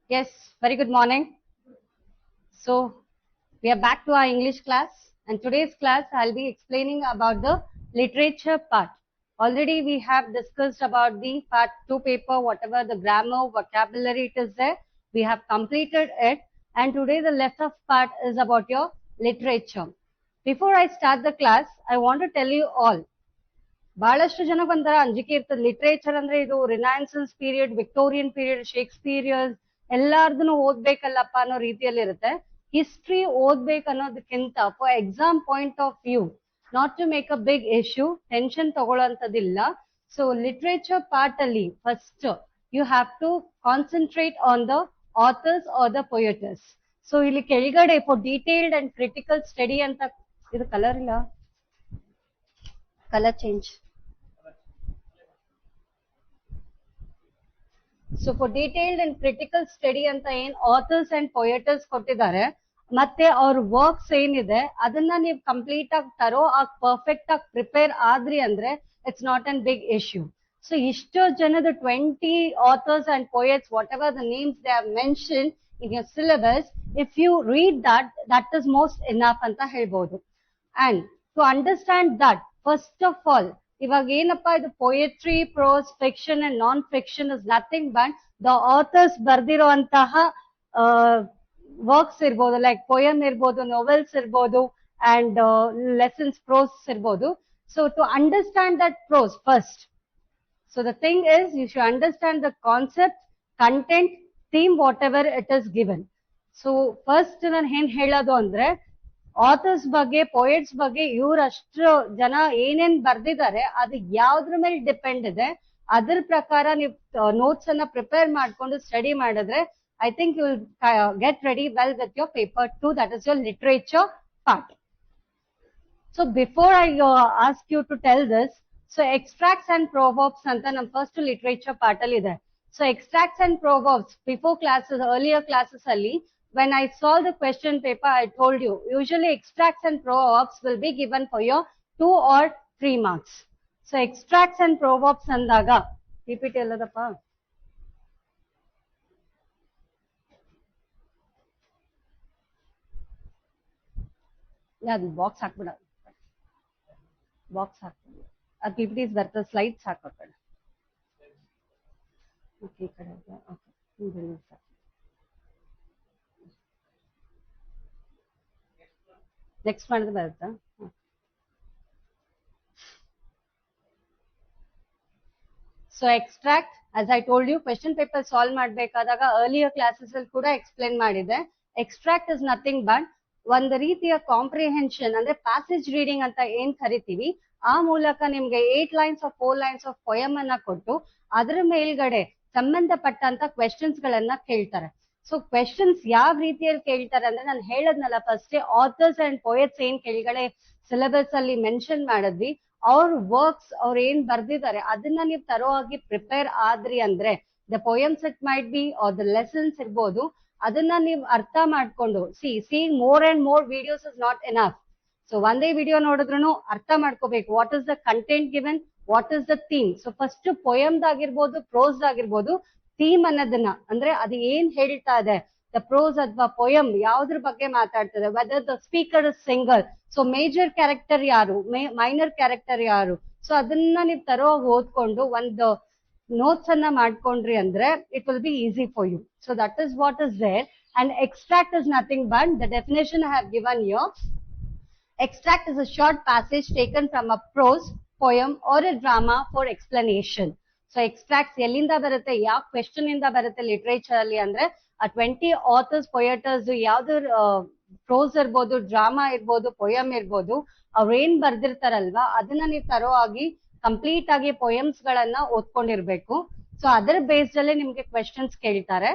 Yes, very good morning. So, we are back to our English class, and today's class I'll be explaining about the literature part. Already we have discussed about the part 2 paper, whatever the grammar, vocabulary it is there. We have completed it, and today the left of part is about your literature. Before I start the class, I want to tell you all. ಬಹಳಷ್ಟು ಜನಕ್ಕೆ ಒಂಥರ ಅಂಜಿಕೆ ಇರ್ತದೆ literature ಅಂದ್ರೆ ಇದು renaissance period, Victorian period, Shakespeare ಎಲ್ಲಾರ್ದು ಓದ್ಬೇಕಲ್ಲಪ್ಪ ಅನ್ನೋ ರೀತಿಯಲ್ಲಿ ಇರುತ್ತೆ. ಹಿಸ್ಟ್ರಿ ಓದ್ಬೇಕು ಅನ್ನೋದಕ್ಕಿಂತ for exam point of view, not to make a big issue, tension ತಗೊಳ್ಳೋಂಥದ್ದಿಲ್ಲ. ಸೊ ಲಿಟ್ರೇಚರ್ ಪಾರ್ಟ್ ಅಲ್ಲಿ first you have to concentrate on the authors or the poets. So ಇಲ್ಲಿ ಕೆಳಗಡೆ for detailed and critical study ಅಂತ, ಇದು colour ಇಲ್ಲ, color change. So for detailed and critical study ಅಂತ ಏನ್ authors and poeters ಕೊಟ್ಟಿದ್ದಾರೆ, ಮತ್ತೆ ಅವ್ರ ವರ್ಕ್ಸ್ ಏನಿದೆ ಅದನ್ನ ನೀವು ಕಂಪ್ಲೀಟ್ ಆಗಿ ತರೋ ಆಗಿ ಪರ್ಫೆಕ್ಟ್ ಆಗಿ ಪ್ರಿಪೇರ್ ಆದ್ರಿ ಅಂದ್ರೆ it's not an big issue. So ಇಷ್ಟೋ ಜನದ 20 authors and poets, whatever the names they have mentioned in your syllabus, if you read that, that is most enough ಅಂತ ಹೇಳ್ಬೋದು. And to understand that, first of all, ಇವಾಗ ಏನಪ್ಪಾ ಇದು poetry, prose, fiction and non fiction is nothing but the authors ಬರ್ದಿರುವಂತಹ works ಇರ್ಬೋದು, like poem ಇರ್ಬೋದು, novels ಇರ್ಬೋದು and lessons prose ಇರ್ಬೋದು. So to understand that prose first, so the thing is you should understand the concept, content, theme, whatever it is given. So first ನಾನು ಏನ್ ಹೇಳೋದು ಅಂದ್ರೆ author's ಬಗ್ಗೆ, poets ಬಗ್ಗೆ ಇವ್ರಷ್ಟು ಜನ ಏನೇನ್ ಬರ್ದಿದ್ದಾರೆ ಅದು ಯಾವ್ದ್ರ ಮೇಲೆ ಡಿಪೆಂಡ್ ಇದೆ, ಅದ್ರ ಪ್ರಕಾರ ನೀವು ನೋಟ್ಸ್ ಅನ್ನ ಪ್ರಿಪೇರ್ ಮಾಡ್ಕೊಂಡು ಸ್ಟಡಿ ಮಾಡಿದ್ರೆ I think you will get ready well with your paper 2, that is your literature part. So before I ask you to tell this, so extracts and proverbs ಅಂತ ನಮ್ first literature part ಅಲ್ಲಿ ಇದೆ. So extracts and proverbs before classes, earlier classes ಅಲ್ಲಿ when I saw the question paper, I told you, usually extracts and proverbs will be given for your 2 or 3 marks. So extracts and proverbs andaga, PPT alladappa. Yeah, the box hakbida. Box hakbida. Ad PPT is worth the slides hakbida. Okay, kada. Okay. Next ಮಾಡಿದ್ರೆ ಬರುತ್ತಾ? So extract, as I told you, question paper solve ಮಾಡಬೇಕಾದಾಗ earlier classes ಅಲ್ಲಿ ಕೂಡ explain ಮಾಡಿದೆ. Extract is nothing but ಒಂದು ರೀತಿಯ comprehension, ಅಂದ್ರೆ passage reading ಅಂತ ಏನ್ ಕರಿತೀವಿ, ಆ ಮೂಲಕ ನಿಮ್ಗೆ 8 lines of 4 lines of poem ಅನ್ನ ಕೊಟ್ಟು ಅದ್ರ ಮೇಲ್ಗಡೆ ಸಂಬಂಧಪಟ್ಟಂತ ಕ್ವೆಶ್ಚನ್ಸ್ ಗಳನ್ನ ಕೇಳ್ತಾರೆ. ಸೊ ಕ್ವೆಶನ್ಸ್ ಯಾವ ರೀತಿಯಲ್ಲಿ ಕೇಳ್ತಾರೆ ಅಂದ್ರೆ, ನಾನು ಹೇಳದ್ನಲ್ಲ ಫಸ್ಟ್, ಆಥರ್ಸ್ ಅಂಡ್ ಪೊಯೆಟ್ಸ್ ಏನ್ ಕೆಳಗಡೆ ಸಿಲೆಬಸ್ ಅಲ್ಲಿ ಮೆನ್ಷನ್ ಮಾಡಿದ್ವಿ, ಅವ್ರ ವರ್ಕ್ಸ್ ಅವ್ರ ಏನ್ ಬರ್ದಿದ್ದಾರೆ ಅದನ್ನ ನೀವು ತರೋ ಆಗಿ ಪ್ರಿಪೇರ್ ಆದ್ರಿ ಅಂದ್ರೆ, the poems it might be or the lessons ಇರ್ಬೋದು, ಅದನ್ನ ನೀವು ಅರ್ಥ ಮಾಡ್ಕೊಂಡು, seeing more and more videos is not enough. So ಒಂದೇ ವಿಡಿಯೋ ನೋಡಿದ್ರು ಅರ್ಥ ಮಾಡ್ಕೋಬೇಕು, what is the content given, what is the theme. So first ಪೊಯಮ್ದಾಗಿರ್ಬೋದು, ಪ್ರೋಸ್ ಆಗಿರ್ಬೋದು, ಥೀಮ್ ಅನ್ನೋದನ್ನ, ಅಂದ್ರೆ ಅದು ಏನ್ ಹೇಳ್ತಾ ಇದೆ, ದ ಪ್ರೋಸ್ ಅಥವಾ ಪೊಯಮ್ ಯಾವ್ದ್ರ ಬಗ್ಗೆ ಮಾತಾಡ್ತದೆ, whether the speaker is single, so major character ಯಾರು, ಮೈನರ್ ಕ್ಯಾರೆಕ್ಟರ್ ಯಾರು, ಸೊ ಅದನ್ನ ನೀವು ತರೋ ಓದ್ಕೊಂಡು ಒಂದು ನೋಟ್ಸ್ ಅನ್ನ ಮಾಡ್ಕೊಂಡ್ರಿ ಅಂದ್ರೆ it will be easy for you. So that is what is there. And extract is nothing but the definition I have given you. Extract is a short passage taken from a prose, poem or a drama for explanation. So extracts ಎಲ್ಲಿಂದ ಬರುತ್ತೆ, ಯಾವ question ಇಂದ ಬರುತ್ತೆ literature ಅಲ್ಲಿ ಅಂದ್ರೆ, ಆ 20 author's, ಪೊಯೆಟರ್ಸ್ ಯಾವ್ದು pros ಇರ್ಬೋದು, ಡ್ರಾಮಾ ಇರ್ಬೋದು, ಪೊಯಮ್ ಇರ್ಬೋದು, ಅವ್ರೇನ್ ಬರ್ದಿರ್ತಾರಲ್ವಾ ಅದನ್ನ ನೀವು ತರೋ ಆಗಿ ಕಂಪ್ಲೀಟ್ ಆಗಿ ಪೊಯಮ್ಸ್ ಗಳನ್ನ ಓದ್ಕೊಂಡಿರ್ಬೇಕು. ಸೊ ಅದರ ಬೇಸ್ಡ್ ಅಲ್ಲೇ ನಿಮ್ಗೆ ಕ್ವೆಶ್ಚನ್ಸ್ ಕೇಳ್ತಾರೆ.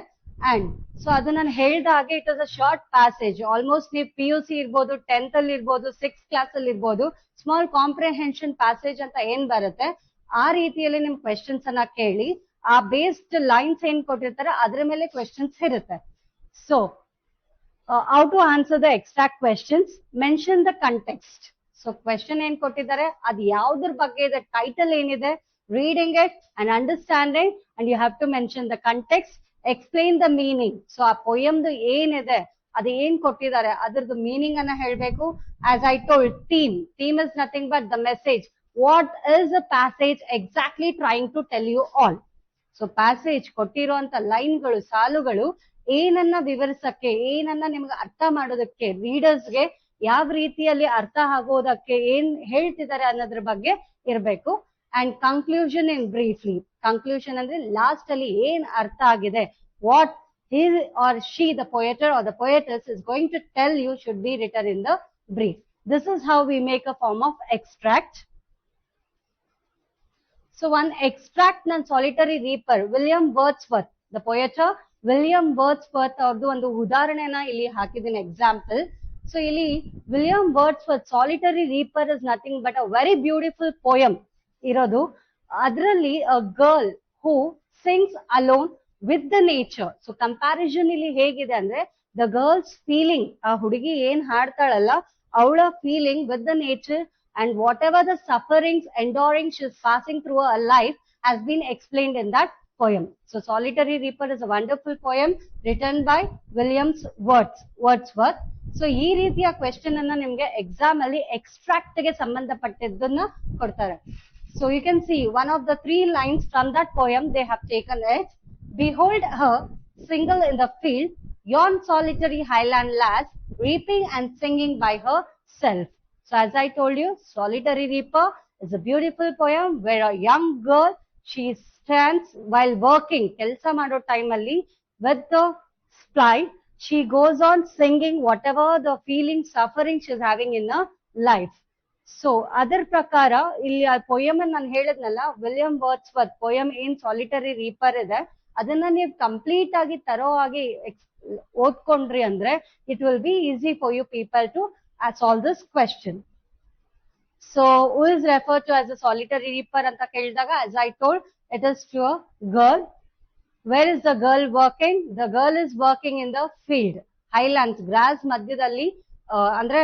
ಅಂಡ್ ಸೊ ಅದು ನಾನು ಹೇಳ್ದ ಹಾಗೆ it is a short passage. Almost ನೀವು PUC ಇರ್ಬೋದು, 10th ಅಲ್ಲಿ ಇರ್ಬೋದು, 6th ಕ್ಲಾಸ್ ಅಲ್ಲಿ ಇರ್ಬೋದು, ಸ್ಮಾಲ್ ಕಾಂಪ್ರಿಹೆನ್ಷನ್ ಪ್ಯಾಸೇಜ್ ಅಂತ ಏನ್ ಬರುತ್ತೆ ಆ ರೀತಿಯಲ್ಲಿ ನಿಮ್ ಕ್ವೆಶ್ಚನ್ಸ್ ಅನ್ನ ಕೇಳಿ, ಆ ಬೇಸ್ಡ್ ಲೈನ್ಸ್ ಏನ್ ಕೊಟ್ಟಿರ್ತಾರೆ ಅದ್ರ ಮೇಲೆ ಕ್ವೆಶ್ಚನ್ಸ್ ಇರುತ್ತೆ. So how to answer the extract questions, mention the context. So question ಏನ್ ಕೊಟ್ಟಿದ್ದಾರೆ ಅದು ಯಾವ್ದ್ರ ಬಗ್ಗೆ ಇದೆ, ಟೈಟಲ್ ಏನಿದೆ, reading it and understanding, and you have to mention the context, explain the meaning. So ಆ ಪೊಯಮ್ದು ಏನಿದೆ ಅದು ಏನ್ ಕೊಟ್ಟಿದ್ದಾರೆ ಅದ್ರದ್ದು ಮೀನಿಂಗ್ ಅನ್ನ ಹೇಳ್ಬೇಕು. As I told, theme is nothing but the message. What is a passage exactly trying to tell you all. So passage ಕೊಟ್ಟಿರುವಂತ ಲೈನ್ಗಳು, ಸಾಲುಗಳು ಏನನ್ನ ವಿವರಿಸಕ್ಕೆ, ಏನನ್ನ ನಿಮ್ಗೆ ಅರ್ಥ ಮಾಡೋದಕ್ಕೆ, ರೀಡರ್ಸ್ಗೆ ಯಾವ ರೀತಿಯಲ್ಲಿ ಅರ್ಥ ಆಗೋದಕ್ಕೆ ಏನ್ ಹೇಳ್ತಿದ್ದಾರೆ ಅನ್ನೋದ್ರ ಬಗ್ಗೆ ಇರಬೇಕು. And conclusion in briefly. Conclusion ಅಂದ್ರೆ ಲಾಸ್ಟ್ ಅಲ್ಲಿ ಏನ್ ಅರ್ಥ ಆಗಿದೆ, what he or she, the poet or the poetess, is going to tell you should be written in the brief. This is how we make a form of extract. So one extract and solitary reaper, William Wordsworth, the poet William Wordsworth ಅವ್ರದ್ದು ಒಂದು ಉದಾಹರಣೆನ ಇಲ್ಲಿ ಹಾಕಿದ್ದೀನಿ example. So ಇಲ್ಲಿ William Wordsworth solitary reaper is nothing but a very beautiful poem ಇರೋದು. ಅದರಲ್ಲಿ a girl who sings alone with the nature. So comparison ಇಲ್ಲಿ ಹೇಗಿದೆ ಅಂದ್ರೆ ದ ಗರ್ಲ್ಸ್ ಫೀಲಿಂಗ್, ಆ ಹುಡುಗಿ ಏನ್ ಹಾಡ್ತಾಳಲ್ಲ ಅವಳ feeling with the nature and whatever the sufferings, enduring she is passing through her life has been explained in that poem. So Solitary Reaper is a wonderful poem written by William Wordsworth. So ಈ ರೀತಿಯ question ಅನ್ನ ನಿಮ್ಗೆ exam ಅಲ್ಲಿ extract ಗೆ ಸಂಬಂಧಪಟ್ಟಿದ್ದನ್ನ ಕೊಡ್ತಾರೆ. So you can see one of the 3 lines from that poem they have taken it. Behold her single in the field, yon solitary highland lass, reaping and singing by herself. So as I told you, Solitary Reaper is a beautiful poem where a young girl, she stands while working, kelsa mado time alli with the spline, she goes on singing whatever the feeling, suffering she is having in her life. So ಅದರ ಪ್ರಕಾರ ಇಲ್ಲಿ ಆ poem ನಾನು ಹೇಳಿದ್ನಲ್ಲ, William Wordsworth poem ಏನ್ solitary reaper ಇದೆ ಅದನ್ನ ನೀವು ಕಂಪ್ಲೀಟ್ ಆಗಿ ತರೋ ಆಗಿ ಓದ್ಕೊಂಡ್ರಿ ಅಂದ್ರೆ it will be easy for you people to solve this question. So who is referred to as a solitary reaper anta kelidaga, as I told, it is to a girl. Where is the girl working? The girl is working in the field, highlands, grass madhyadalli, andre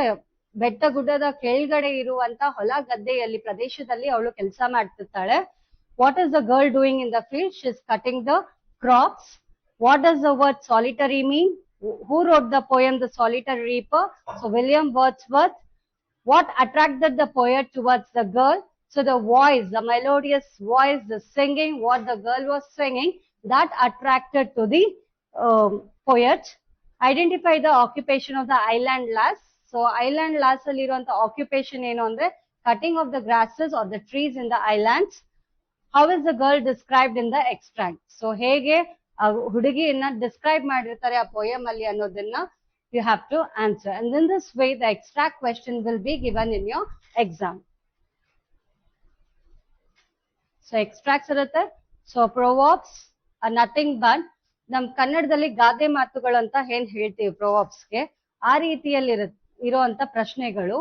betta guddada kelgade iruvanta hola gaddeyalli pradeshadalli avಳು ಕೆಲಸ ಮಾಡ್ತಿರ್ತಾಳೆ. What is the girl doing in the field? She is cutting the crops. What does the word solitary mean? Who wrote the poem The Solitary Reaper? So William Wordsworth. What attracted the poet towards the girl? So the voice, the melodious voice, the singing, what the girl was singing, that attracted to the poet. Identify the occupation of the island lass. So island lass alli iruvanta occupation enu andre cutting of the grasses or the trees in the islands. How is the girl described in the extract? So hege ಹುಡುಗಿಯನ್ನ describe ಮಾಡಿರ್ತಾರೆ ಆ poem ಅಲ್ಲಿ ಅನ್ನೋದನ್ನ you have to answer. And in this way the extract question will be given in your exam. So extracts ಇರುತ್ತೆ. So proverbs are nothing but, ನಮ್ ಕನ್ನಡದಲ್ಲಿ ಗಾದೆ ಮಾತುಗಳು ಅಂತ ಏನ್ ಹೇಳ್ತೀವಿ ಪ್ರೊವರ್ಬ್ಸ್ಗೆ, ಆ ರೀತಿಯಲ್ಲಿ ಇರುವಂತ ಪ್ರಶ್ನೆಗಳು.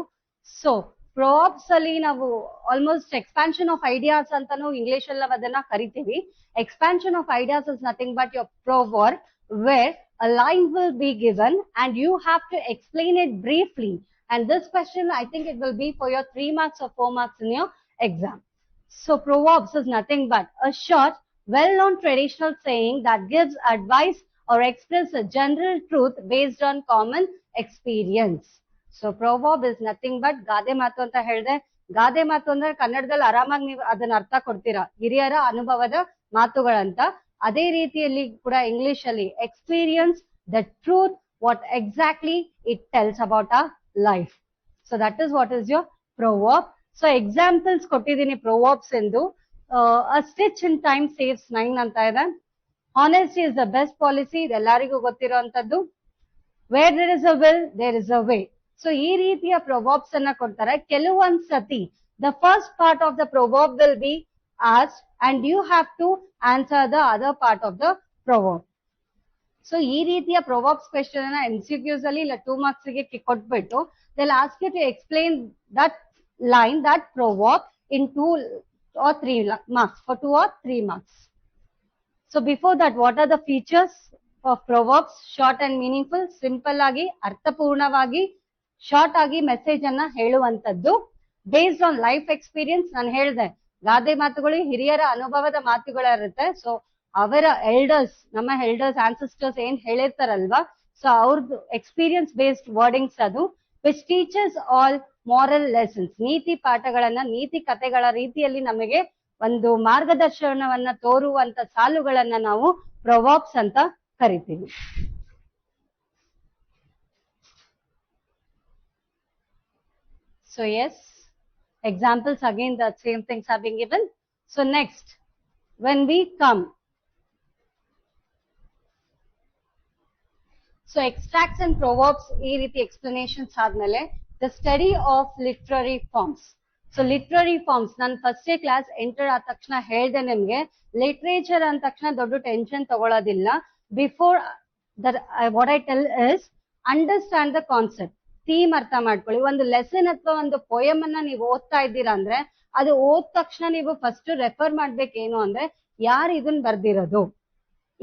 ಸೊ ಪ್ರೊವರ್ಬ್ಸ್ ಅಲ್ಲಿ ನಾವು ಆಲ್ಮೋಸ್ಟ್ ಎಕ್ಸ್ಪಾನ್ಷನ್ ಆಫ್ ಐಡಿಯಾಸ್ ಅಂತಾನು ಇಂಗ್ಲಿಷ್ ಅಲ್ಲಿ ನಾವು ಅದನ್ನ ಕರಿತೀವಿ. Expansion of ideas is nothing but your proverb where a line will be given and you have to explain it briefly. And this question, I think it will be for your 3 marks or 4 marks in your exam. So proverbs is nothing but a short, well-known traditional saying that gives advice or expresses a general truth based on common experience. So proverb is nothing but ಗಾದೆ ಮಾತು ಅಂತ ಹೇಳಿದೆ. ಗಾದೆ ಮಾತು ಅಂದ್ರೆ ಕನ್ನಡದಲ್ಲಿ ಆರಾಮಾಗಿ ನೀವು ಅದನ್ನ ಅರ್ಥ ಕೊಡ್ತೀರಾ, ಹಿರಿಯರ ಅನುಭವದ ಮಾತುಗಳಂತ. ಅದೇ ರೀತಿಯಲ್ಲಿ ಕೂಡ ಇಂಗ್ಲಿಷ್ ಅಲ್ಲಿ experience the truth what exactly it tells about our life. So that is what is your proverb. So examples ಕೊಟ್ಟಿದ್ದೀನಿ ಪ್ರೊವರ್ಬ್ಸ್ ಎಂದು. A stitch in time saves 9 ಅಂತ ಇದೆ. Honesty is the best policy, ಇದೆಲ್ಲರಿಗೂ ಗೊತ್ತಿರುವಂತದ್ದು. Where there is a will there is a way. So ಈ ರೀತಿಯ proverbs ಅನ್ನ ಕೊಡ್ತಾರೆ. ಕೆಲವೊಂದ್ ಸತಿ the first part of the proverb will be asked and you have to answer the other part of the proverb. So ee reetiya proverbs question ana MCQs alli illa 2 marks ge kotbittu they'll ask you to explain that line, that proverb in 2 or 3 marks, for 2 or 3 marks. So before that, what are the features of proverbs? Short and meaningful, simple agi ಅರ್ಥಪೂರ್ಣವಾಗಿ short ಆಗಿ message ಅನ್ನ ಹೇಳುವಂತದ್ದು, based on life experience. ನಾನು ಹೇಳಿದೆ ಗಾದೆ ಮಾತುಗಳು ಹಿರಿಯರ ಅನುಭವದ ಮಾತುಗಳಿರುತ್ತೆ. So ಅವರ ಎಲ್ಡರ್ಸ್, ನಮ್ಮ ಎಲ್ಡರ್ಸ್ ಆನ್ಸೆಸ್ಟರ್ಸ್ ಏನ್ ಹೇಳಿರ್ತಾರಲ್ವಾ, ಸೊ ಅವ್ರದ್ದು ಎಕ್ಸ್ಪೀರಿಯನ್ಸ್ ಬೇಸ್ಡ್ ವರ್ಡಿಂಗ್ಸ್ ಅದು, which teachers all moral lessons, ನೀತಿ ಪಾಠಗಳನ್ನ, ನೀತಿ ಕಥೆಗಳ ರೀತಿಯಲ್ಲಿ ನಮಗೆ ಒಂದು ಮಾರ್ಗದರ್ಶನವನ್ನ ತೋರುವಂತ ಸಾಲುಗಳನ್ನ ನಾವು ಪ್ರೊವರ್ಬ್ಸ್ ಅಂತ ಕರಿತೀವಿ. So yes, examples again, the same things are being given. So next, when we come, so extracts and proverbs ee riti explanations ಆದ್ಮೇಲೆ the study of literary forms. So literary forms, ನಾನು first class enter ಆದ ತಕ್ಷಣ ಹೇಳ್ದೆ ನಿಮ್ಗೆ, literature ಅಂದ ತಕ್ಷಣ ದೊಡ್ಡ tension ತಗೊಳ್ಳೋದಿಲ್ಲ. Before that what I tell is understand the concept, theme ಅರ್ಥ ಮಾಡ್ಕೊಳ್ಳಿ. ಒಂದು ಲೆಸನ್ ಅಥವಾ ಒಂದು ಪೋಯಮ್ ಅನ್ನ ನೀವು ಓದ್ತಾ ಇದ್ದೀರಾ ಅಂದ್ರೆ ಅದು ಓದ್ ತಕ್ಷಣ ನೀವು ಫಸ್ಟ್ ರೆಫರ್ ಮಾಡ್ಬೇಕೇನು ಅಂದ್ರೆ ಯಾರು ಇದನ್ನ ಬರ್ದಿರೋದು,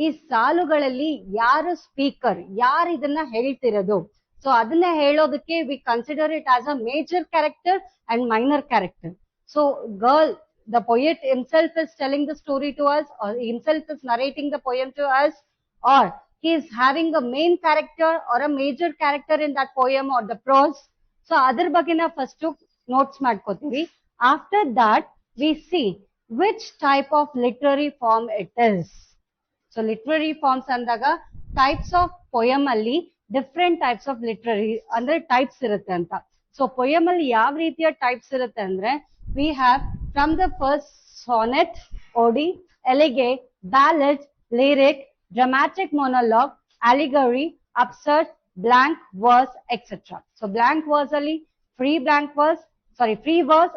ಈ ಸಾಲುಗಳಲ್ಲಿ ಯಾರು ಸ್ಪೀಕರ್, ಯಾರು ಇದನ್ನ ಹೇಳ್ತಿರೋದು. ಸೊ ಅದನ್ನ ಹೇಳೋದಕ್ಕೆ we consider it as a major character and minor character. So girl, the poet himself is telling the story to us, or himself is narrating the poem to us, or he is having a main character or a major character in that poem or the prose. So adar bagina first notes madkotivi. After that we see which type of literary form it is. So literary forms andaga types of poem alli different types of literary andre types irutte anta. So poem alli yav reetiya types irutte andre we have from the first sonnet, ode, elegate, ballad, lyric, dramatic monologue, allegory, absurd, blank verse, etc. So blank verse alli free verse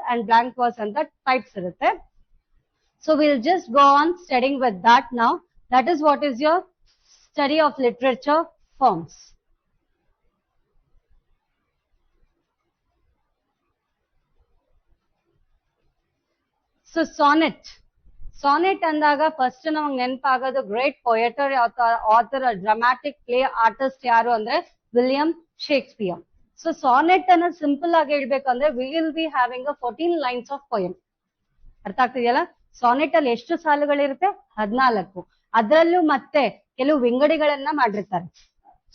and blank verse and the types irutte. So we'll just go on studying with that now. That is what is your study of literature forms. So sonnet ಅಂದಾಗ first ನಮಗೆ ನೆನಪಾಗೋದು great poet author dramatic play artist ಯಾರು ಅಂದ್ರೆ William Shakespeare. So sonnet ಅನ್ನ simple ಆಗಿ ಹೇಳ್ಬೇಕಂದ್ರೆ will be having 14 lines of poem. ಅರ್ಥ ಆಗ್ತಿದೆಯಲ್ಲ? ಸಾನೆಟ್ ಅಲ್ಲಿ ಎಷ್ಟು ಸಾಲುಗಳಿರುತ್ತೆ? 14. ಅದರಲ್ಲೂ ಮತ್ತೆ ಕೆಲವು ವಿಂಗಡಿಗಳನ್ನ ಮಾಡಿರ್ತಾರೆ.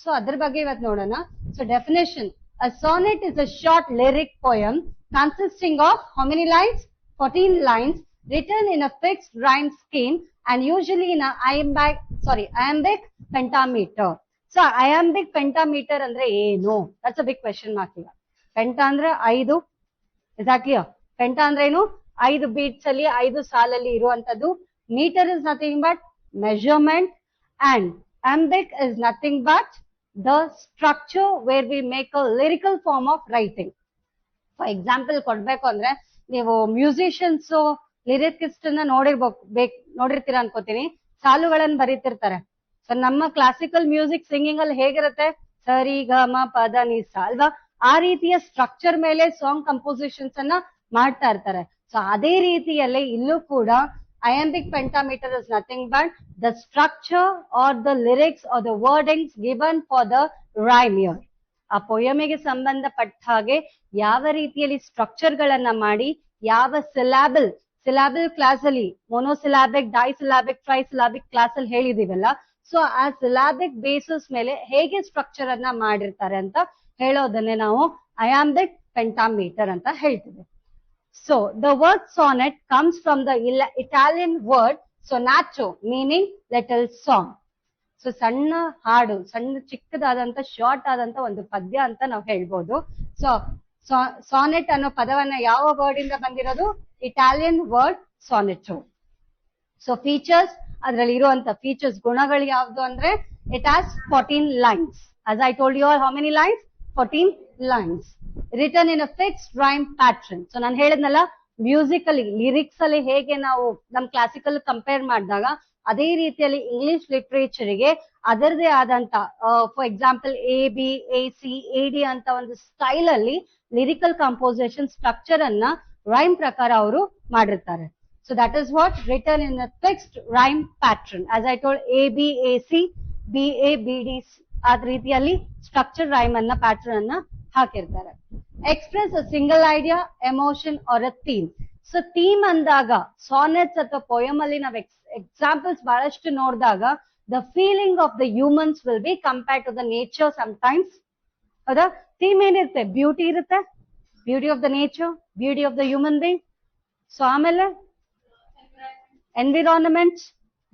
ಸೊ ಅದ್ರ ಬಗ್ಗೆ ಇವತ್ತು ನೋಡೋಣ. So definition, a sonnet is a short lyric poem consisting of how many lines? 14 lines, written in a fixed rhyme scheme and usually in a iambic pentameter. So iambic pentameter andre eno? That's a big question mark here. Penta andre 5, is that clear? Penta andre enu 5 beats alli 5 ಸಾಲಲ್ಲಿ ಇರುವಂತದ್ದು. Meter is nothing but measurement and iambic is nothing but the structure where we make a lyrical form of writing. For example ಕೊಡ್ಬೇಕು ಅಂದ್ರೆ ನೀವು musicians ಲಿರಿಕಿಸ್ಟ್ ಅನ್ನ ನೋಡಿರ್ತೀರಾ ಅನ್ಕೋತೀನಿ, ಸಾಲುಗಳನ್ನ ಬರೀತಿರ್ತಾರೆ. So ನಮ್ಮ classical music singing ಅಲ್ಲಿ ಹೇಗಿರುತ್ತೆ? ಸರಿ ಗ ಮ ಪದ ನಿ ಸ ಅಲ್ವಾ? ಆ ರೀತಿಯ ಸ್ಟ್ರಕ್ಚರ್ ಮೇಲೆ ಸಾಂಗ್ ಕಂಪೋಸಿಷನ್ಸ್ ಅನ್ನ ಮಾಡ್ತಾ ಇರ್ತಾರೆ. ಸೊ ಅದೇ ರೀತಿಯಲ್ಲೇ ಇಲ್ಲೂ ಕೂಡ iambic pentameter is nothing but the structure or the lyrics or the wordings given for the rhyme here. ಆ ಪೊಯಮಿಗೆ ಸಂಬಂಧಪಟ್ಟ ಹಾಗೆ ಯಾವ ರೀತಿಯಲ್ಲಿ ಸ್ಟ್ರಕ್ಚರ್ ಗಳನ್ನ ಮಾಡಿ, ಯಾವ ಸಿಲಾಬಲ್ ಕ್ಲಾಸ್ ಅಲ್ಲಿ ಮೊನೋಸಿಲಾಬಿಕ್, ಡೈಸಿಲಾಬಿಕ್, ಟ್ರೈಸಿಲಾಬಿಕ್ ಕ್ಲಾಸ್ ಅಲ್ಲಿ ಹೇಳಿದೀವಲ್ಲ, ಸೊ ಆ ಸಿಲಾಬಿಕ್ ಬೇಸಿಸ್ ಮೇಲೆ ಹೇಗೆ ಸ್ಟ್ರಕ್ಚರ್ ಅನ್ನ ಮಾಡಿರ್ತಾರೆ ಅಂತ ಹೇಳೋದನ್ನೇ ನಾವು iambic pentameter ಅಂತ ಹೇಳ್ತೀವಿ. So the word sonnet comes from the Italian word sonato, meaning little song. So ಸಣ್ಣ ಹಾಡು, ಸಣ್ಣ ಚಿಕ್ಕದಾದಂತ ಶಾರ್ಟ್ ಆದಂತ ಒಂದು ಪದ್ಯ ಅಂತ ನಾವು ಹೇಳ್ಬೋದು. ಸೊ ಸಾನೆಟ್ ಅನ್ನೋ ಪದವನ್ನ ಯಾವ ವರ್ಡ್ ಇಂದ ಬಂದಿರೋದು? Italian word sonetto. So features, ಅದ್ರಲ್ಲಿ ಇರುವಂತ ಫೀಚರ್ಸ್, ಗುಣಗಳು ಯಾವ್ದು ಅಂದ್ರೆ it has 14 lines. as I told you all, how many lines? 14 lines written in a fixed rhyme pattern. So ನಾನು ಹೇಳಿದ್ನಲ್ಲ, ಮ್ಯೂಸಿಕಲಿ ಲಿರಿಕ್ಸ್ ಅಲ್ಲಿ ಹೇಗೆ ನಾವು ನಮ್ ಕ್ಲಾಸಿಕಲ್ ಕಂಪೇರ್ ಮಾಡಿದಾಗ ಅದೇ ರೀತಿಯಲ್ಲಿ ಇಂಗ್ಲಿಷ್ ಲಿಟ್ರೇಚರ್ಗೆ ಅದರದೇ ಆದಂತ, for example AB, AC, AD ಅಂತ ಒಂದು ಸ್ಟೈಲ್ ಅಲ್ಲಿ ಲಿರಿಕಲ್ ಕಂಪೋಸಿಷನ್ ಸ್ಟ್ರಕ್ಚರ್ ಅನ್ನ ರೈಮ್ ಪ್ರಕಾರ ಅವರು ಮಾಡಿರ್ತಾರೆ. So that is what return in a fixed rhyme pattern. As I told, AB, AC, BA, BD ಆ ರೀತಿಯಲ್ಲಿ ಸ್ಟ್ರಕ್ಚರ್ ರೈಮ್ ಅನ್ನ ಪ್ಯಾಟ್ರನ್ ಅನ್ನ ಹಾಕಿರ್ತಾರೆ. Express a single idea, emotion or a theme. So theme ಅಂದಾಗ sonnets ಅಥವಾ poem ಅಲ್ಲಿ ನಾವು examples ಬಹಳಷ್ಟು ನೋಡಿದಾಗ the feeling of the humans will be compared to the nature sometimes. ಹೌದಾ? ಥೀಮ್ ಏನಿರುತ್ತೆ? ಬ್ಯೂಟಿ ಇರುತ್ತೆ, beauty of the nature, beauty of the human being. So ಆಮೇಲೆ environment,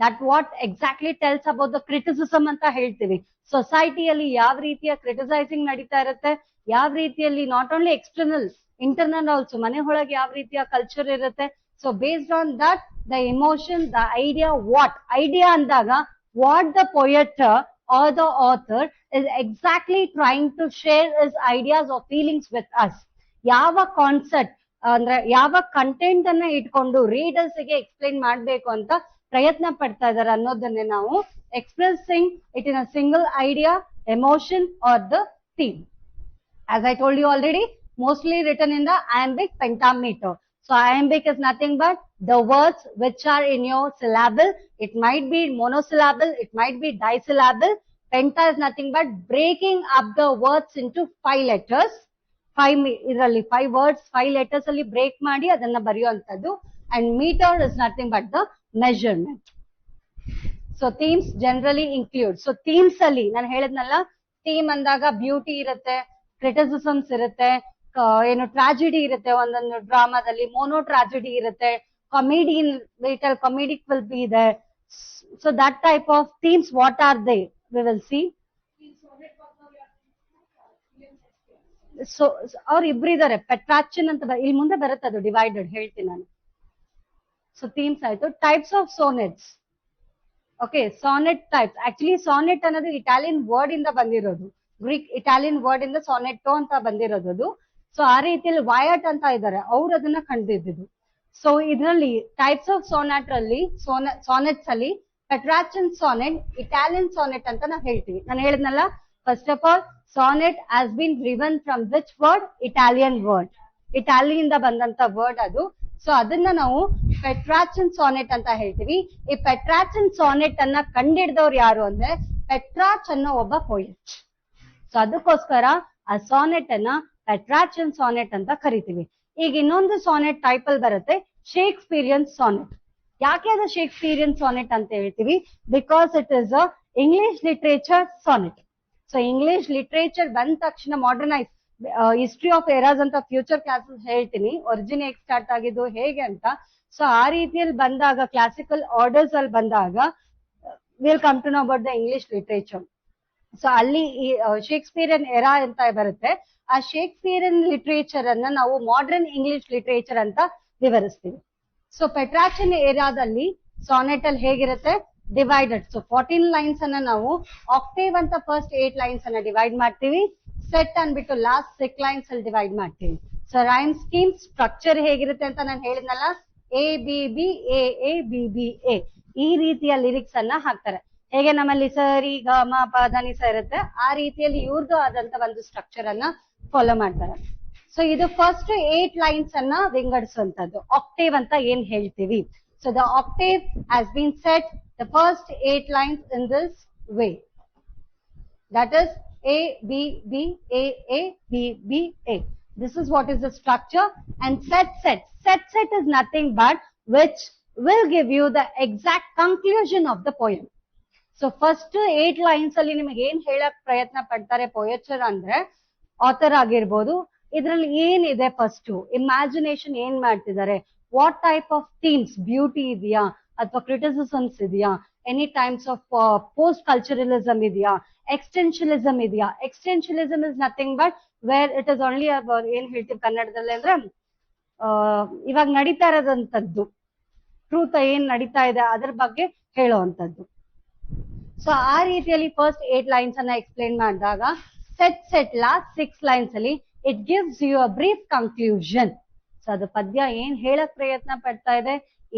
that what exactly tells about the criticism ಅಂತ ಹೇಳ್ತೀವಿ. ಸೊಸೈಟಿಯಲ್ಲಿ ಯಾವ ರೀತಿಯ criticising ನಡೀತಾ ಇರುತ್ತೆ, ಯಾವ ರೀತಿಯಲ್ಲಿ not only external, internal also, ಮನೆ ಒಳಗೆ ಯಾವ ರೀತಿಯ ಕಲ್ಚರ್ ಇರುತ್ತೆ. So based on that the emotion, the idea, what idea ಅಂದಾಗ what the poet or the author is exactly trying to share his ideas or feelings with us. ಯಾವ concept ಅಂದ್ರೆ ಯಾವ content ಅನ್ನ ಇಟ್ಕೊಂಡು ರೀಡರ್ಸ್ ಗೆ explain ಮಾಡ್ಬೇಕು ಅಂತ ಪ್ರಯತ್ನ ಪಡ್ತಾ ಇದಾರೆ ಅನ್ನೋದನ್ನೇ ನಾವು expressing it in a single idea, emotion are the theme. As I told you already, mostly written in the iambic pentameter. So iambic is nothing but the words which are in your syllable. It might be monosyllable, it might be disyllable. Penta is nothing but breaking up the words into 5 letters. 5 words, 5 letters alli break ಮಾಡಿ ಅದನ್ನ ಬರೆಯುವಂತದ್ದು. And meter is nothing but the measurement. So themes generally include. So themes ಅಲ್ಲಿ ನಾನು ಹೇಳಿದ್ನಲ್ಲ, theme ಅಂದಾಗ beauty ಇರುತ್ತೆ, criticisms ಇರುತ್ತೆ, ಏನು tragedy ಇರುತ್ತೆ ಒಂದೊಂದು ಡ್ರಾಮಾದಲ್ಲಿ, ಮೋನೋ ಟ್ರಾಜಿಡಿ ಇರುತ್ತೆ, comedy little comedic will be there. So that type of themes what are they we will see. So ಅವ್ರು ಇಬ್ರು ಇದಾರೆ, ಪೆಟ್ರಾಚಿನ್ ಅಂತ ಇಲ್ಲಿ ಮುಂದೆ ಬರುತ್ತೆ, ಅದು ಡಿವೈಡೆಡ್ ಹೇಳ್ತೀನಿ ನಾನು. ಸೊ ಥೀಮ್ಸ್ ಆಯ್ತು. Types of sonnets. Okay, sonnet types. Actually sonnet ಅನ್ನೋದು ಇಟಾಲಿಯನ್ ವರ್ಡ್ ಇಂದ ಬಂದಿರೋದು, ಗ್ರೀಕ್ ಇಟಾಲಿಯನ್ ವರ್ಡ್ ಇಂದ ಸಾನೆಟೋ ಅಂತ ಬಂದಿರೋದು. ಸೊ ಆ ರೀತಿಯಲ್ಲಿ ವಯಟ್ ಅಂತ ಇದ್ದಾರೆ, ಅವ್ರು ಅದನ್ನ ಕಂಡಿದ್ದು. ಸೊ ಇದರಲ್ಲಿ ಟೈಪ್ಸ್ ಆಫ್ ಸೋನೆಟ್ ಅಲ್ಲಿ ಸಾನೆಟ್ಸ್ ಅಲ್ಲಿ ಪೆಟ್ರಾಚಿನ್ ಸಾನೆಟ್, ಇಟಾಲಿಯನ್ ಸಾನೆಟ್ ಅಂತ ನಾವು ಹೇಳ್ತೀವಿ. ನಾನು ಹೇಳಿದ್ನಲ್ಲ, first of all sonnet has been driven from which word? Italian word, ಇಟಾಲಿಯಿಂದ ಬಂದಂತ ವರ್ಡ್ ಅದು. ಸೊ ಅದನ್ನ ನಾವು ಪೆಟ್ರಾಚಿನ್ ಸಾನೆಟ್ ಅಂತ ಹೇಳ್ತೀವಿ. ಈ ಪೆಟ್ರಾಚಿನ್ ಸಾನೆಟ್ ಅನ್ನ ಕಂಡಿಡ್ದವ್ರು ಯಾರು ಅಂದ್ರೆ ಪೆಟ್ರಾಚ್ ಅನ್ನೋ ಒಬ್ಬ ಪೋಯೆಟ್. ಸೊ ಅದಕ್ಕೋಸ್ಕರ ಆ ಸಾನೆಟ್ ಅನ್ನ ಪೆಟ್ರಾಚಿನ್ ಸಾನೆಟ್ ಅಂತ ಕರಿತೀವಿ. ಈಗ ಇನ್ನೊಂದು ಸಾನೆಟ್ ಟೈಪ್ ಅಲ್ಲಿ ಬರುತ್ತೆ, ಶೇಕ್ಸ್ಪಿಯರಿಯನ್ ಸಾನೆಟ್. ಯಾಕೆ ಅದು ಶೇಕ್ಸ್ಪಿಯರಿಯನ್ ಸಾನೆಟ್ ಅಂತ ಹೇಳ್ತೀವಿ? Because it is a English literature sonnet. So English literature ಬಂದ ತಕ್ಷಣ ಮಾಡರ್ನೈಸ್, ಹಿಸ್ಟ್ರಿ ಆಫ್ ಎರಾಸ್ ಅಂತ ಫ್ಯೂಚರ್ ಕ್ಲಾಸಸ್ ಹೇಳ್ತೀನಿ, ಒರಿಜಿನ್ ಹೇಗೆ ಸ್ಟಾರ್ಟ್ ಆಗಿದ್ದು ಹೇಗೆ ಅಂತ. ಸೊ ಆ ರೀತಿಯಲ್ಲಿ ಬಂದಾಗ, ಕ್ಲಾಸಿಕಲ್ ಆರ್ಡರ್ಸ್ ಅಲ್ಲಿ ಬಂದಾಗ will come to know about the English literature. So ಅಲ್ಲಿ ಶೇಕ್ಸ್ಪಿಯರಿಯನ್ ಎರಾ ಅಂತ ಬರುತ್ತೆ. ಆ ಶೇಕ್ಸ್ಪಿಯರಿಯನ್ ಲಿಟ್ರೇಚರ್ ಅನ್ನ ನಾವು ಮಾಡರ್ನ್ ಇಂಗ್ಲಿಷ್ ಲಿಟ್ರೇಚರ್ ಅಂತ ವಿವರಿಸ್ತೀವಿ. ಸೊ ಪೆಟ್ರಾಚಿನ್ ಎರಾದಲ್ಲಿ ಸಾನೆಟ್ ಅಲ್ಲಿ ಹೇಗಿರುತ್ತೆ? ಡಿವೈಡೆಡ್. ಸೊ 14 ಲೈನ್ಸ್ ಅನ್ನ ನಾವು ಆಕ್ಟೇವ್ ಅಂತ ಫಸ್ಟ್ 8 ಲೈನ್ಸ್ ಅನ್ನ ಡಿವೈಡ್ ಮಾಡ್ತೀವಿ, ಸೆಟ್ ಅನ್ಬಿಟ್ಟು ಲಾಸ್ಟ್ 6 ಲೈನ್ಸ್ ಅಲ್ಲಿ ಡಿವೈಡ್ ಮಾಡ್ತೀವಿ. ಸೊ ರೈಮ್ ಸ್ಕೀಮ್ ಸ್ಟ್ರಕ್ಚರ್ ಹೇಗಿರುತ್ತೆ ಅಂತ ನಾನು ಹೇಳಿದ್ನಲ್ಲ, A B B A A B B A, ಈ ರೀತಿಯ ಲಿರಿಕ್ಸ್ ಅನ್ನ ಹಾಕ್ತಾರೆ. ಹೇಗೆ ನಮ್ಮಲ್ಲಿ ಸರಿ ಗ ಮ ಪ ಧ ನಿ ಸ ಇರುತ್ತೆ, ಆ ರೀತಿಯಲ್ಲಿ ಇವ್ರದ್ದು ಆದಂತ ಒಂದು ಸ್ಟ್ರಕ್ಚರ್ ಅನ್ನ ಫಾಲೋ ಮಾಡ್ತಾರೆ. ಸೊ ಇದು ಫಸ್ಟ್ 8 ಲೈನ್ಸ್ ಅನ್ನ ವಿಂಗಡಿಸುವಂತದ್ದು, ಆಕ್ಟೇವ್ ಅಂತ ಏನ್ ಹೇಳ್ತೀವಿ. So the octave has been set the first 8 lines in this way, that is A B B A A B B A. This is what is the structure. And set is nothing but which will give you the exact conclusion of the poem. So first 8 lines ಅಲ್ಲಿ ನಿಮಗೆ ಏನ್ ಹೇಳಕ್ ಪ್ರಯತ್ನ ಪಡ್ತಾರೆ ಪೊಯೆಚರ್ ಅಂದ್ರೆ, author ಆಗಿರ್ಬೋದು, ಇದ್ರಲ್ಲಿ ಏನಿದೆ ಫಸ್ಟ್ ಇಮ್ಯಾಜಿನೇಷನ್ ಏನ್ ಮಾಡ್ತಿದ್ದಾರೆ, what type of themes, beauty ಇದೆಯಾ ಅಥವಾ ಕ್ರಿಟಿಸಿಸಮ್ಸ್ ಇದೆಯಾ, any times of post culturalism ಇದೆಯಾ, ಎಕ್ಸ್ಟೆನ್ಷನಲಿಸಮ್ ಇದೆಯಾ. Extensionalism is nothing but where it is only ಏನ್ ಹೇಳ್ತೀವಿ ಕನ್ನಡದಲ್ಲಿ ಅಂದ್ರೆ, ಇವಾಗ ನಡೀತಾ ಇರೋದಂತದ್ದು, ಟ್ರೂತ್ ಏನ್ ನಡೀತಾ ಇದೆ ಅದ್ರ ಬಗ್ಗೆ ಹೇಳುವಂತದ್ದು. ಸೊ ಆ ರೀತಿಯಲ್ಲಿ ಫಸ್ಟ್ 8 ಲೈನ್ಸ್ ಅನ್ನ ಎಕ್ಸ್ಪ್ಲೇನ್ ಮಾಡಿದಾಗ ಸೆಟ್ ಲಾಸ್ಟ್ 6 ಲೈನ್ಸ್ ಅಲ್ಲಿ it gives you a brief conclusion. So ಅದು ಪದ್ಯ ಏನ್ ಹೇಳಕ್ ಪ್ರಯತ್ನ ಪಡ್ತಾ ಇದೆ,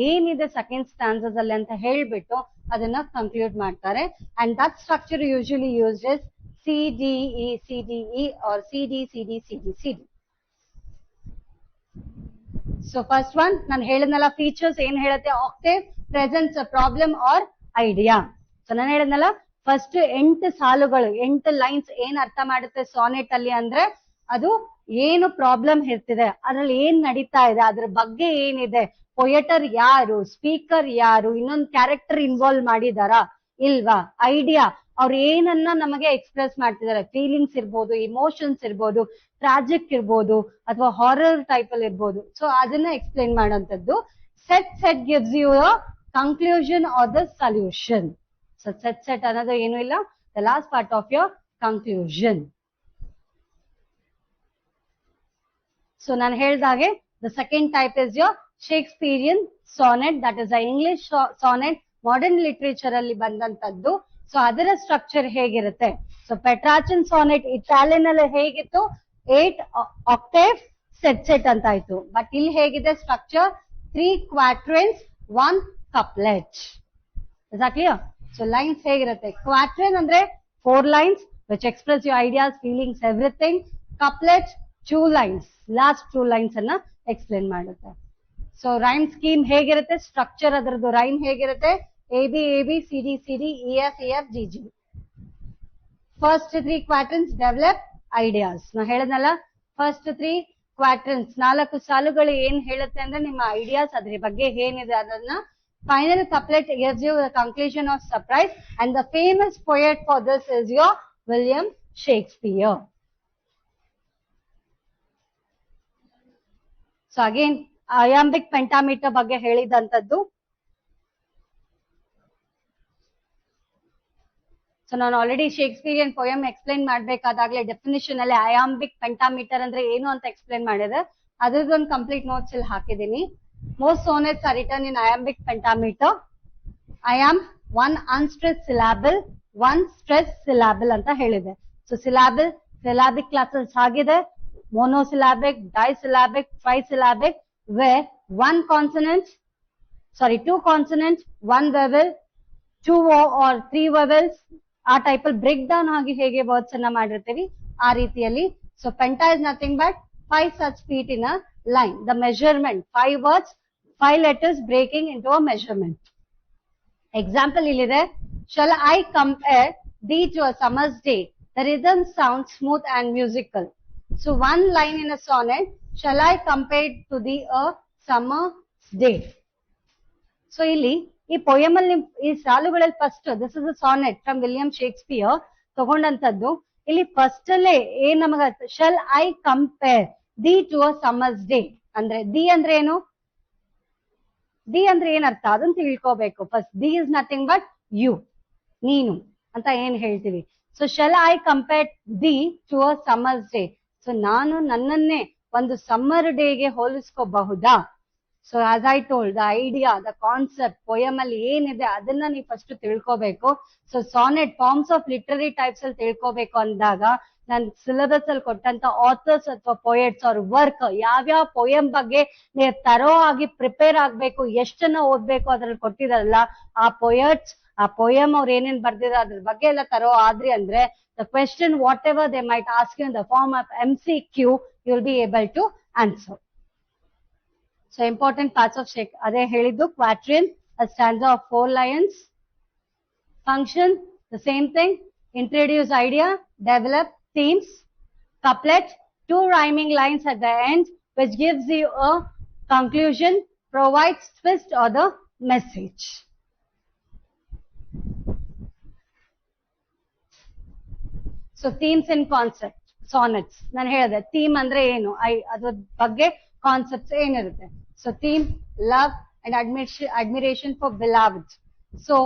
ಏನಿದೆ ಸೆಕೆಂಡ್ ಸ್ಟಾನ್ಸಸ್ ಅಲ್ಲಿ ಅಂತ ಹೇಳ್ಬಿಟ್ಟು ಅದನ್ನ ಕನ್ಕ್ಲೂಡ್ ಮಾಡ್ತಾರೆ. And that structure usually used is CDE CDE or CD CD CD CD. So first one ನಾನು ಹೇಳಿದ್ನಲ್ಲ, ಫೀಚರ್ಸ್ ಏನ್ ಹೇಳುತ್ತೆ, octave presents a problem or idea. So ನಾನು ಹೇಳಿದ್ನಲ್ಲ, ಫಸ್ಟ್ 8 ಸಾಲುಗಳು 8 ಲೈನ್ಸ್ ಏನ್ ಅರ್ಥ ಮಾಡುತ್ತೆ ಸಾನೆಟ್ ಅಲ್ಲಿ ಅಂದ್ರೆ, ಅದು ಏನು ಪ್ರಾಬ್ಲಮ್ ಇರ್ತಿದೆ, ಅದ್ರಲ್ಲಿ ಏನ್ ನಡೀತಾ ಇದೆ, ಅದ್ರ ಬಗ್ಗೆ ಏನಿದೆ, ಪೊಯೆಟರ್ ಯಾರು, ಸ್ಪೀಕರ್ ಯಾರು, ಇನ್ನೊಂದು ಕ್ಯಾರೆಕ್ಟರ್ ಇನ್ವಾಲ್ವ್ ಮಾಡಿದಾರಾ ಇಲ್ವಾ, ಐಡಿಯಾ ಅವ್ರು ಏನನ್ನ ನಮಗೆ ಎಕ್ಸ್ಪ್ರೆಸ್ ಮಾಡ್ತಿದ್ದಾರೆ, ಫೀಲಿಂಗ್ಸ್ ಇರ್ಬೋದು, ಇಮೋಷನ್ಸ್ ಇರ್ಬೋದು, ಟ್ರಾಜಿಕ್ ಇರ್ಬೋದು, ಅಥವಾ ಹಾರರ್ ಟೈಪ್ ಅಲ್ಲಿ ಇರ್ಬೋದು. ಸೊ ಅದನ್ನ ಎಕ್ಸ್ಪ್ಲೈನ್ ಮಾಡೋಂಥದ್ದು. Set gives you a conclusion or the solution. So set ಅನ್ನೋದು ಏನು ಇಲ್ಲ, the last part of your conclusion. So ನಾನು ಹೇಳ್ದಾಗೆ the second type is your Shakespearean sonnet, that is a English sonnet, modern literature ಅಲ್ಲಿ ಬಂದಂತದ್ದು. So ಅದರ structure ಹೇಗಿರುತ್ತೆ, so Petrarchan sonnet Italian ಅಲ್ಲಿ ಹೇಗಿತ್ತು, 8 ಆಕ್ಟೇವ್ ಸೆಟ್ ಅಂತ ಆಯ್ತು. ಬಟ್ ಇಲ್ಲಿ ಹೇಗಿದೆ ಸ್ಟ್ರಕ್ಚರ್, 3 ಕ್ವಾಟ್ರನ್ಸ್ 1 ಕಪ್ಲೆಟ್. ಕ್ಲಿಯರ್? ಸೊ ಲೈನ್ಸ್ ಹೇಗಿರುತ್ತೆ, ಕ್ವಾಟ್ರನ್ ಅಂದ್ರೆ 4 lines which express your ideas, feelings, everything. Couplet 2 lines, last 2 lines ಅನ್ನ ಎಕ್ಸ್ಪ್ಲೇನ್ ಮಾಡುತ್ತೆ. ಸೊ ರೈಮ್ ಸ್ಕೀಮ್ ಹೇಗಿರುತ್ತೆ, ಸ್ಟ್ರಕ್ಚರ್ ಅದರದ್ದು ರೈಮ್ ಹೇಗಿರುತ್ತೆ, AB AB CD CD EF EF GG. First 3 quatrains develop ideas. ನಾ ಹೇಳದ್ನಲ್ಲ, first 3 ಕ್ವಾಟ್ರನ್ಸ್ 4 ಸಾಲುಗಳು ಏನ್ ಹೇಳುತ್ತೆ ಅಂದ್ರೆ ನಿಮ್ಮ ಐಡಿಯಾಸ್, ಅದ್ರ ಬಗ್ಗೆ ಏನಿದೆ ಅದನ್ನ. Final couplet gives you the conclusion of surprise, and the famous poet for this is your William Shakespeare. So again, iambic pentameter ಬಗ್ಗೆ ಹೇಳಿದಂತದ್ದು. ಸೊ ನಾನು ಆಲ್ರೆಡಿ ಶೇಕ್ಸ್ಪಿಯರಿಯನ್ ಪೋಯಮ್ ಎಕ್ಸ್ಪ್ಲೈನ್ ಮಾಡ್ಬೇಕಾದಾಗ್ಲೇ ಡೆಫಿನಿಷನ್ ಅಲ್ಲಿ ಅಯಾಂಬಿಕ್ ಪೆಂಟಾಮೀಟರ್ ಅಂದ್ರೆ ಏನು ಅಂತ ಎಕ್ಸ್ಪ್ಲೈನ್ ಮಾಡಿದೆ. ಅದ್ರದ್ದೊಂದು ಕಂಪ್ಲೀಟ್ ನೋಟ್ಸ್ ಇಲ್ಲಿ ಹಾಕಿದೀನಿ. Most sonnets are written in iambic pentameter. Iamb 1 unstressed syllable, 1 stressed syllable ಅಂತ ಹೇಳಿದೆ. ಸೊ syllabic classes ಆಗಿದೆ, monosyllabic, disyllabic, trisyllabic, where 2 consonants, 1 vowel, 2 or 3 vowels, ಆ ಟೈಪ್ ಅಲ್ಲಿ ಬ್ರೇಕ್ ಡೌನ್ ಆಗಿ ಹೇಗೆ ವರ್ಡ್ಸ್ ಅನ್ನ ಮಾಡಿರ್ತೀವಿ ಆ ರೀತಿಯಲ್ಲಿ. So ಪೆಂಟಾ is nothing but 5 such feet in a line. The measurement, 5 words, 5 letters breaking into a measurement. Example illide, shall I compare thee to a summer's day? The rhythm sounds smooth and musical. So one line in a sonnet, shall I compare to thee a summer's day? So ಇಲ್ಲಿ ಈ poem ಅಲ್ಲಿ ಈ ಸಾಲುಗಳಲ್ಲಿ first, this is a sonnet from William Shakespeare ತಗೊಂಡಂತದ್ದು. ಇಲ್ಲಿ first ಅಲ್ಲೇ ಏನ್ ನಮಗ, shall I compare thee to a summer's day ಅಂದ್ರೆ ದಿ ಅಂದ್ರೆ ಏನು, ದಿ ಅಂದ್ರೆ ಏನ್ ಅರ್ಥ ಅದನ್ನ ತಿಳ್ಕೋಬೇಕು ಫಸ್ಟ್. Thee is nothing but you, ನೀನು ಅಂತ ಏನ್ ಹೇಳ್ತೀವಿ. So shall I compare thee to a summer's day, so ನಾನು ನನ್ನನ್ನೇ ಒಂದು ಸಮ್ಮರ್ ಡೇಗೆ ಹೋಲಿಸ್ಕೋಬಹುದಾ. So as I told, the idea, the concept poem ಅಲ್ಲಿ ಏನಿದೆ ಅದನ್ನ ನೀವು ಫಸ್ಟ್ ತಿಳ್ಕೋಬೇಕು. So sonnet forms of literary types ಅಲ್ಲಿ ತಿಳ್ಕೋಬೇಕು ಅಂದಾಗ ನಾನು ಸಿಲೆಬಸ್ ಅಲ್ಲಿ ಕೊಟ್ಟಂತ ಆಥರ್ಸ್ ಅಥವಾ ಪೊಯೆಟ್ಸ್ ಅವ್ರ ವರ್ಕ್, ಯಾವ್ಯಾವ ಪೊಯಮ್ ಬಗ್ಗೆ ನೀವು ತರೋ ಆಗಿ ಪ್ರಿಪೇರ್ ಆಗ್ಬೇಕು, ಎಷ್ಟನ್ನ ಓದ್ಬೇಕು ಅದ್ರಲ್ಲಿ ಕೊಟ್ಟಿದಾರಲ್ಲ ಆ ಪೊಯೆಟ್ಸ್, ಆ ಪೊಯಮ್ ಅವ್ರು ಏನೇನ್ ಬರ್ದಿರೋ ಅದ್ರ ಬಗ್ಗೆ ಎಲ್ಲ ತರೋ ಆದ್ರಿ ಅಂದ್ರೆ the question whatever they might ask in the form of MCQ, you will be able to answer. So important parts of ಅದೇ ಹೇಳಿದ್ದು. ಕ್ವಾಟ್ರಿನ್, a stanza of 4 lines. Function, the same thing, introduce idea, develop themes. Couplet, 2 rhyming lines at the end which gives you a conclusion, provides twist or the message. So themes and concept, sonnets. ನಾನು ಹೇಳಿದೆ theme ಅಂದ್ರೆ ಏನು, ಅದ್ರ ಬಗ್ಗೆ concepts ಏನಿರುತ್ತೆ. So theme, love and admiration for beloved. So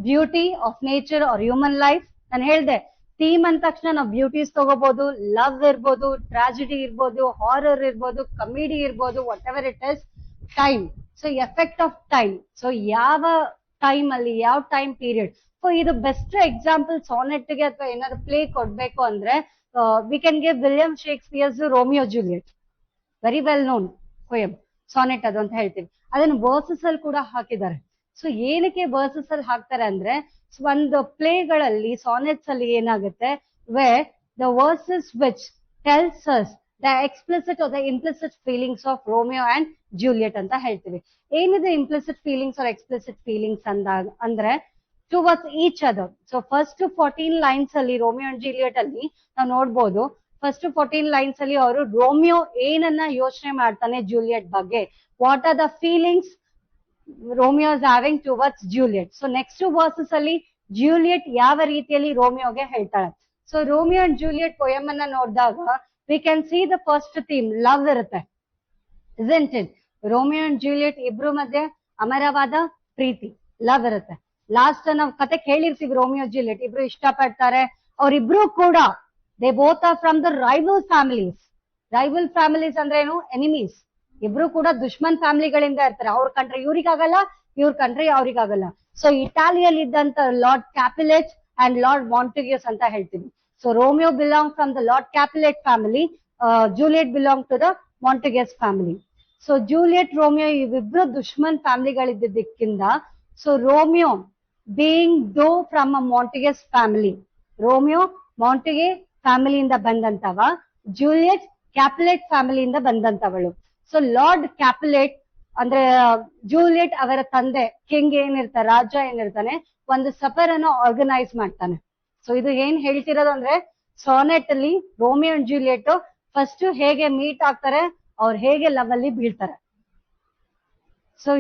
beauty of nature or human life. ನಾನು ಹೇಳ್ದೆ theme ಅಂದ ತಕ್ಷಣ ನಾವು ಬ್ಯೂಟೀಸ್ ತಗೋಬಹುದು, ಲವ್ ಇರ್ಬೋದು, ಟ್ರಾಜಿಡಿ ಇರ್ಬೋದು, ಹಾರರ್ ಇರ್ಬೋದು, ಕಮಿಡಿ ಇರ್ಬೋದು, what ever it is. Time, so effect of time, so ಯಾವ ಟೈಮ್ ಅಲ್ಲಿ ಯಾವ ಟೈಮ್ ಪೀರಿಯಡ್. ಸೊ ಇದು ಬೆಸ್ಟ್ ಎಕ್ಸಾಂಪಲ್ ಸಾನೆಟ್ ಗೆ ಅಥವಾ ಏನಾದ್ರು ಪ್ಲೇ ಕೊಡ್ಬೇಕು ಅಂದ್ರೆ we can give William ಶೇಕ್ಸ್ಪಿಯರ್ಸ್ Romeo Juliet, very well known poem sonnet ಅದು ಅಂತ ಹೇಳ್ತೀವಿ. ಅದನ್ನ ವರ್ಸಸ್ ಅಲ್ಲಿ ಕೂಡ ಹಾಕಿದ್ದಾರೆ. ಸೊ ಏನಕ್ಕೆ ವರ್ಸಸ್ ಅಲ್ಲಿ ಹಾಕ್ತಾರೆ ಅಂದ್ರೆ ಒಂದು ಪ್ಲೇಗಳಲ್ಲಿ ಸಾನೆಟ್ಸ್ ಅಲ್ಲಿ ಏನಾಗುತ್ತೆ, where the verses which tells us the explicit or the implicit feelings of Romeo and Juliet ಅಂತ ಹೇಳ್ತೀವಿ. ಏನಿದೆ implicit feelings or explicit feelings ಅಂದಾಗ ಅಂದ್ರೆ towards each other. So first 14 lines ಅಲ್ಲಿ ರೋಮಿಯೋ ಅಂಡ್ ಜೂಲಿಯಟ್ ಅಲ್ಲಿ ನಾವು ನೋಡ್ಬೋದು ಫಸ್ಟ್ 14 ಲೈನ್ಸ್ ಅಲ್ಲಿ ಅವರು ರೋಮಿಯೋ ಏನನ್ನ ಯೋಚನೆ ಮಾಡ್ತಾನೆ ಜೂಲಿಯಟ್ ಬಗ್ಗೆ, what are the feelings Romeo is having towards Juliet. So next versus ಅಲ್ಲಿ ಜೂಲಿಯಟ್ ಯಾವ ರೀತಿಯಲ್ಲಿ ರೋಮಿಯೋಗೆ ಹೇಳ್ತಾಳೆ. So Romeo and Juliet poem ಅನ್ನ ನೋಡಿದಾಗ we can see the first theme love ಇರುತ್ತೆ, isn't it? Romeo and Juliet ಇಬ್ರು ಮಧ್ಯೆ ಅಮರವಾದ ಪ್ರೀತಿ, ಲವ್ ಇರುತ್ತೆ. ಲಾಸ್ಟ್ ನಾವು ಕತೆ ಕೇಳಿರ್ತೀವಿ, ರೋಮಿಯೋ ಜೂಲಿಯಟ್ ಇಬ್ರು ಇಷ್ಟಪಡ್ತಾರೆ. ಅವ್ರಿಬ್ರು ಕೂಡ they both are from the rival families. Rival families ಅಂದ್ರೆ ಏನು? ಎನಿಮೀಸ್. ಇಬ್ರು ಕೂಡ ದುಶ್ಮನ್ ಫ್ಯಾಮಿಲಿಗಳಿಂದ ಇರ್ತಾರೆ. ಅವ್ರ ಕಂಟ್ರಿ ಇವ್ರಿಗಾಗಲ್ಲ, ಇವ್ರ ಕಂಟ್ರಿ ಅವ್ರಿಗಾಗಲ್ಲ. ಸೊ ಇಟಾಲಿಯಲ್ಲಿ ಇದ್ದಂತ Lord Capulet and Lord Montagues ಅಂತ ಹೇಳ್ತೀವಿ. So Romeo belong from the Lord Capulet family, Juliet belong to the Montagues family. So Juliet Romeo ಇವಿಬ್ರು ದುಶ್ಮನ್ ಫ್ಯಾಮಿಲಿಗಳಿದ್ದಕ್ಕಿಂತ, so Romeo being though from a Montagues family, Romeo Montague ಫ್ಯಾಮಿಲಿಯಿಂದ ಬಂದಂತವ, Juliet Capulet ಫ್ಯಾಮಿಲಿಯಿಂದ ಬಂದಂತವಳು. So Lord Capulet ಅಂದ್ರೆ Juliet ಅವರ ತಂದೆ ಕಿಂಗ್ ಏನಿರ್ತಾರೆ, ರಾಜ ಏನಿರ್ತಾನೆ, ಒಂದು ಸಫರ್ ಅನ್ನು ಆರ್ಗನೈಸ್ ಮಾಡ್ತಾನೆ. ಸೊ ಇದು ಏನ್ ಹೇಳ್ತಿರೋದು ಅಂದ್ರೆ ಸಾನೆಟ್ ಅಲ್ಲಿ ರೋಮಿಯೋ ಅಂಡ್ ಜೂಲಿಯಟ್ ಫಸ್ಟ್ ಹೇಗೆ ಮೀಟ್ ಆಗ್ತಾರೆ, ಅವ್ರು ಹೇಗೆ ಲವ್ ಅಲ್ಲಿ ಬೀಳ್ತಾರೆ. So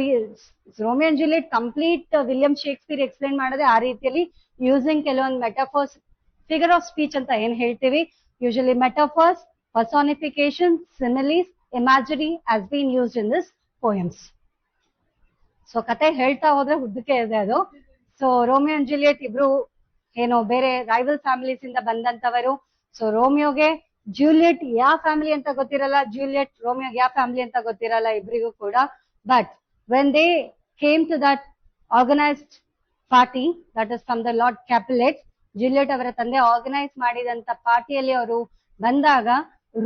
Romeo and Juliet complete William Shakespeare explain ಮಾಡೋದೇ ಆ ರೀತಿಯಲ್ಲಿ, ಯೂಸಿಂಗ್ ಕೆಲವೊಂದು ಮೆಟಾಫರ್ಸ್, ಫಿಗರ್ ಆಫ್ ಸ್ಪೀಚ್ ಅಂತ ಏನ್ ಹೇಳ್ತೀವಿ, usually metaphors, personification, ಸಿಮಿಲೀಸ್, imaginary has been used in this poems. So ಕತೆ ಹೇಳ್ತಾ ಹೋದ್ರೆ ಉದ್ದಕ್ಕೆ ಇದೆ ಅದು. ಸೊ ರೋಮಿಯೋ ಅಂಡ್ ಜೂಲಿಯಟ್ ಇಬ್ರು ಏನೋ ಬೇರೆ ರೈವಲ್ ಫ್ಯಾಮಿಲೀಸ್ ಇಂದ ಬಂದಂತವರು. ಸೊ ರೋಮಿಯೋಗೆ ಜೂಲಿಯಟ್ ಯಾವ ಫ್ಯಾಮಿಲಿ ಅಂತ ಗೊತ್ತಿರಲ್ಲ, ಜೂಲಿಯಟ್ ರೋಮಿಯೋಗೆ ಯಾವ ಫ್ಯಾಮಿಲಿ ಅಂತ ಗೊತ್ತಿರಲ್ಲ ಇಬ್ರಿಗೂ ಕೂಡ. But when they came to that organised party that is from the Lord Capulet, Juliet ಅವರ ತಂದೆ ಆರ್ಗನೈಸ್ ಮಾಡಿದಂತ ಪಾರ್ಟಿಯಲ್ಲಿ ಅವರು ಬಂದಾಗ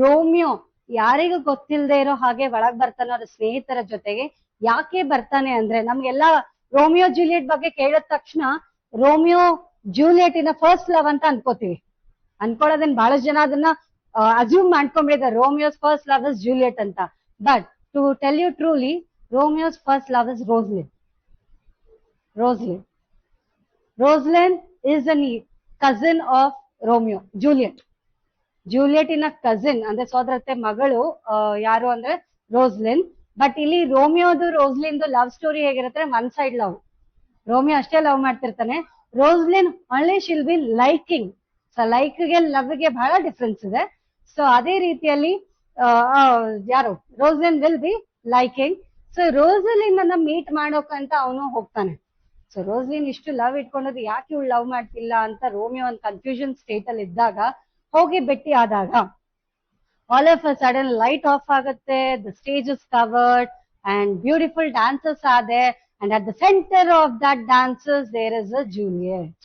ರೋಮಿಯೋ ಯಾರಿಗೂ ಗೊತ್ತಿಲ್ಲದೆ ಇರೋ ಹಾಗೆ ಒಳಗ್ ಬರ್ತಾನೆ ಅವ್ರ ಸ್ನೇಹಿತರ ಜೊತೆಗೆ. ಯಾಕೆ ಬರ್ತಾನೆ ಅಂದ್ರೆ, ನಮ್ಗೆಲ್ಲ ರೋಮಿಯೋ ಜೂಲಿಯಟ್ ಬಗ್ಗೆ ಕೇಳಿದ ತಕ್ಷಣ Romeo Juliet in first love ಅಂತ ಅನ್ಕೋತೀವಿ. ಅನ್ಕೊಳ್ಳೋದನ್ನ ಬಹಳಷ್ಟು ಜನ ಅದನ್ನ ಅಸ್ಯೂಮ್ ಮಾಡ್ಕೊಂಡ್ಬಿಟ್ಟಿದ್ದಾರೆ, Romeo's first love is Juliet ಅಂತ. But to tell you truly, Romeo's first love is Rosaline. Rosaline Rosaline is an cousin of Romeo. Juliet ಇನ ಕಸಿನ್ ಅಂದ್ರೆ ಸೋದರತ್ತೆ ಮಗಳು ಯಾರು ಅಂದ್ರೆ ರೋಸ್ಲಿನ್. ಬಟ್ ಇಲ್ಲಿ ರೋಮಿಯೋದು ರೋಸ್ಲಿನ್ದು ಲವ್ ಸ್ಟೋರಿ ಹೇಗಿರುತ್ತೆ, ಒನ್ ಸೈಡ್ ಲವ್. ರೋಮಿಯೋ ಅಷ್ಟೇ ಲವ್ ಮಾಡ್ತಿರ್ತಾನೆ, Rosaline only she'll be liking. So like ಗೆ ಲವ್ ಗೆ ಬಹಳ ಡಿಫ್ರೆನ್ಸ್ ಇದೆ. ಸೊ ಅದೇ ರೀತಿಯಲ್ಲಿ ಯಾರು Roslin will be liking. So Roslin ಅನ್ನ ಮೀಟ್ ಮಾಡೋಕಂತ ಅವನು ಹೋಗ್ತಾನೆ. ಸೊ ರೋಸ್ಲಿನ್ ಇಷ್ಟು ಲವ್ ಇಟ್ಕೊಂಡದ್ದು ಯಾಕೆ ಇವಳು ಲವ್ ಮಾಡ್ತಿಲ್ಲ ಅಂತ ರೋಮಿಯೋ ಒಂದು ಕನ್ಫ್ಯೂಷನ್ ಸ್ಟೇಟ್ ಅಲ್ಲಿ ಇದ್ದಾಗ ಹೋಗಿ ಭೇಟಿ ಆದಾಗ all of a sudden light off ಆಗುತ್ತೆ, the stage is covered and beautiful dances ಆದೆ, and at the centre of that dances there is a Juliet.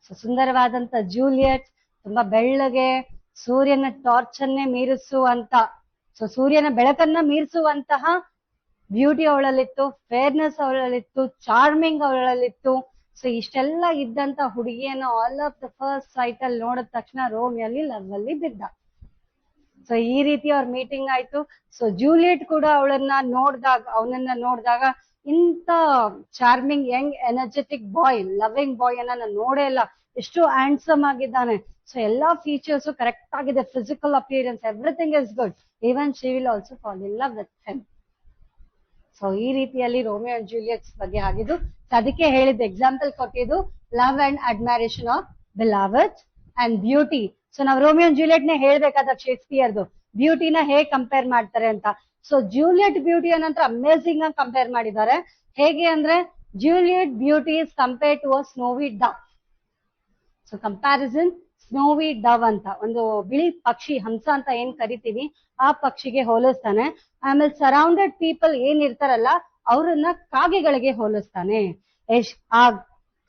So ಸುಂದರವಾದಂತ ಜೂಲಿಯಟ್, ತುಂಬಾ ಬೆಳ್ಳಗೆ, ಸೂರ್ಯನ ಟಾರ್ಚ್ ಅನ್ನೇ ಮೀರಿಸುವಂತ, ಸೊ ಸೂರ್ಯನ ಬೆಳಕನ್ನ ಮೀರಿಸುವಂತಹ ಬ್ಯೂಟಿ ಅವಳಲ್ಲಿತ್ತು, ಫೇರ್ನೆಸ್ ಅವಳಲ್ಲಿತ್ತು, ಚಾರ್ಮಿಂಗ್ ಅವಳಲ್ಲಿತ್ತು. ಸೊ ಇಷ್ಟೆಲ್ಲ ಇದ್ದಂತ ಹುಡುಗಿಯನ್ನು all of the first sight ಅಲ್ಲಿ ನೋಡಿದ ತಕ್ಷಣ ರೋಮಿಯಲ್ಲಿ ಲವ್ ಅಲ್ಲಿ ಬಿದ್ದ. ಸೊ ಈ ರೀತಿ ಅವ್ರ ಮೀಟಿಂಗ್ ಆಯ್ತು. ಸೊ ಜೂಲಿಯಟ್ ಕೂಡ ಅವನನ್ನ ನೋಡಿದಾಗ ಇಂತ ಚಾರ್ಮಿಂಗ್ ಯಂಗ್ ಎನರ್ಜೆಟಿಕ್ ಬಾಯ್, ಲವಿಂಗ್ ಬಾಯ್ ಅನ್ನ ನಾನು ನೋಡೇ ಇಲ್ಲ, ಎಷ್ಟು ಹ್ಯಾಂಡ್ಸಮ್ ಆಗಿದ್ದಾನೆ. ಸೊ ಎಲ್ಲಾ ಫೀಚರ್ಸ್ ಕರೆಕ್ಟ್ ಆಗಿದೆ, physical appearance everything is good. Even she will also fall in love with him. So ಈ ರೀತಿಯಲ್ಲಿ ರೋಮಿಯೋ ಅಂಡ್ ಜೂಲಿಯಟ್ಸ್ ಬಗ್ಗೆ ಆಗಿದ್ದು. ಅದಕ್ಕೆ ಹೇಳಿದ್ದು ಎಕ್ಸಾಂಪಲ್ ಕೊಟ್ಟಿದ್ದು love and admiration of beloved and beauty. So ನಾವು ರೋಮಿಯೋ ಅಂಡ್ ಜೂಲಿಯಟ್ ನೇ ಹೇಳ್ಬೇಕಾದಾಗ ಶೇಕ್ಸ್ಪಿಯರ್ದು ಬ್ಯೂಟಿನ ಹೇಗೆ ಕಂಪೇರ್ ಮಾಡ್ತಾರೆ ಅಂತ. ಸೊ ಜೂಲಿಯಟ್ ಬ್ಯೂಟಿ ನಂತರ ಅಮೇಸಿಂಗ್ ಆಗಿ ಕಂಪೇರ್ ಮಾಡಿದ್ದಾರೆ. ಹೇಗೆ ಅಂದ್ರೆ Juliet beauty is compare to a snowy dove. So comparison snowy dove ಅಂತ ಒಂದು ಬಿಳಿ ಪಕ್ಷಿ, ಹಂಸ ಅಂತ ಏನ್ ಕರಿತೀವಿ, ಆ ಪಕ್ಷಿಗೆ ಹೋಲಿಸ್ತಾನೆ. ಆಮೇಲೆ ಸರೌಂಡೆಡ್ ಪೀಪಲ್ ಏನ್ ಇರ್ತಾರಲ್ಲ ಅವ್ರನ್ನ ಕಾಗೆಗಳಿಗೆ ಹೋಲಿಸ್ತಾನೆ. ಆ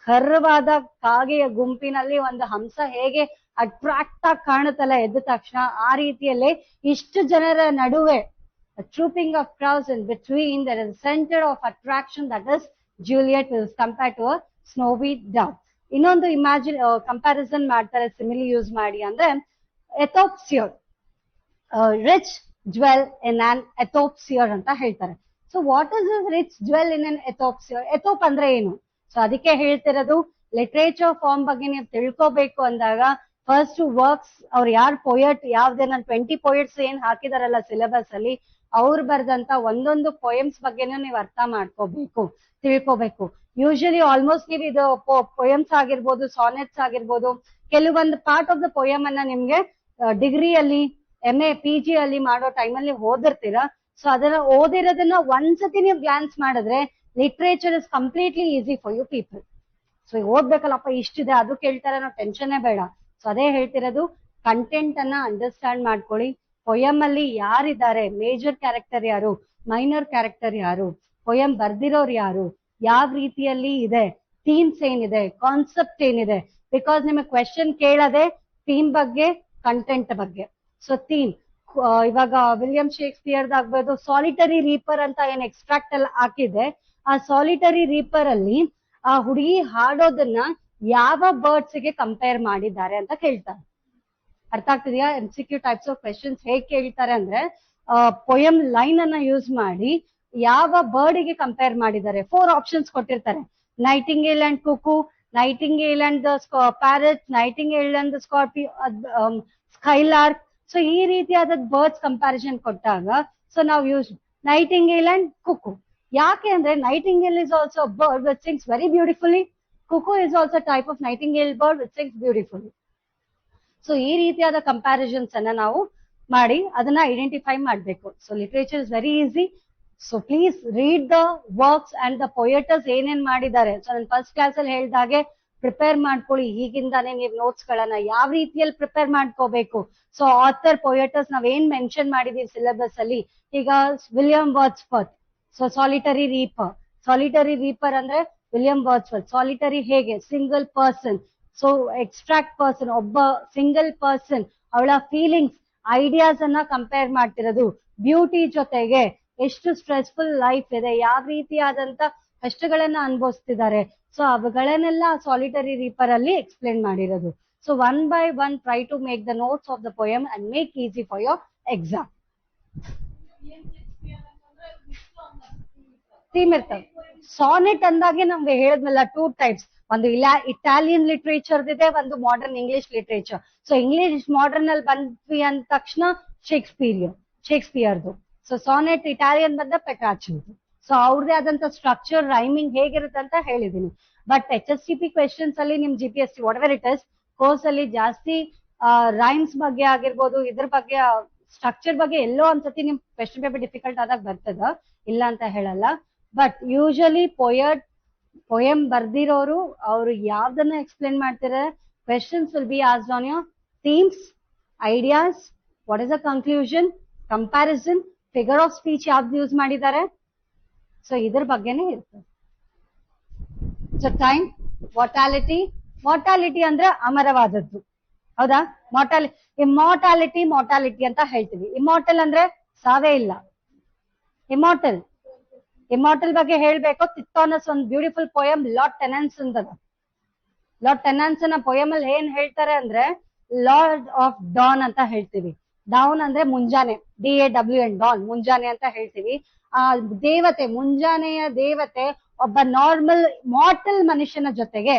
ಖರ್ವಾದ ಕಾಗೆಯ ಗುಂಪಿನಲ್ಲಿ ಒಂದು ಹಂಸ ಹೇಗೆ ಅಟ್ರಾಕ್ಟ್ ಆಗಿ ಕಾಣುತ್ತಲ್ಲ ಎದ್ದ ತಕ್ಷಣ, ಆ ರೀತಿಯಲ್ಲೇ ಇಷ್ಟು ಜನರ ನಡುವೆ trooping of crowds in between, there is a center of attraction, that is Juliet is compared to a snowy dove. ಇನ್ನೊಂದು ಕಂಪ್ಯಾರಿಸನ್ ಮಾಡ್ತಾರೆ ಸಿಮಿಲಿ ಯೂಸ್ ಮಾಡಿ, ಅಂದ್ರೆ Ethiop's ear, rich jewel in an Ethiop's ear ಅಂತ ಹೇಳ್ತಾರೆ. So what is this rich jewel in an Ethiop's ear? Ethiop ಅಂದ್ರೆ ಏನು? So ಅದಕ್ಕೆ ಹೇಳ್ತಿರೋದು ಲಿಟ್ರೇಚರ್ ಫಾರ್ಮ್ ಬಗ್ಗೆ ನೀವು ತಿಳ್ಕೋಬೇಕು ಅಂದಾಗ ಫಸ್ಟ್ ವರ್ಕ್ಸ್ ಅವ್ರು ಯಾರು ಪೊಯಟ್ ಯಾವ್ದೇ ನಾನು 20 ಪೊಯಟ್ಸ್ ಏನ್ ಹಾಕಿದಾರಲ್ಲ ಸಿಲೆಬಸ್ ಅಲ್ಲಿ ಅವ್ರು ಬರ್ದಂತ ಒಂದೊಂದು ಪೊಯಮ್ಸ್ ಬಗ್ಗೆನೂ ನೀವು ಅರ್ಥ ಮಾಡ್ಕೋಬೇಕು, ತಿಳ್ಕೋಬೇಕು. ಯೂಶಲಿ ಆಲ್ಮೋಸ್ಟ್ ನೀವು ಇದು ಪೊಯಮ್ಸ್ ಆಗಿರ್ಬೋದು, ಸಾನೆಟ್ಸ್ ಆಗಿರ್ಬೋದು, ಕೆಲವೊಂದು ಪಾರ್ಟ್ ಆಫ್ ದ ಪೊಯಮ್ ಅನ್ನ ನಿಮ್ಗೆ ಡಿಗ್ರಿಯಲ್ಲಿ MA PG ಅಲ್ಲಿ ಮಾಡೋ ಟೈಮಲ್ಲಿ ಓದಿರ್ತೀರಾ. ಸೊ ಅದನ್ನ ಓದಿರೋದನ್ನ ಒಂದ್ಸತಿ ನೀವು ಗ್ಲಾನ್ಸ್ ಮಾಡಿದ್ರೆ literature is completely easy for you people. So ಓದ್ಬೇಕಲ್ಲಪ್ಪ ಇಷ್ಟಿದೆ ಅದು ಕೇಳ್ತಾರೆ ಅನ್ನೋ ಟೆನ್ಷನ್ನೇ ಬೇಡ. ಸೊ ಅದೇ ಹೇಳ್ತಿರೋದು, ಕಂಟೆಂಟ್ ಅನ್ನ ಅಂಡರ್ಸ್ಟ್ಯಾಂಡ್ ಮಾಡ್ಕೊಳ್ಳಿ. ಪೊಯಮ್ ಅಲ್ಲಿ ಯಾರಿದ್ದಾರೆ, ಮೇಜರ್ ಕ್ಯಾರೆಕ್ಟರ್ ಯಾರು, ಮೈನರ್ ಕ್ಯಾರೆಕ್ಟರ್ ಯಾರು, ಪೊಯಮ್ ಬರ್ದಿರೋರು ಯಾರು, ಯಾವ ರೀತಿಯಲ್ಲಿ ಇದೆ, ಥೀಮ್ಸ್ ಏನಿದೆ, ಕಾನ್ಸೆಪ್ಟ್ ಏನಿದೆ. ಬಿಕಾಸ್ ನಿಮಗೆ ಕ್ವೆಶನ್ ಕೇಳದೆ ಥೀಮ್ ಬಗ್ಗೆ, ಕಂಟೆಂಟ್ ಬಗ್ಗೆ. ಸೊ ಥೀಮ್ ಇವಾಗ ವಿಲಿಯಂ ಶೇಕ್ಸ್ಪಿಯರ್ ಆಗ್ಬೋದು, ಸಾಲಿಟರಿ ರೀಪರ್ ಅಂತ ಏನ್ ಎಕ್ಸ್ಟ್ರಾಕ್ಟ್ ಅಲ್ಲಿ ಹಾಕಿದೆ, ಆ ಸಾಲಿಟರಿ ರೀಪರ್ ಅಲ್ಲಿ ಆ ಹುಡುಗಿ ಹಾಡೋದನ್ನ ಯಾವ ಬರ್ಡ್ಸ್ ಗೆ ಕಂಪೇರ್ ಮಾಡಿದ್ದಾರೆ ಅಂತ ಕೇಳ್ತಾರೆ. ಅರ್ಥ ಆಗ್ತಿದೆಯಾ? MCQ ಟೈಪ್ಸ್ ಆಫ್ ಕ್ವೆಶನ್ಸ್ ಹೇಗ್ ಕೇಳ್ತಾರೆ ಅಂದ್ರೆ, ಪೊಯಮ್ ಲೈನ್ ಅನ್ನ ಯೂಸ್ ಮಾಡಿ ಯಾವ ಬರ್ಡ್ ಗೆ ಕಂಪೇರ್ ಮಾಡಿದ್ದಾರೆ. 4 ಆಪ್ಷನ್ಸ್ ಕೊಟ್ಟಿರ್ತಾರೆ: nightingale and cuckoo, nightingale and the parrot, nightingale and the skylark. So ಈ ರೀತಿಯಾದ ಬರ್ಡ್ಸ್ ಕಂಪ್ಯಾರಿಸನ್ ಕೊಟ್ಟಾಗ ಸೊ ನಾವು ಯೂಸ್ ನೈಟಿಂಗೇಲ್ ಅಂಡ್ ಕುಕು. ಯಾಕೆ ಅಂದ್ರೆ nightingale is also bird which sings very beautifully, cuckoo is also type of nightingale bird which sings beautifully. So ಈ ರೀತಿಯಾದ comparisons ಅನ್ನ ನಾವು ಮಾಡಿ ಅದನ್ನ ಐಡೆಂಟಿಫೈ ಮಾಡಬೇಕು. So literature is very easy. So please read the works and the ಪೊಯಟರ್ಸ್ ಏನೇನ್ ಮಾಡಿದ್ದಾರೆ. So ನಾನು ಫಸ್ಟ್ ಕ್ಲಾಸ್ ಅಲ್ಲಿ ಹೇಳ್ದಾಗೆ ಪ್ರಿಪೇರ್ ಮಾಡ್ಕೊಳ್ಳಿ. ಈಗಿಂದಾನೇ ನೀವು ನೋಟ್ಸ್ ಗಳನ್ನ ಯಾವ ರೀತಿಯಲ್ಲಿ ಪ್ರಿಪೇರ್ ಮಾಡ್ಕೋಬೇಕು. ಸೊ ಆಥರ್, ಪೊಯಟರ್ಸ್ ನಾವ್ ಏನ್ ಮೆನ್ಷನ್ ಮಾಡಿದೀವಿ ಸಿಲೆಬಸ್ ಅಲ್ಲಿ. ಈಗ William Wordsworth, so solitary reaper. Solitary reaper ಅಂದ್ರೆ ವಿಲಿಯಂ ವರ್ಡ್ಸ್ವರ್ತ್. ಸಾಲಿಟರಿ ಹೇಗೆ, single person. So extract person, ಒಬ್ಬ ಸಿಂಗಲ್ ಪರ್ಸನ್, ಅವಳ ಫೀಲಿಂಗ್ಸ್, ಐಡಿಯಾಸ್ ಅನ್ನ ಕಂಪೇರ್ ಮಾಡ್ತಿರೋದು. ಬ್ಯೂಟಿ ಜೊತೆಗೆ ಎಷ್ಟು ಸ್ಟ್ರೆಸ್ಫುಲ್ ಲೈಫ್ ಇದೆ, ಯಾವ ರೀತಿಯಾದಂತ ಕಷ್ಟಗಳನ್ನ ಅನುಭವಿಸ್ತಿದ್ದಾರೆ. ಸೊ ಅವುಗಳನ್ನೆಲ್ಲ ಸಾಲಿಟರಿ ರೀಪರ್ ಅಲ್ಲಿ ಎಕ್ಸ್ಪ್ಲೇನ್ ಮಾಡಿರೋದು. So 1 by 1 try to make the notes of the poem and make easy for your exam. Theme ಇರ್ತವೆ. ಸಾನೆಟ್ ಅಂದಾಗೆ ನಮ್ಗೆ ಹೇಳಿದ್ನಲ್ಲ 2 ಟೈಪ್ಸ್. ಒಂದು ಇಟಾಲಿಯನ್ ಲಿಟ್ರೇಚರ್ ಇದೆ, ಒಂದು modern English literature. So English modern ಅಲ್ಲಿ ಬಂದ್ವಿ ಅಂದ ತಕ್ಷಣ ಶೇಕ್ಸ್ಪಿಯರ್ದು. ಸೊ ಸಾನೆಟ್ ಇಟಾಲಿಯನ್ ಬಂದ ಪೆಟ್ರಾರ್ಚನ್ದು. ಸೊ ಅವ್ರದೇ ಆದಂತ ಸ್ಟ್ರಕ್ಚರ್, ರೈಮಿಂಗ್ ಹೇಗಿರುತ್ತೆ ಅಂತ ಹೇಳಿದೀನಿ. ಬಟ್ HSTP ಕ್ವೆಶನ್ಸ್ ಅಲ್ಲಿ ನಿಮ್ GPSC what ever it is course ಅಲ್ಲಿ ಜಾಸ್ತಿ ರೈಮ್ಸ್ ಬಗ್ಗೆ ಆಗಿರ್ಬೋದು, ಇದ್ರ ಬಗ್ಗೆ ಸ್ಟ್ರಕ್ಚರ್ ಬಗ್ಗೆ ಎಲ್ಲೋ ಒಂದ್ಸತಿ ನಿಮ್ ಕ್ವೆಶನ್ ಪೇಪರ್ ಡಿಫಿಕಲ್ಟ್ ಆದಾಗ ಬರ್ತದ, ಇಲ್ಲ ಅಂತ ಹೇಳಲ್ಲ. ಬಟ್ ಯೂಶಲಿ ಪೊಯಮ್ ಬರ್ದಿರೋರು ಅವ್ರು ಯಾವ್ದನ್ನ ಎಕ್ಸ್ಪ್ಲೇನ್ ಮಾಡ್ತಾರೆ, questions will be asked on your themes, ideas, what is the conclusion, comparison, figure of speech ಯಾವ್ದು ಯೂಸ್ ಮಾಡಿದ್ದಾರೆ. ಸೊ ಇದ್ರ ಬಗ್ಗೆನೇ ಇರ್ತದೆ. ಸೊ ಟೈಮ್, ಮಾರ್ಟಾಲಿಟಿ ಅಂದ್ರೆ ಅಮರವಾದದ್ದು, ಹೌದಾ? ಮಾರ್ಟಾಲಿಟಿ ಅಂತ ಹೇಳ್ತೀವಿ. ಇಮಾರ್ಟಲ್ ಅಂದ್ರೆ ಸಾವೇ ಇಲ್ಲ. ಇಮಾರ್ಟಲ್ ಬಗ್ಗೆ ಹೇಳ್ಬೇಕು. ತಿಥಾನಸ್ ಒಂದು ಬ್ಯೂಟಿಫುಲ್ ಪೊಯಮ್ ಲಾರ್ಡ್ ಟೆನೆನ್ಸ್ ಅಂತದ. ಲಾರ್ಡ್ ಟೆನೆನ್ಸ್ ನ ಪೊಯಮ್ ಅಲ್ಲಿ ಏನ್ ಹೇಳ್ತಾರೆ ಅಂದ್ರೆ ಲಾರ್ಡ್ ಆಫ್ ಡಾನ್ ಅಂತ ಹೇಳ್ತೀವಿ. ಡೌನ್ ಅಂದ್ರೆ ಮುಂಜಾನೆ, DAWN, ಡಾನ್ ಮುಂಜಾನೆ ಅಂತ ಹೇಳ್ತೀವಿ. ಆ ದೇವತೆ, ಮುಂಜಾನೆಯ ದೇವತೆ ಒಬ್ಬ ನಾರ್ಮಲ್ ಮಾರ್ಟಲ್ ಮನುಷ್ಯನ ಜೊತೆಗೆ.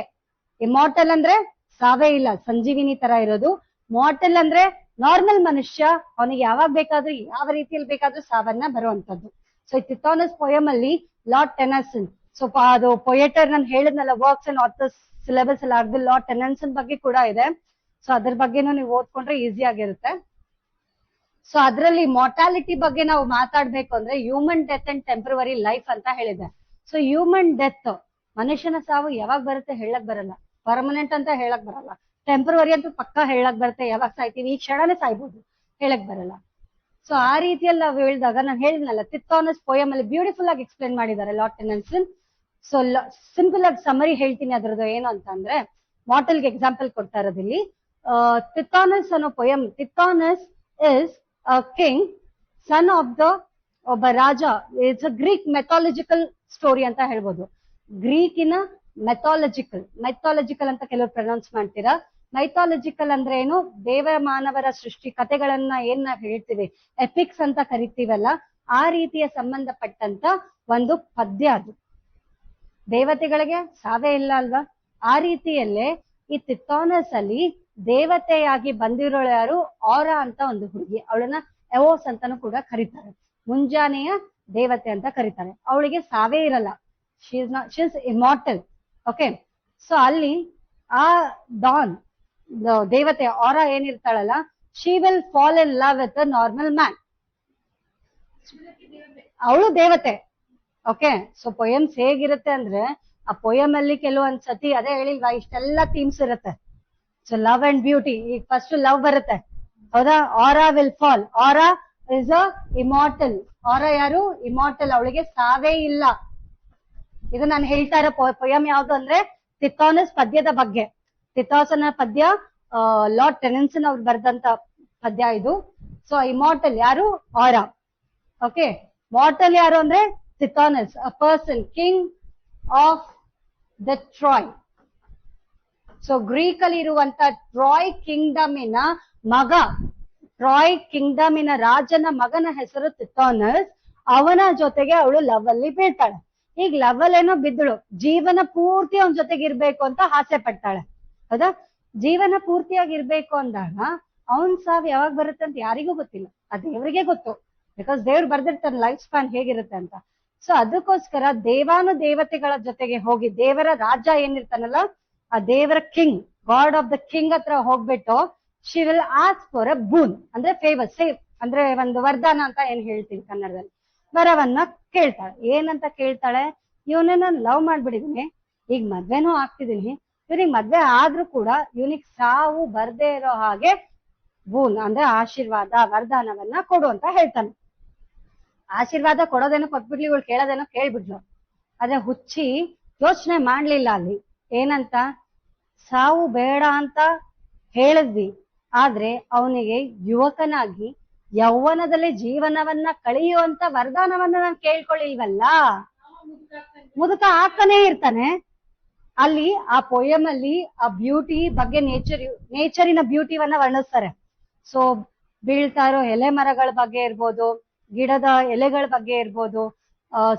ಇಮಾರ್ಟಲ್ ಅಂದ್ರೆ ಸಾವೇ ಇಲ್ಲ, ಸಂಜೀವಿನಿ ತರ ಇರೋದು. ಮಾರ್ಟಲ್ ಅಂದ್ರೆ ನಾರ್ಮಲ್ ಮನುಷ್ಯ, ಅವನಿಗೆ ಯಾವಾಗ ಬೇಕಾದ್ರೂ ಯಾವ ರೀತಿಯಲ್ಲಿ ಬೇಕಾದ್ರೂ ಸಾವನ್ನ ಬರುವಂತದ್ದು. ಸೊ ತಿಥಾನಸ್ ಪೊಯಮ್ ಅಲ್ಲಿ ಲಾರ್ಡ್ ಟೆನನ್ಸನ್, ಸೊ ಅದು ಪೊಯೆಟರ್ ನಾನು ಹೇಳಿದ್ನಲ್ಲ ವರ್ಕ್ಸ್ ಅಂಡ್ ಆಥರ್ಸ್ ಸಿಲೆಬಸ್ ಅಲ್ಲಿ ಆಗ್ದು ಲಾರ್ಡ್ ಟೆನನ್ಸನ್ ಬಗ್ಗೆ ಕೂಡ ಇದೆ. ಸೊ ಅದ್ರ ಬಗ್ಗೆನೂ ನೀವು ಓದ್ಕೊಂಡ್ರೆ ಈಸಿ ಆಗಿರುತ್ತೆ. ಸೊ ಅದ್ರಲ್ಲಿ ಮಾರ್ಟಾಲಿಟಿ ಬಗ್ಗೆ ನಾವು ಮಾತಾಡ್ಬೇಕು ಅಂದ್ರೆ human death and temporary life ಅಂತ ಹೇಳಿದೆ. ಸೊ ಹ್ಯೂಮನ್ ಡೆತ್, ಮನುಷ್ಯನ ಸಾವು ಯಾವಾಗ ಬರುತ್ತೆ ಹೇಳಕ್ ಬರಲ್ಲ, ಪರ್ಮನೆಂಟ್ ಅಂತ ಹೇಳಕ್ ಬರಲ್ಲ. ಟೆಂಪರರಿ ಅಂತೂ ಪಕ್ಕ ಹೇಳಕ್ ಬರುತ್ತೆ, ಯಾವಾಗ ಸಾಯ್ತೀವಿ ಈ ಕ್ಷಣನೇ ಸಾಯ್ಬೋದು, ಹೇಳಕ್ ಬರಲ್ಲ. ಸೊ ಆ ರೀತಿಯಲ್ಲಿ ನಾವು ಹೇಳಿದಾಗ ನಾನು ಹೇಳಿದ್ನಲ್ಲ ತಿಥಾನಸ್ ಪೊಯಮ್ ಅಲ್ಲಿ ಬ್ಯೂಟಿಫುಲ್ ಆಗಿ ಎಕ್ಸ್ಪ್ಲೇನ್ ಮಾಡಿದ್ದಾರೆ ಲಾರ್ಡ್ ಟೆನನ್ಸನ್. ಸೊ ಸಿಂಪಲ್ ಆಗಿ ಸಮರಿ ಹೇಳ್ತೀನಿ ಅದ್ರದ್ದು ಏನು ಅಂತ ಅಂದ್ರೆ, ಮಾರ್ಟಲ್ಗೆ ಎಕ್ಸಾಂಪಲ್ ಕೊಡ್ತಾ ಇರೋದಿಲ್ಲಿ. ತಿಥಾನಸ್ ಅನ್ನೋ poem, Tithonus is a king, son of the ಒಬ್ಬ ರಾಜ. It's a Greek mythological story ಅಂತ ಹೇಳ್ಬೋದು. ಗ್ರೀಕಿನ ಮೆಥಾಲಜಿಕಲ್ ಅಂತ ಕೆಲವರು ಪ್ರೊನೌನ್ಸ್ ಮಾಡ್ತೀರಾ. ಮೈಥಾಲಜಿಕಲ್ ಅಂದ್ರೆ ಏನು, ದೇವ ಮಾನವರ ಸೃಷ್ಟಿ ಕಥೆಗಳನ್ನ ಏನ್ ನಾವ್ ಹೇಳ್ತೀವಿ ಎಪಿಕ್ಸ್ ಅಂತ ಕರಿತೀವಲ್ಲ, ಆ ರೀತಿಯ ಸಂಬಂಧಪಟ್ಟಂತ ಒಂದು ಪದ್ಯ ಅದು. ದೇವತೆಗಳಿಗೆ ಸಾವೇ ಇಲ್ಲ ಅಲ್ವಾ, ಆ ರೀತಿಯಲ್ಲೇ ಈ ತಿಥಾನಸ್ ಅಲ್ಲಿ ದೇವತೆಯಾಗಿ ಬಂದಿರೋಳು ಯಾರು, ಆರಾ ಅಂತ ಒಂದು ಹುಡುಗಿ, ಅವಳನ್ನ ಎವೋಸ್ ಅಂತಾನು ಕೂಡ ಕರೀತಾರೆ, ಮುಂಜಾನೆಯ ದೇವತೆ ಅಂತ ಕರೀತಾರೆ. ಅವಳಿಗೆ ಸಾವೇ ಇರಲ್ಲ, she is immortal. Okay, so ಅಲ್ಲಿ ಆ ಡಾನ್ ದೇವತೆ ಆರಾ ಏನಿರ್ತಾಳಲ್ಲ, she will fall in love with a normal man. ಅವಳು ದೇವತೆ. ಓಕೆ, ಸೊ ಪೊಯಮ್ಸ್ ಹೇಗಿರುತ್ತೆ ಅಂದ್ರೆ, ಆ ಪೊಯಮ್ ಅಲ್ಲಿ ಕೆಲವೊಂದ್ ಸತಿ ಅದೇ ಹೇಳಿಲ್ವಾ, ಇಷ್ಟೆಲ್ಲ ಥೀಮ್ಸ್ ಇರುತ್ತೆ. ಸೊ ಲವ್ ಅಂಡ್ ಬ್ಯೂಟಿ, ಈಗ ಫಸ್ಟ್ ಲವ್ ಬರುತ್ತೆ, ಹೌದಾ. ಆರಾ ವಿಲ್ ಫಾಲ್, ಆರಾ ಇಸ್ ಅ ಇಮಾರ್ಟಲ್. ಆರಾ ಯಾರು, ಇಮಾರ್ಟಲ್, ಅವಳಿಗೆ ಸಾವೇ ಇಲ್ಲ. ಇದು ನಾನು ಹೇಳ್ತಾ ಇರೋ ಪೊಯಮ್ ಯಾವ್ದು ಅಂದ್ರೆ ತಿಥಾನಸ್ ಪದ್ಯದ ಬಗ್ಗೆ. ತಿಥಾಸನ ಪದ್ಯ ಲಾರ್ಡ್ ಟೆನೆನ್ಸನ್ ಅವ್ರು ಬರೆದಂತ ಪದ್ಯ ಇದು. ಸೊ ಇಮಾರ್ಟಲ್ ಯಾರು, ಆರಾ. ಓಕೆ, ಮಾರ್ಟಲ್ ಯಾರು ಅಂದ್ರೆ Tithonus, a person, king of the Troy. So Greek ಅಲ್ಲಿ ಇರುವಂತ ಟ್ರಾಯ್ ಕಿಂಗ್ಡಮಿನ ಮಗ, ಟ್ರಾಯ್ ಕಿಂಗ್ಡಮಿನ ರಾಜನ ಮಗನ ಹೆಸರು ತಿಥಾನಸ್. ಅವನ ಜೊತೆಗೆ ಅವಳು ಲವ್ ಅಲ್ಲಿ ಬೀಳ್ತಾಳೆ. ಈಗ ಲವ್ ಅಲ್ಲೇನೋ ಬಿದ್ದಳು, ಜೀವನ ಪೂರ್ತಿ ಅವನ ಜೊತೆಗೆ ಇರ್ಬೇಕು ಅಂತ ಆಸೆ ಪಡ್ತಾಳೆ, ಹೌದಾ. ಜೀವನ ಪೂರ್ತಿಯಾಗಿ ಇರ್ಬೇಕು ಅಂದಾಗ ಅವನ್ ಸಾವ್ ಯಾವಾಗ ಬರುತ್ತೆ ಅಂತ ಯಾರಿಗೂ ಗೊತ್ತಿಲ್ಲ, ಆ ದೇವ್ರಿಗೆ ಗೊತ್ತು. ಬಿಕಾಸ್ ದೇವ್ರು ಬರ್ದಿರ್ತಾನೆ ಲೈಫ್ ಸ್ಪ್ಯಾನ್ ಹೇಗಿರುತ್ತೆ ಅಂತ. ಸೊ ಅದಕ್ಕೋಸ್ಕರ ದೇವಾನು ದೇವತೆಗಳ ಜೊತೆಗೆ ಹೋಗಿ, ದೇವರ ರಾಜ ಏನಿರ್ತಾನಲ್ಲ, ಆ ದೇವರ king, god of the king ಹತ್ರ ಹೋಗ್ಬಿಟ್ಟು she will ask for a boon ಅಂದ್ರೆ ಫೇವರ್, ಸೇವ್ ಅಂದ್ರೆ ಒಂದು ವರದಾನ ಅಂತ ಏನ್ ಹೇಳ್ತೀವಿ ಕನ್ನಡದಲ್ಲಿ, ವರವನ್ನ ಕೇಳ್ತಾಳೆ. ಏನಂತ ಕೇಳ್ತಾಳೆ, ಇವನನ್ನ ಲವ್ ಮಾಡ್ಬಿಡಿದೀನಿ, ಈಗ ಮದ್ವೆನೂ ಆಗ್ತಿದೀನಿ, ಇವ್ನಿಗೆ ಮದ್ವೆ ಆದ್ರೂ ಕೂಡ ಇವನಿಗೆ ಸಾವು ಬರ್ದೇ ಇರೋ ಹಾಗೆ ಬೂನ್ ಅಂದ್ರೆ ಆಶೀರ್ವಾದ, ವರದಾನವನ್ನ ಕೊಡು ಅಂತ ಹೇಳ್ತಾನೆ. ಆಶೀರ್ವಾದ ಕೊಡೋದೇನೋ ಕೊಟ್ಬಿಡ್ಲಿ, ಇವಳು ಕೇಳೋದೇನೋ ಕೇಳ್ಬಿಡ್ಲು. ಆದ್ರೆ ಹುಚ್ಚಿ ಯೋಚನೆ ಮಾಡ್ಲಿಲ್ಲ ಅಲ್ಲಿ, ಏನಂತ, ಸಾವು ಬೇಡ ಅಂತ ಹೇಳಿದ್ವಿ, ಆದ್ರೆ ಅವನಿಗೆ ಯುವಕನಾಗಿ ಯೌವನದಲ್ಲಿ ಜೀವನವನ್ನ ಕಳೆಯುವಂತ ವರದಾನವನ್ನ ನಾನು ಕೇಳ್ಕೊಳ್ಳಿಲ್ವಲ್ಲ, ಮುದುಕ ಆಗ್ತಾನೆ ಇರ್ತಾನೆ. ಅಲ್ಲಿ ಆ ಪೊಯಮ್ ಅಲ್ಲಿ ಆ ಬ್ಯೂಟಿ ಬಗ್ಗೆ, ನೇಚರಿನ ಬ್ಯೂಟಿವನ್ನ ವರ್ಣಿಸ್ತಾರೆ. ಸೊ ಬೀಳ್ತಾ ಇರೋ ಎಲೆ ಮರಗಳ ಬಗ್ಗೆ ಇರ್ಬೋದು, ಗಿಡದ ಎಲೆಗಳ ಬಗ್ಗೆ ಇರ್ಬೋದು,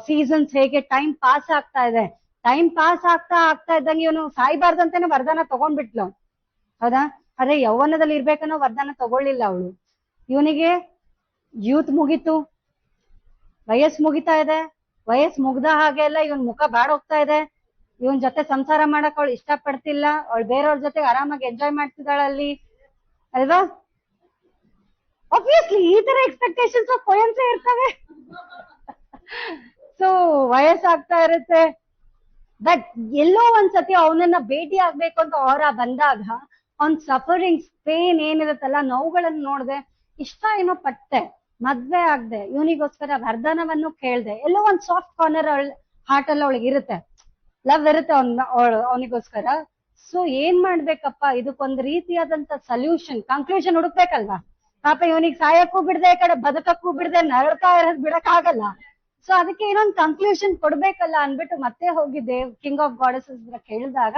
ಸೀಸನ್ಸ್ ಹೇಗೆ ಟೈಮ್ ಪಾಸ್ ಆಗ್ತಾ ಇದೆ, ಟೈಮ್ ಪಾಸ್ ಆಗ್ತಾ ಇದ್ದಂಗೆ ಇವನು ಸಾಯ್ಬಾರ್ದಂತಾನೆ ವರದಾನ ತಗೊಂಡ್ಬಿಟ್ಲು, ಹೌದಾ. ಆದ್ರೆ ಯೌವನದಲ್ಲಿ ಇರ್ಬೇಕನ್ನೋ ವರದಾನ ತಗೊಳ್ಳಿಲ್ಲ ಅವಳು. ಇವನಿಗೆ ಯೂತ್ ಮುಗೀತು, ವಯಸ್ಸು ಮುಗಿತಾ ಇದೆ, ವಯಸ್ಸು ಮುಗ್ದ ಹಾಗೆ ಎಲ್ಲ ಇವನ್ ಮುಖ ಬಾಡೋಗ್ತಾ ಇದೆ, ಇವನ್ ಜೊತೆ ಸಂಸಾರ ಮಾಡಕ್ ಅವಳು ಇಷ್ಟ ಪಡ್ತಿಲ್ಲ, ಅವಳು ಬೇರೆಯವ್ರ ಜೊತೆ ಆರಾಮಾಗಿ ಎಂಜಾಯ್ ಮಾಡ್ತಿದ್ದಾಳಲ್ಲಿ, ಅಲ್ವಾ. ಆಬ್ವಿಯಸ್ಲಿ ಈ ತರ ಎಕ್ಸ್ಪೆಕ್ಟೇಷನ್ಸ್ ಆಫ್ ಪೊಯಮ್ಸ್ ಇರ್ತವೆ. ಸೊ ವಯಸ್ಸಾಗ್ತಾ ಇರುತ್ತೆ, ಬಟ್ ಎಲ್ಲೋ ಒಂದ್ಸತಿ ಅವನನ್ನ ಭೇಟಿ ಆಗ್ಬೇಕು ಅಂತ ಅವರ ಬಂದಾಗ ಅವ್ನ್ ಸಫರಿಂಗ್ಸ್, ಪೇನ್ ಏನಿರುತ್ತಲ್ಲ, ನೋವುಗಳನ್ನ ನೋಡ್ದೆ, ಇಷ್ಟ ಏನೋ ಪಟ್ಟೆ, ಮದ್ವೆ ಆಗ್ದೆ, ಇವನಿಗೋಸ್ಕರ ವರದಾನವನ್ನು ಕೇಳ್ದೆ, ಎಲ್ಲೋ ಒಂದ್ ಸಾಫ್ಟ್ ಕಾರ್ನರ್ ಹಾರ್ಟ್ ಅಲ್ಲಿ ಅವಳಿಗೆ ಇರುತ್ತೆ, ಲವ್ ಇರುತ್ತೆ ಅವನಿಗೋಸ್ಕರ. ಸೊ ಏನ್ ಮಾಡ್ಬೇಕಪ್ಪ, ಇದಕ್ಕೊಂದ್ ರೀತಿಯಾದಂತ ಸೊಲ್ಯೂಷನ್, ಕನ್ಕ್ಲೂಷನ್ ಹುಡುಕ್ಬೇಕಲ್ವಾ. ಪಾಪ ಇವನಿಗೆ ಸಾಯಕ್ಕೂ ಬಿಡದೆ, ಈ ಕಡೆ ಬದುಕಕ್ಕೂ ಬಿಡದೆ, ನರಳ್ತಾ ಇರೋದ್ ಬಿಡಕ್ ಆಗಲ್ಲ. ಸೊ ಅದಕ್ಕೆ ಏನೊಂದು ಕನ್ಕ್ಲೂಷನ್ ಕೊಡ್ಬೇಕಲ್ಲ ಅನ್ಬಿಟ್ಟು ಮತ್ತೆ ಹೋಗಿ ಕಿಂಗ್ ಆಫ್ ಗಾಡೆಸಸ್ ಕೇಳಿದಾಗ,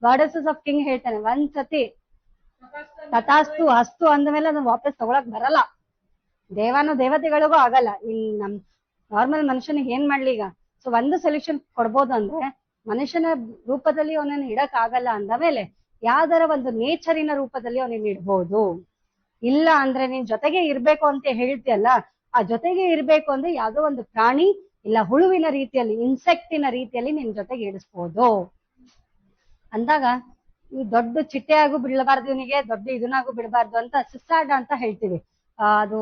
ಗಾಡೆಸಸ್ ಆಫ್ ಕಿಂಗ್ ಹೇಳ್ತಾನೆ, ಒಂದ್ಸತಿ ತಥಾಸ್ತು ಅಸ್ತು ಅಂದ್ಮೇಲೆ ಅದನ್ನ ವಾಪಸ್ ತಗೊಳಕ್ ಬರಲ್ಲ, ದೇವಾನು ದೇವತೆಗಳಿಗೂ ಆಗಲ್ಲ, ಇನ್ ನಮ್ ನಾರ್ಮಲ್ ಮನುಷ್ಯನಿಗೆ ಏನ್ ಮಾಡ್ಲಿ ಈಗ. ಸೊ ಒಂದು ಸೊಲ್ಯೂಷನ್ ಕೊಡ್ಬೋದು ಅಂದ್ರೆ, ಮನುಷ್ಯನ ರೂಪದಲ್ಲಿ ಅವನನ್ನ ಇಡಕ್ ಆಗಲ್ಲ ಅಂದ ಮೇಲೆ ಯಾವ್ದಾರ ಒಂದು ನೇಚರಿನ ರೂಪದಲ್ಲಿ ಅವನನ್ನ ಇಡ್ಬೋದು. ಇಲ್ಲ ಅಂದ್ರೆ ನೀನ್ ಜೊತೆಗೆ ಇರ್ಬೇಕು ಅಂತ ಹೇಳ್ತಿಯಲ್ಲ, ಆ ಜೊತೆಗೆ ಇರ್ಬೇಕು ಅಂದ್ರೆ ಯಾವ್ದೋ ಒಂದು ಪ್ರಾಣಿ ಇಲ್ಲ ಹುಳುವಿನ ರೀತಿಯಲ್ಲಿ, ಇನ್ಸೆಕ್ಟಿನ ರೀತಿಯಲ್ಲಿ ನಿನ್ ಜೊತೆಗೆ ಇಡಿಸ್ಬೋದು ಅಂದಾಗ, ಈ ದೊಡ್ಡ ಚಿಟ್ಟೆಯಾಗೂ ಬಿಡಬಾರ್ದು ಇವನಿಗೆ, ದೊಡ್ಡ ಇದನ್ನಾಗೂ ಬಿಡಬಾರ್ದು ಅಂತ ಸಿಸಾಡ ಅಂತ ಹೇಳ್ತೀವಿ. ಅದು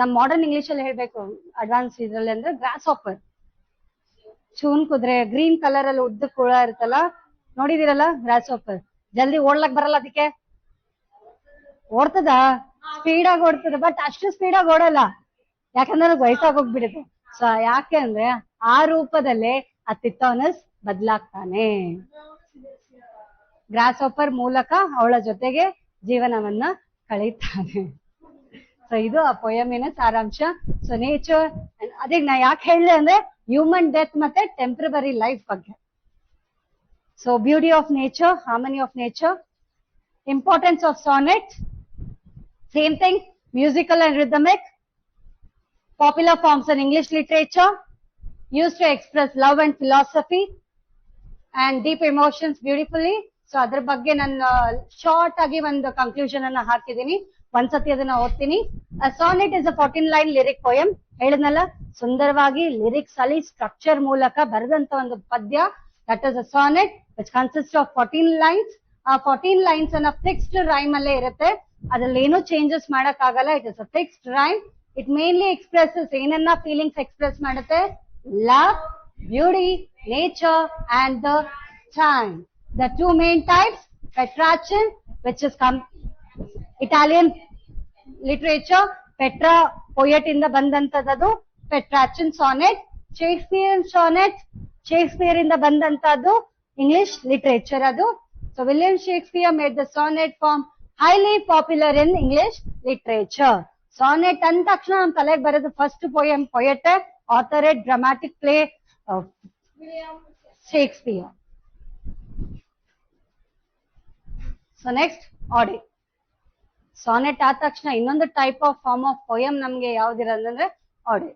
ನಮ್ ಮಾಡರ್ನ್ ಇಂಗ್ಲಿಷ್ ಅಲ್ಲಿ ಹೇಳ್ಬೇಕು, ಅಡ್ವಾನ್ಸ್ ಇದ್ರಲ್ಲಿ ಅಂದ್ರೆ ಗ್ರಾಸ್ ಹಾಪರ್, ಚೂನ್ ಕುದ್ರೆ, ಗ್ರೀನ್ ಕಲರ್ ಅಲ್ಲಿ ಉದ್ದ ಕುಳ ಇರುತ್ತಲ್ಲ, ನೋಡಿದಿರಲ್ಲ ಗ್ರಾಸ್ ಹಾಪರ್. ಜಲ್ದಿ ಓಡ್ಲಕ್ ಬರಲ್ಲ ಅದಕ್ಕೆ, ಓಡ್ತದ, ಸ್ಪೀಡ್ ಆಗಿ ಓಡ್ತದ, ಬಟ್ ಅಷ್ಟು ಸ್ಪೀಡ್ ಆಗಿ ಓಡಲ್ಲ, ಯಾಕಂದ್ರೆ ವಯಸ್ಸಾಗಿ ಹೋಗ್ಬಿಡುತ್ತೆ. ಸೊ ಯಾಕೆ ಅಂದ್ರೆ ಆ ರೂಪದಲ್ಲೇ ಆ ತಿಥಾನಸ್ ಬದಲಾಗ್ತಾನೆ, ಗ್ರಾಸ್ ಹಾಪರ್ ಮೂಲಕ ಅವಳ ಜೊತೆಗೆ ಜೀವನವನ್ನ ಕಳೀತಾನೆ. ಸೊ ಇದು ಆ ಪೊಯಮಿನ ಸಾರಾಂಶ. ಸೊ ನೇಚರ್, ಅದಕ್ಕೆ ನಾ ಯಾಕೆ ಹೇಳಿದೆ ಅಂದ್ರೆ ಹ್ಯೂಮನ್ ಡೆತ್ ಮತ್ತೆ ಟೆಂಪ್ರವರಿ ಲೈಫ್ ಬಗ್ಗೆ. So beauty of nature, harmony of nature, importance of sonnet, same thing, musical and rhythmic, popular forms in English literature, used to express love and philosophy and deep emotions beautifully. So ಅದ್ರ ಬಗ್ಗೆ ನಾನು short ಆಗಿ ಒಂದು conclusion ಅನ್ನ ಹಾಕಿದೀನಿ. ಒಂದ್ಸತಿ ಅದನ್ನ ಓದ್ತೀನಿ. Sonnet is a 14 line lyric poem. ಹೇಳಿದ್ನಲ್ಲ, ಸುಂದರವಾಗಿ ಲಿರಿಕ್ಸ್ ಅಲ್ಲಿ ಸ್ಟ್ರಕ್ಚರ್ ಮೂಲಕ ಬರೆದಂತ ಒಂದು ಪದ್ಯ. That is a sonnet which consist of 14 lines. ಆ 14 ಲೈನ್ಸ್ ಅನ್ನ ಫಿಕ್ಸ್ಡ್ ರೈಮ್ ಅಲ್ಲೇ ಇರುತ್ತೆ. ಅದ್ರಲ್ಲಿ ಏನೂ ಚೇಂಜಸ್ ಮಾಡಕ್ ಆಗಲ್ಲ. It is a fixed rhyme. It mainly expresses ಏನನ್ನ ಫೀಲಿಂಗ್ಸ್ ಎಕ್ಸ್ಪ್ರೆಸ್ ಮಾಡುತ್ತೆ? Love, beauty, nature and the time. The two main types, Petrarchan, which is Italian literature, Petra poet ಇಂದ ಬಂದಂತದ್ದು Petrarchan sonnet. Shakespearean sonnet, Shakespeare ಇಂದ ಬಂದಂತದ್ದು English literature ಅದು. So William Shakespeare made the sonnet form highly popular in English literature. Sonnet ಅಂದ ತಕ್ಷಣ ನಮ್ಮ ತಲೆಗೆ ಬರೋದು first poem poet, author, dramatic play of Shakespeare. So next ode. Sonnet ಆದ ತಕ್ಷಣ ಇನ್ನೊಂದು type of form of poem ನಮ್ಗೆ ಯಾವ್ದಿರೋದಂದ್ರೆ ಆಡೆ.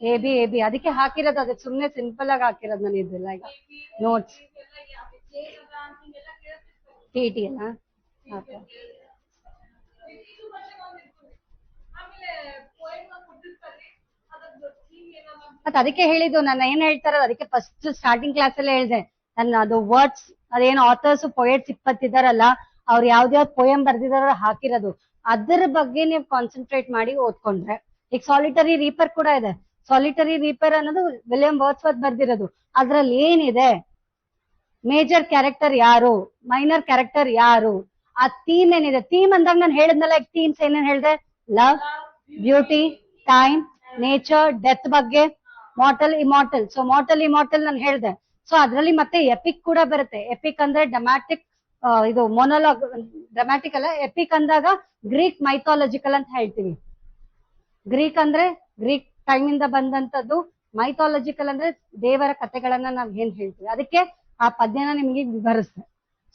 ಎ ಬಿ ಅದಕ್ಕೆ ಹಾಕಿರೋದು, ಅದಕ್ಕೆ ಸುಮ್ನೆ ಸಿಂಪಲ್ ಆಗಿ ಹಾಕಿರೋದು ನಾನು ಇದಿಲ್ಲ ಈಗ ನೋಟ್ಸ್. ಟಿ ಅಲ್ಲ ಮತ್ತೆ ಅದಕ್ಕೆ ಹೇಳಿದ್ದು ನಾನು ಏನ್ ಹೇಳ್ತಾರ ಅದಕ್ಕೆ ಫಸ್ಟ್ ಸ್ಟಾರ್ಟಿಂಗ್ ಕ್ಲಾಸ್ ಅಲ್ಲೇ ಹೇಳಿದೆ ನಾನು. ಅದು ವರ್ಡ್ಸ್ ಅದೇನು ಆಥರ್ಸ್ ಪೊಯೆಟ್ಸ್ 20 ಇದಾರಲ್ಲ, ಅವ್ರು ಯಾವ್ದಾವ್ದು ಪೋಯಮ್ ಬರ್ದಿದಾರ ಹಾಕಿರೋದು, ಅದ್ರ ಬಗ್ಗೆ ನೀವು ಕಾನ್ಸಂಟ್ರೇಟ್ ಮಾಡಿ ಓದ್ಕೊಂಡ್ರೆ. ಈಗ ಸಾಲಿಟರಿ ರೀಪರ್ ಕೂಡ ಇದೆ. ಸಾಲಿಟರಿ ರೀಪರ್ ಅನ್ನೋದು ವಿಲಿಯಂ ವರ್ಡ್ಸ್ವರ್ತ್ ಬರ್ದಿರೋದು. ಅದ್ರಲ್ಲಿ ಏನಿದೆ, ಮೇಜರ್ ಕ್ಯಾರೆಕ್ಟರ್ ಯಾರು, ಮೈನರ್ ಕ್ಯಾರೆಕ್ಟರ್ ಯಾರು, ಆ ಥೀಮ್ ಏನಿದೆ. ಥೀಮ್ ಅಂದಾಗ ನಾನು ಹೇಳಿದ್ನಲ್ಲ, ಈಗ ಥೀಮ್ಸ್ ಏನೇನ್ ಹೇಳಿದೆ? Love, beauty, time, nature, death ಬಗ್ಗೆ, mortal, immortal. So mortal immortal ನಾನು ಹೇಳಿದೆ. ಸೊ ಅದ್ರಲ್ಲಿ ಮತ್ತೆ ಎಪಿಕ್ ಕೂಡ ಬರುತ್ತೆ. ಎಪಿಕ್ ಅಂದ್ರೆ ಡ್ರಾಮ್ಯಾಟಿಕ್, ಇದು ಮೊನೋಲಾಗ್. ಡ್ರಾಮ್ಯಾಟಿಕ್ ಅಲ್ಲ, ಎಪಿಕ್ ಅಂದಾಗ ಗ್ರೀಕ್ ಮೈಥಾಲಜಿಕಲ್ ಅಂತ ಹೇಳ್ತೀವಿ. ಗ್ರೀಕ್ ಅಂದ್ರೆ ಗ್ರೀಕ್ ಟೈಮ್ ಇಂದ ಬಂದಂತದ್ದು, ಮೈಥಾಲಜಿಕಲ್ ಅಂದ್ರೆ ದೇವರ ಕಥೆಗಳನ್ನ ನಾವ್ ಏನ್ ಹೇಳ್ತೀವಿ. ಅದಕ್ಕೆ ಆ ಪದ್ಯನ ನಿಮ್ಗೆ ವಿವರಿಸ್ತೆ.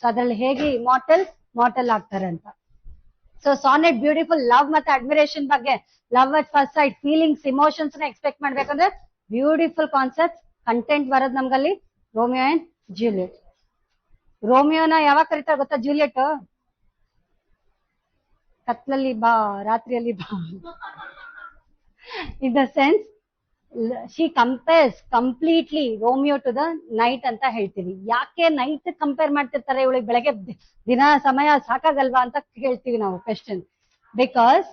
ಸೊ ಅದ್ರಲ್ಲಿ ಹೇಗೆ ಇಮಾರ್ಟಲ್ ಮಾರ್ಟಲ್ ಆಗ್ತಾರೆ ಅಂತ. ಸೊ ಸಾನೆಟ್ ಬ್ಯೂಟಿಫುಲ್ ಲವ್ ಮತ್ತೆ ಅಡ್ಮಿರೇಷನ್ ಬಗ್ಗೆ, love at first sight, feelings, emotions ನ ಎಕ್ಸ್ಪೆಕ್ಟ್ ಮಾಡ್ಬೇಕಂದ್ರೆ ಬ್ಯೂಟಿಫುಲ್ ಕಾನ್ಸೆಪ್ಟ್ ಕಂಟೆಂಟ್ ಬರೋದ್ ನಮ್ಗಲ್ಲಿ ರೋಮಿಯೋ ಅಂಡ್ ಜೂಲಿಯಟ್. ರೋಮಿಯೋನ ಯಾವಾಗ ಕರೀತಾರೆ ಗೊತ್ತಾ? ಜೂಲಿಯಟ್ ಕತ್ಲಲ್ಲಿ ಬಾ, ರಾತ್ರಿಯಲ್ಲಿ ಬಾ. In the sense she compares completely Romeo to the night ಅಂತ ಹೇಳ್ತೀವಿ. ಯಾಕೆ ನೈಟ್ ಕಂಪೇರ್ ಮಾಡ್ತಿರ್ತಾರೆ? ಇವಳಿಗೆ ಬೆಳಗ್ಗೆ ದಿನ ಸಮಯ ಸಾಕಾಗಲ್ವಾ ಅಂತ ಕೇಳ್ತೀವಿ ನಾವು question. Because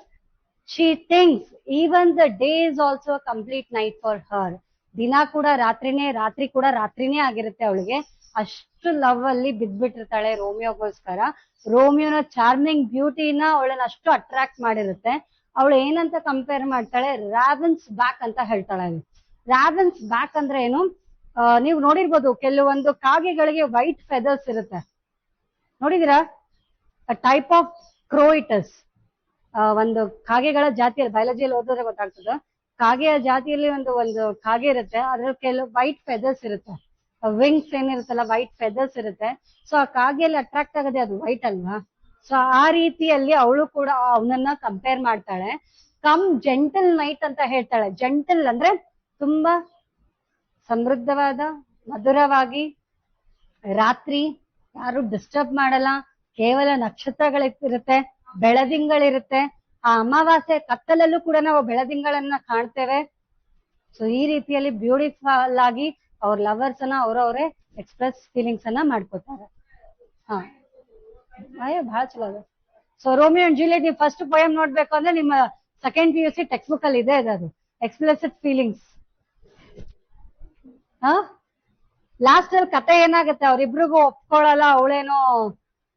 she thinks even the day is also complete night for her. ದಿನ ಕೂಡ ರಾತ್ರಿನೇ, ರಾತ್ರಿ ಕೂಡ ರಾತ್ರಿನೇ ಆಗಿರುತ್ತೆ ಅವಳಿಗೆ. ಅಷ್ಟು ಲವ್ ಅಲ್ಲಿ ಬಿದ್ಬಿಟ್ಟಿರ್ತಾಳೆ ರೋಮಿಯೋಗೋಸ್ಕರ. ರೋಮಿಯೋನ ಚಾರ್ಮಿಂಗ್ ಬ್ಯೂಟಿನ ಅವಳನ್ನ ಅಷ್ಟು ಅಟ್ರಾಕ್ಟ್ ಮಾಡಿರುತ್ತೆ. ಅವಳು ಏನಂತ ಕಂಪೇರ್ ಮಾಡ್ತಾಳೆ? ರಾವೆನ್ಸ್ ಬ್ಯಾಕ್ ಅಂತ ಹೇಳ್ತಾಳೆ. ರಾವೆನ್ಸ್ ಬ್ಯಾಕ್ ಅಂದ್ರೆ ಏನು? ನೀವು ನೋಡಿರ್ಬೋದು, ಕೆಲವೊಂದು ಕಾಗೆಗಳಿಗೆ ವೈಟ್ ಫೆದರ್ಸ್ ಇರುತ್ತೆ, ನೋಡಿದೀರಾ? ಟೈಪ್ ಆಫ್ ಕ್ರೋಯಿಟಸ್, ಒಂದು ಕಾಗೆಗಳ ಜಾತಿಯಲ್ಲಿ, ಬಯಾಲಜಿಯಲ್ಲಿ ಓದಿದ್ರೆ ಗೊತ್ತಾಗ್ತದೆ. ಕಾಗೆಯ ಜಾತಿಯಲ್ಲಿ ಒಂದು ಕಾಗೆ ಇರುತ್ತೆ, ಅದ್ರಲ್ಲಿ ಕೆಲವು ವೈಟ್ ಫೆದರ್ಸ್ ಇರುತ್ತೆ. ವಿಂಗ್ಸ್ ಏನಿರುತ್ತಲ್ಲ, ವೈಟ್ ಫೆದರ್ಸ್ ಇರುತ್ತೆ. ಸೊ ಆ ಕಾಗೆಯಲ್ಲಿ ಅಟ್ರಾಕ್ಟ್ ಆಗದೆ ಅದು ವೈಟ್ ಅಲ್ವಾ? ಸೊ ಆ ರೀತಿಯಲ್ಲಿ ಅವಳು ಕೂಡ ಅವನನ್ನ ಕಂಪೇರ್ ಮಾಡ್ತಾಳೆ. ಕಮ್ ಜೆಂಟಲ್ ನೈಟ್ ಅಂತ ಹೇಳ್ತಾಳೆ. ಜೆಂಟಲ್ ಅಂದ್ರೆ ತುಂಬಾ ಸಮೃದ್ಧವಾದ, ಮಧುರವಾಗಿ, ರಾತ್ರಿ ಯಾರು ಡಿಸ್ಟರ್ಬ್ ಮಾಡಲ್ಲ, ಕೇವಲ ನಕ್ಷತ್ರಗಳಿರುತ್ತೆ, ಬೆಳದಿಂಗಳಿರುತ್ತೆ. ಆ ಅಮಾವಾಸ್ಯೆ ಕತ್ತಲಲ್ಲೂ ಕೂಡ ನಾವು ಬೆಳದಿಂಗಳನ್ನ ಕಾಣ್ತೇವೆ. ಸೊ ಈ ರೀತಿಯಲ್ಲಿ ಬ್ಯೂಟಿಫುಲ್ ಆಗಿ ಅವ್ರ ಲವರ್ಸ್ ಅನ್ನ ಅವರವರೇ ಎಕ್ಸ್ಪ್ರೆಸ್ ಫೀಲಿಂಗ್ಸ್ ಅನ್ನ ಮಾಡ್ಕೋತಾರೆ. ಹಾ, ಬಹಳ ಚಲೋ ಅದ. ಸೊ ರೋಮಿಯೋ ಅಂಡ್ ಜೂಲಿಯಟ್ ನೀವು ಫಸ್ಟ್ ಪೋಯಮ್ ನೋಡ್ಬೇಕು ಅಂದ್ರೆ ನಿಮ್ಮ ಸೆಕೆಂಡ್ PUC ಟೆಕ್ಸ್ಟ್ ಬುಕ್ ಅಲ್ಲಿ ಇದೆ ಅದು, ಎಕ್ಸ್ಪ್ಲಿಸಿಟ್ ಫೀಲಿಂಗ್ಸ್. ಲಾಸ್ಟ್ ಅಲ್ಲಿ ಕತೆ ಏನಾಗುತ್ತೆ? ಅವ್ರಿಬ್ರಿಗೂ ಒಪ್ಕೊಳ್ಳಲ್ಲ. ಅವಳೇನೋ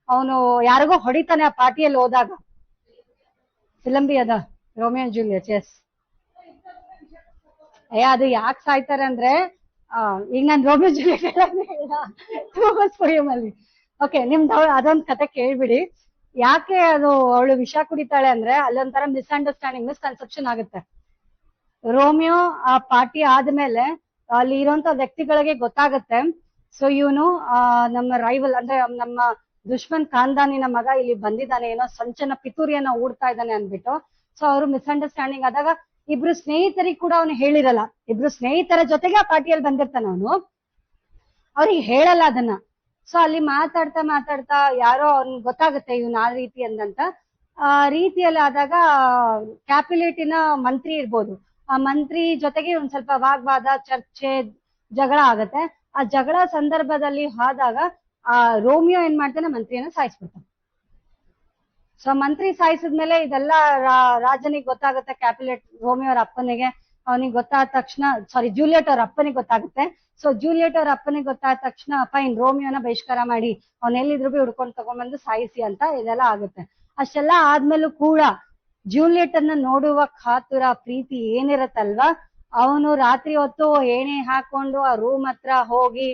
ಅವನು ಯಾರಿಗೋ ಹೊಡಿತಾನೆ ಆ ಪಾರ್ಟಿಯಲ್ಲಿ ಹೋದಾಗ. ಫಿಲಂಬಿ ಅದ ರೋಮಿಯೋ ಅಂಡ್ ಜೂಲಿಯಟ್. ಎಸ್, ಅದು ಯಾಕೆ ಸಾಯ್ತಾರೆ ಅಂದ್ರೆ, ಈಗ ನಾನು ರೋಮಿಯೋ ಜೂಲಿಯಟ್ ಪೋಯಮ್ ಅಲ್ಲಿ ಓಕೆ, ನಿಮ್ದು ಅದೊಂದು ಕತೆ ಕೇಳ್ಬಿಡಿ. ಯಾಕೆ ಅದು ಅವಳು ವಿಷ ಕುಡಿತಾಳೆ ಅಂದ್ರೆ, ಅಲ್ಲೊಂಥರ ಮಿಸ್ಅಂಡರ್ಸ್ಟ್ಯಾಂಡಿಂಗ್, ಮಿಸ್ಕನ್ಸೆಪ್ಷನ್ ಆಗುತ್ತೆ. ರೋಮಿಯೋ ಆ ಪಾರ್ಟಿ ಆದ್ಮೇಲೆ ಅಲ್ಲಿ ಇರುವಂತ ವ್ಯಕ್ತಿಗಳಿಗೆ ಗೊತ್ತಾಗತ್ತೆ. ಸೊ ಇವನು ನಮ್ಮ ರೈವಲ್ ಅಂದ್ರೆ ನಮ್ಮ ದುಶ್ಮನ್ ಖಾನ್ದಾನಿನ ಮಗ ಇಲ್ಲಿ ಬಂದಿದ್ದಾನೆ, ಏನೋ ಸಂಚನ ಪಿತೂರಿಯನ್ನ ಊಡ್ತಾ ಇದ್ದಾನೆ ಅಂದ್ಬಿಟ್ಟು. ಸೊ ಅವರು ಮಿಸ್ಅಂಡರ್ಸ್ಟ್ಯಾಂಡಿಂಗ್ ಆದಾಗ ಇಬ್ರು ಸ್ನೇಹಿತರಿಗೆ ಕೂಡ ಅವನು ಹೇಳಿರಲ್ಲ. ಇಬ್ರು ಸ್ನೇಹಿತರ ಜೊತೆಗೆ ಆ ಪಾರ್ಟಿಯಲ್ಲಿ ಬಂದಿರ್ತಾನ ಅವನು, ಅವ್ರಿಗೆ ಹೇಳಲ್ಲ ಅದನ್ನ. ಸೊ ಅಲ್ಲಿ ಮಾತಾಡ್ತಾ ಮಾತಾಡ್ತಾ ಯಾರೋ ಅವ್ನ್ ಗೊತ್ತಾಗುತ್ತೆ ಇವನ್ ಆ ರೀತಿ ಅಂದಂತ. ಆ ರೀತಿಯಲ್ಲಿ ಆದಾಗ ಕ್ಯಾಪಿಲೇಟಿನ ಮಂತ್ರಿ ಇರ್ಬೋದು, ಆ ಮಂತ್ರಿ ಜೊತೆಗೆ ಒಂದ್ ಸ್ವಲ್ಪ ವಾಗ್ವಾದ, ಚರ್ಚೆ, ಜಗಳ ಆಗತ್ತೆ. ಆ ಜಗಳ ಸಂದರ್ಭದಲ್ಲಿ ಆದಾಗ ಆ ರೋಮಿಯೋ ಏನ್ ಮಾಡ್ತಾನೆ, ಮಂತ್ರಿಯನ್ನ ಸಾಯಿಸ್ಬಿಡ್ತಾನೆ. ಸೊ ಮಂತ್ರಿ ಸಾಯಿಸಿದ್ಮೇಲೆ ಇದೆಲ್ಲ ರಾಜನಿಗೆ ಗೊತ್ತಾಗುತ್ತೆ, ಕ್ಯಾಪಿಲೇಟ್ ರೋಮಿಯೋ ಅವ್ರ ಅಪ್ಪನಿಗೆ. ಅವನಿಗೆ ಗೊತ್ತಾದ ತಕ್ಷಣ, ಸಾರಿ ಜೂಲಿಯಟ್ ಅವ್ರ ಅಪ್ಪನಿಗೆ ಗೊತ್ತಾಗುತ್ತೆ. ಸೊ ಜೂಲಿಯಟ್ ಅವ್ರ ಅಪ್ಪನಿಗೆ ಗೊತ್ತಾದ ತಕ್ಷಣ ಫೈನ್, ರೋಮಿಯೋನ ಬಹಿಷ್ಕಾರ ಮಾಡಿ ಅವ್ನ ಎಲ್ಲಿದ್ರು ಬಿ ಹುಡ್ಕೊಂಡು ತಗೊಂಡ್ಬಂದು ಸಾಯಿಸಿ ಅಂತ ಇದೆಲ್ಲ ಆಗುತ್ತೆ. ಅಷ್ಟೆಲ್ಲ ಆದ್ಮೇಲೂ ಕೂಡ ಜೂಲಿಯಟ್ ಅನ್ನ ನೋಡುವ ಕಾತುರ, ಪ್ರೀತಿ ಏನಿರತ್ತಲ್ವಾ, ಅವನು ರಾತ್ರಿ ಹೊತ್ತು ಏಣಿ ಹಾಕೊಂಡು ಆ ರೂಮ್ ಹತ್ರ ಹೋಗಿ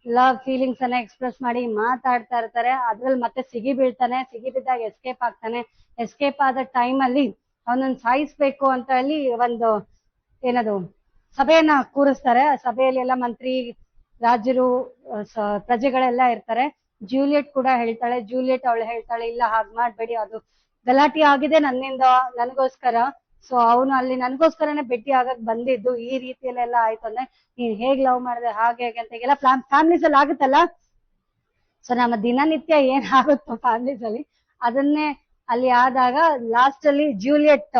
ಲವ್ ಫೀಲಿಂಗ್ಸ್ ಅನ್ನ ಎಕ್ಸ್ಪ್ರೆಸ್ ಮಾಡಿ ಮಾತಾಡ್ತಾ ಇರ್ತಾರೆ. ಅದ್ರಲ್ಲಿ ಮತ್ತೆ ಸಿಗಿ ಬೀಳ್ತಾನೆ, ಸಿಗಿ ಬಿದ್ದಾಗ ಎಸ್ಕೇಪ್ ಆಗ್ತಾನೆ. ಎಸ್ಕೇಪ್ ಆದ ಟೈಮ್ ಅಲ್ಲಿ ಅವನನ್ನ ಸಾಯಿಸ್ಬೇಕು ಅಂತ ಹೇಳಿ ಒಂದು ಏನದು ಸಭೆಯನ್ನ ಕೂರಿಸ್ತಾರೆ. ಆ ಸಭೆಯಲ್ಲಿ ಎಲ್ಲ ಮಂತ್ರಿ, ರಾಜರು, ಪ್ರಜೆಗಳೆಲ್ಲ ಇರ್ತಾರೆ. ಜೂಲಿಯಟ್ ಕೂಡ ಹೇಳ್ತಾಳೆ. ಜೂಲಿಯಟ್ ಅವಳು ಹೇಳ್ತಾಳೆ, ಇಲ್ಲ ಹಾಗ್ ಮಾಡ್ಬೇಡಿ, ಅದು ಗಲಾಟೆ ಆಗಿದೆ ನನ್ನಿಂದ, ನನಗೋಸ್ಕರ. ಸೊ ಅವನು ಅಲ್ಲಿ ನನಗೋಸ್ಕರನೇ ಭೇಟಿ ಆಗಕ್ ಬಂದಿದ್ದು, ಈ ರೀತಿಯಲ್ಲೆಲ್ಲ ಆಯ್ತು ಅಂದ್ರೆ ನೀನ್ ಹೇಗ್ ಲವ್ ಮಾಡಿದೆ ಹಾಗೆ ಹೇಗೆ ಅಂತ ಈಗೆಲ್ಲ ಫ್ಯಾಮಿಲೀಸ್ ಅಲ್ಲಿ ಆಗುತ್ತಲ್ಲ. ಸೊ ನಮ್ಮ ದಿನನಿತ್ಯ ಏನ್ ಆಗುತ್ತೋ ಫ್ಯಾಮಿಲೀಸ್ ಅಲ್ಲಿ ಅದನ್ನೇ ಅಲ್ಲಿ ಆದಾಗ ಲಾಸ್ಟ್ ಅಲ್ಲಿ ಜೂಲಿಯಟ್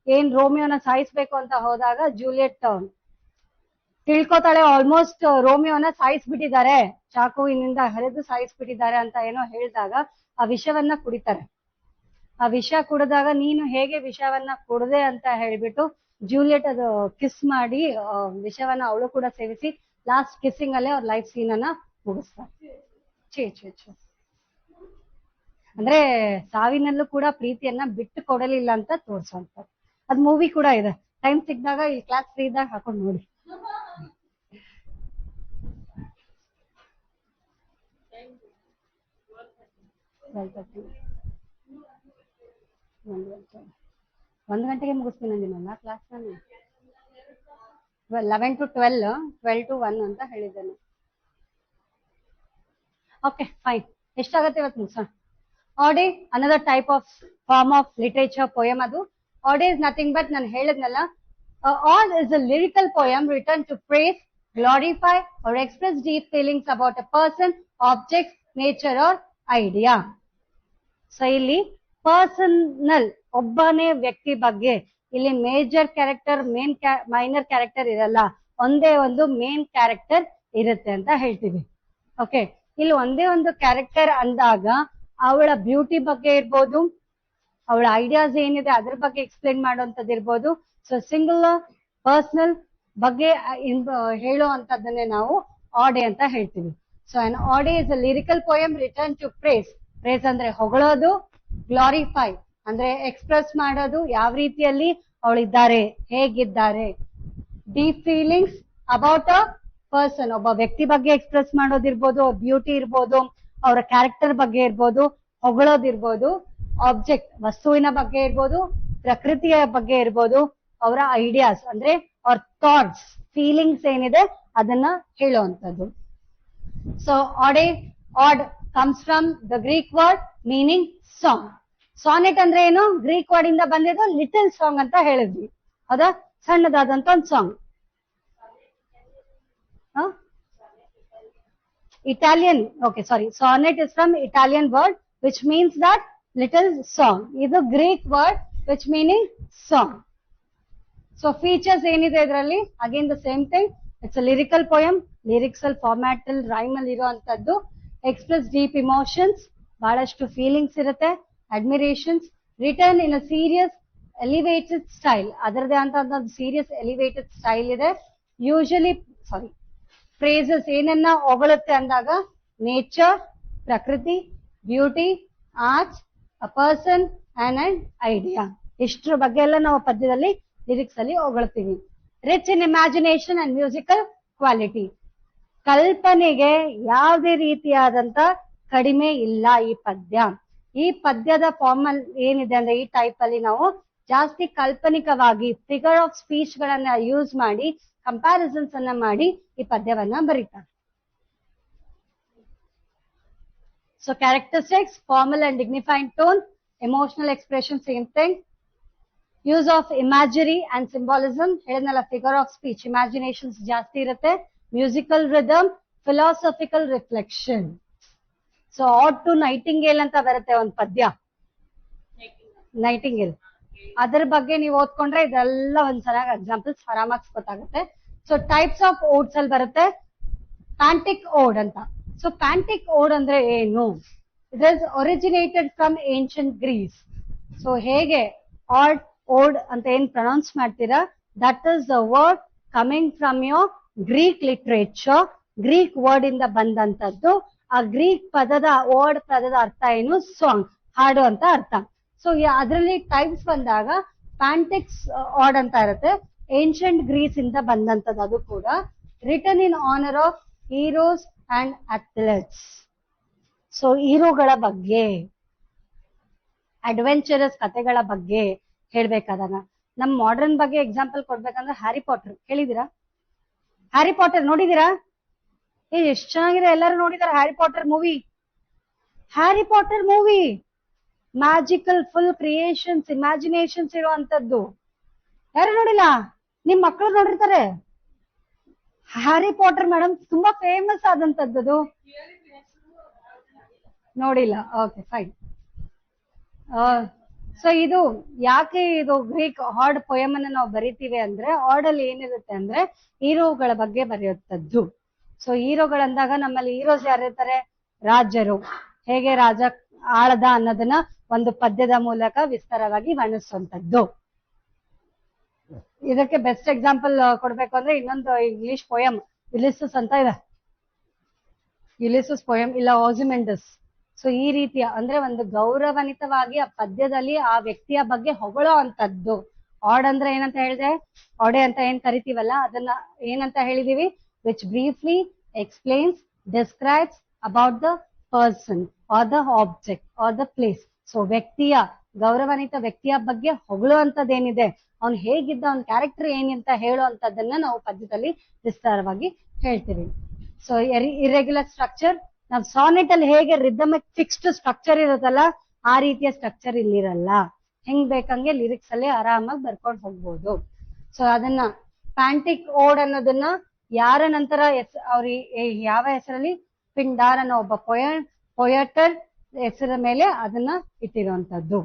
ಏನ್ ರೋಮಿಯೋನ ಸಾಯಿಸ್ಬೇಕು ಅಂತ ಹೋದಾಗ ಜೂಲಿಯಟ್ ತಿಳ್ಕೊತಾಳೆ ಆಲ್ಮೋಸ್ಟ್ ರೋಮಿಯೋನ ಸಾಯಿಸ್ಬಿಟ್ಟಿದ್ದಾರೆ, ಚಾಕುವಿನಿಂದ ಹರಿದು ಸಾಯಿಸ್ಬಿಟ್ಟಿದ್ದಾರೆ ಅಂತ ಏನೋ ಹೇಳಿದಾಗ ಆ ವಿಷವನ್ನ ಕುಡಿತಾರೆ. ಆ ವಿಷ ಕುಡಿದಾಗ ನೀನು ಹೇಗೆ ವಿಷವನ್ನ ಕುಡ್ದೆ ಅಂತ ಹೇಳ್ಬಿಟ್ಟು ಜೂಲಿಯಟ್ ಅದು ಕಿಸ್ ಮಾಡಿ ವಿಷವನ್ನ ಅವಳು ಕೂಡ ಸೇವಿಸಿ ಲಾಸ್ಟ್ ಕಿಸ್ಸಿಂಗ್ ಅಲ್ಲೇ ಅವ್ರ ಲೈಫ್ ಸೀನ್ ಅನ್ನ ಮುಗಿಸ್ತಾರೆ. ಅಂದ್ರೆ ಸಾವಿನಲ್ಲೂ ಕೂಡ ಪ್ರೀತಿಯನ್ನ ಬಿಟ್ಟು ಕೊಡಲಿಲ್ಲ ಅಂತ ತೋರ್ಸೋಂಥದ್ದು. ಅದ್ ಮೂವಿ ಕೂಡ ಇದೆ, ಟೈಮ್ ಸಿಕ್ಕಿದಾಗ ಈ ಕ್ಲಾಸ್ ಫ್ರೀ ಇದ್ದಾಗ ಹಾಕೊಂಡು ನೋಡಿ. ಒಂದ್ ಗಂಟೆಗೆ ಮುಗಿಸ್ತೀನಿ ಅಂದಿನಲ್ಲ ಕ್ಲಾಸ್ ನಾನು. 11 to 12, 12 to 1 ಅಂತ ಹೇಳಿದ್ದೇನೆ. ಓಕೆ ಫೈನ್, ಎಷ್ಟಾಗತ್ತೆ ಇವತ್ತು ಮುಗಿಸೋಣ. Ode another type of form of literature poem. ಅದು ಆಡೆ ಇಸ್ ನಥಿಂಗ್ ಬಟ್ ನಾನು ಹೇಳಿದ್ನಲ್ಲ, ode is a lyrical poem return to praise, glorify or express deep feelings about a person, object, nature or idea. So ಇಲ್ಲಿ personal, ಒಬ್ಬನೇ ವ್ಯಕ್ತಿ ಬಗ್ಗೆ, ಇಲ್ಲಿ major character, minor character ಇರಲ್ಲ, ಒಂದೇ ಒಂದು ಮೇನ್ ಕ್ಯಾರೆಕ್ಟರ್ ಇರುತ್ತೆ ಅಂತ ಹೇಳ್ತೀವಿ. ಓಕೆ, ಇಲ್ಲಿ ಒಂದೇ ಒಂದು ಕ್ಯಾರೆಕ್ಟರ್ ಅಂದಾಗ ಅವಳ ಬ್ಯೂಟಿ ಬಗ್ಗೆ ಇರ್ಬೋದು, ಅವಳ ಐಡಿಯಾಸ್ ಏನಿದೆ ಅದ್ರ ಬಗ್ಗೆ ಎಕ್ಸ್ಪ್ಲೇನ್ ಮಾಡುವಂತದ್ದು ಇರ್ಬೋದು. ಸೊ ಸಿಂಗುಲರ್ ಪರ್ಸನಲ್ ಬಗ್ಗೆ ಹೇಳುವಂತದ್ದನ್ನೇ ನಾವು ಆಡೆ ಅಂತ ಹೇಳ್ತೀವಿ. So an ode is a lyrical poem return to praise. Praise ಅಂದ್ರೆ ಹೊಗಳೋದು, ಗ್ಲಾರಿಫೈ ಅಂದ್ರೆ ಎಕ್ಸ್ಪ್ರೆಸ್ ಮಾಡೋದು, ಯಾವ ರೀತಿಯಲ್ಲಿ ಅವಳಿದ್ದಾರೆ, ಹೇಗಿದ್ದಾರೆ. Deep feelings about a person, ಒಬ್ಬ ವ್ಯಕ್ತಿ ಬಗ್ಗೆ ಎಕ್ಸ್ಪ್ರೆಸ್ ಮಾಡೋದಿರ್ಬೋದು, ಅವ್ರ ಬ್ಯೂಟಿ ಇರ್ಬೋದು, ಅವರ ಕ್ಯಾರೆಕ್ಟರ್ ಬಗ್ಗೆ ಇರ್ಬೋದು, ಹೊಗಳೋದಿರ್ಬೋದು. ಆಬ್ಜೆಕ್ಟ್, ವಸ್ತುವಿನ ಬಗ್ಗೆ ಇರ್ಬೋದು, ಪ್ರಕೃತಿಯ ಬಗ್ಗೆ ಇರ್ಬೋದು, ಅವರ ಐಡಿಯಾಸ್ ಅಂದ್ರೆ ಅವ್ರ ಥಾಟ್ಸ್, ಫೀಲಿಂಗ್ಸ್ ಏನಿದೆ ಅದನ್ನ ಹೇಳುವಂಥದ್ದು. So ode comes from the Greek word meaning song. Sonnet ಅಂದ್ರೆ ಏನು, ಗ್ರೀಕ್ ವರ್ಡ್ ಇಂದ ಬಂದಿದ್ದು ಲಿಟಲ್ ಸಾಂಗ್ ಅಂತ ಹೇಳಿದ್ವಿ, ಹೌದಾ, ಸಣ್ಣದಾದಂತ ಒಂದು song. Italian, okay, sorry. Sonnet is from Italian word which means that little song. Is a Greek word which meaning song. So features ಏನಿದೆ ಇದರಲ್ಲಿ, again the same thing. It's a lyrical poem. Lyrics al format al rhyme al ಇರುವಂತದ್ದು. Express deep emotions, ಬಹಳಷ್ಟು feelings ಇರುತ್ತೆ, admirations, written in a serious elevated style. ಅದರದೇ ಅಂತ ಒಂದು serious elevated style ಇದೆ. Usually, sorry, phrases ಏನನ್ನ ಹೊಗಳುತ್ತೆ ಅಂದಾಗ ನೇಚರ್, ಪ್ರಕೃತಿ, beauty, art, a person and an idea, ಇಷ್ಟರ ಬಗ್ಗೆ ಎಲ್ಲ ನಾವು ಪದ್ಯದಲ್ಲಿ ಲಿರಿಕ್ಸ್ ಅಲ್ಲಿ ಹೊಗಳ್ತೀವಿ. Rich in imagination and musical quality, ಕಲ್ಪನೆಗೆ ಯಾವುದೇ ರೀತಿಯಾದಂತ ಕಡಿಮೆ ಇಲ್ಲ ಈ ಪದ್ಯ. ಈ ಪದ್ಯದ ಫಾರ್ಮ್ ಅಲ್ಲಿ ಏನಿದೆ ಅಂದ್ರೆ ಈ ಟೈಪ್ ಅಲ್ಲಿ ನಾವು ಜಾಸ್ತಿ ಕಾಲ್ಪನಿಕವಾಗಿ ಫಿಗರ್ ಆಫ್ ಸ್ಪೀಚ್ ಗಳನ್ನ ಯೂಸ್ ಮಾಡಿ ಕಂಪ್ಯಾರಿಸನ್ಸ್ ಅನ್ನ ಮಾಡಿ ಈ ಪದ್ಯವನ್ನ ಬರೀತಾರೆ. So characteristics, formal and dignified tone, emotional expression, same thing. Use of imagery and symbolism ಹೇಳಿದ್ನಲ್ಲ, ಫಿಗರ್ ಆಫ್ ಸ್ಪೀಚ್, ಇಮ್ಯಾಜಿನೇಷನ್ಸ್ ಜಾಸ್ತಿ ಇರುತ್ತೆ. Musical rhythm, philosophical reflection. So ode to nightingale ಅಂತ ಬರುತ್ತೆ ಒಂದು ಪದ್ಯ, ನೈಟಿಂಗೇಲ್. ಅದ್ರ ಬಗ್ಗೆ ನೀವು ಓದ್ಕೊಂಡ್ರೆ ಇದೆಲ್ಲ ಒಂದ್ ಚೆನ್ನಾಗಿ ಎಕ್ಸಾಂಪಲ್ಸ್ ಆರಾಮಾಗಿ ಗೊತ್ತಾಗುತ್ತೆ. ಸೊ ಟೈಪ್ಸ್ ಆಫ್ ಓಡ್ಸ್ ಅಲ್ಲಿ ಬರುತ್ತೆ ಪ್ಯಾಂಟಿಕ್ ಓಡ್ ಅಂತ. ಸೊ ಪ್ಯಾಂಟಿಕ್ ಓಡ್ ಅಂದ್ರೆ ಏನು? It is originated from ancient Greece. So ಹೇಗೆ ಆಡ್ ಓಡ್ ಅಂತ ಏನ್ ಪ್ರೊನೌನ್ಸ್ ಮಾಡ್ತೀರಾ, that is the word coming from your Greek literature. Greek word ಇಂದ ಬಂದಂತದ್ದು. ಆ ಗ್ರೀಕ್ ಪದದ ವರ್ಡ್ ಪದದ ಅರ್ಥ ಏನು? ಸಾಂಗ್, ಹಾಡು ಅಂತ ಅರ್ಥ. ಸೊ ಅದರಲ್ಲಿ ಟೈಪ್ಸ್ ಬಂದಾಗ ಪ್ಯಾಂಟಿಕ್ಸ್ ಆಡ್ ಅಂತ ಇರುತ್ತೆ. ಏನ್ಷಿಯಂಟ್ ಗ್ರೀಸ್ ಇಂದ ಬಂದಂತದ್ದು. ಅದು ಕೂಡ written in honour of heroes and athletes. So ಹೀರೋಗಳ ಬಗ್ಗೆ, ಅಡ್ವೆಂಚರಸ್ ಕಥೆಗಳ ಬಗ್ಗೆ ಹೇಳ್ಬೇಕಾದಾಗ, ನಮ್ ಮಾಡರ್ನ್ ಬಗ್ಗೆ ಎಕ್ಸಾಂಪಲ್ ಕೊಡ್ಬೇಕಂದ್ರೆ ಹ್ಯಾರಿ ಪಾಟರ್ ಕೇಳಿದೀರಾ? ಹ್ಯಾರಿ ಪಾಟರ್ ನೋಡಿದೀರಾ? ಎಷ್ಟ್ ಚೆನ್ನಾಗಿದೆ, ಎಲ್ಲರೂ ನೋಡಿದಾರೆ Harry Potter movie. Harry Potter movie magical, full creations, imaginations ಇರುವಂತದ್ದು. ಯಾರು ನೋಡಿಲ್ಲ? ನಿಮ್ ಮಕ್ಕಳು ನೋಡಿರ್ತಾರೆ. ಹ್ಯಾರಿ ಪಾಟರ್ ಮೇಡಮ್ ತುಂಬಾ ಫೇಮಸ್ ಆದಂತದ್ದು. ನೋಡಿಲ್ಲ? Okay fine. ಸೊ ಇದು ಯಾಕೆ ಇದು ಗ್ರೀಕ್ ಹಾಡ್ ಪೊಯಮ್ ಅನ್ನ ನಾವು ಬರಿತೀವಿ ಅಂದ್ರೆ, ಹಾಡ್ ಅಲ್ಲಿ ಏನಿರುತ್ತೆ ಅಂದ್ರೆ ಹೀರೋಗಳ ಬಗ್ಗೆ ಬರೆಯುವಂತದ್ದು. ಸೊ ಹೀರೋಗಳಂದಾಗ ನಮ್ಮಲ್ಲಿ ಹೀರೋಸ್ ಯಾರಿರ್ತಾರೆ? ರಾಜರು. ಹೇಗೆ ರಾಜ ಆಳದ ಅನ್ನೋದನ್ನ ಒಂದು ಪದ್ಯದ ಮೂಲಕ ವಿಸ್ತಾರವಾಗಿ ವರ್ಣಿಸುವಂತದ್ದು. ಇದಕ್ಕೆ ಬೆಸ್ಟ್ ಎಕ್ಸಾಂಪಲ್ ಕೊಡ್ಬೇಕು ಅಂದ್ರೆ ಇನ್ನೊಂದು ಇಂಗ್ಲಿಷ್ ಪೊಯಮ್ ಯುಲಿಸಸ್ ಅಂತ ಇದೆ. ಯುಲಿಸಸ್ ಪೊಯಮ್ ಇಲ್ಲ ಓಸಿಮೆಂಡಸ್. ಸೊ ಈ ರೀತಿಯ ಅಂದ್ರೆ ಒಂದು ಗೌರವಾನ್ವಿತವಾಗಿ ಆ ಪದ್ಯದಲ್ಲಿ ಆ ವ್ಯಕ್ತಿಯ ಬಗ್ಗೆ ಹೊಗಳೋ ಅಂತದ್ದು. ಆಡ್ ಅಂದ್ರೆ ಏನಂತ ಹೇಳಿದೆ? ಆಡೆ ಅಂತ ಏನ್ ಕರಿತೀವಲ್ಲ ಅದನ್ನ ಏನಂತ ಹೇಳಿದೀವಿ? Which briefly explains, describes about the person or the object or the place. So ವ್ಯಕ್ತಿಯ, ಗೌರವಾನ್ವಿತ ವ್ಯಕ್ತಿಯ ಬಗ್ಗೆ ಹೊಗಳುವಂತದ್ದೇನಿದೆ, ಅವ್ನು ಹೇಗಿದ್ದ, ಅವ್ನ ಕ್ಯಾರೆಕ್ಟರ್ ಏನಂತ ಹೇಳುವಂತದ್ದನ್ನ ನಾವು ಪದ್ಯದಲ್ಲಿ ವಿಸ್ತಾರವಾಗಿ ಹೇಳ್ತೀವಿ. ಸೊ ಇರೆಗ್ಯುಲರ್ ಸ್ಟ್ರಕ್ಚರ್, ನಾವ್ ಸಾನೆಟ್ ಅಲ್ಲಿ ಹೇಗೆ ರಿದಮಿಕ್ ಫಿಕ್ಸ್ಡ್ ಸ್ಟ್ರಕ್ಚರ್ ಇರುತ್ತಲ್ಲ, ಆ ರೀತಿಯ ಸ್ಟ್ರಕ್ಚರ್ ಇಲ್ಲಿರಲ್ಲ. ಹೆಂಗ್ ಬೇಕಂಗೆ ಲಿರಿಕ್ಸ್ ಅಲ್ಲಿ ಆರಾಮಾಗಿ ಬರ್ಕೊಂಡು ಹೋಗ್ಬೋದು. ಸೊ ಅದನ್ನ ಪ್ಯಾಂಟಿಕ್ ಓಡ್ ಅನ್ನೋದನ್ನ ಯಾರ ನಂತರ ಯಾವ ಹೆಸರಲ್ಲಿ? ಪಿಂಡಾರ್ ಅನ್ನೋ ಒಬ್ಬ ಪೊಯಟರ್ ಹೆಸರ ಮೇಲೆ ಅದನ್ನ ಇಟ್ಟಿರುವಂತದ್ದು.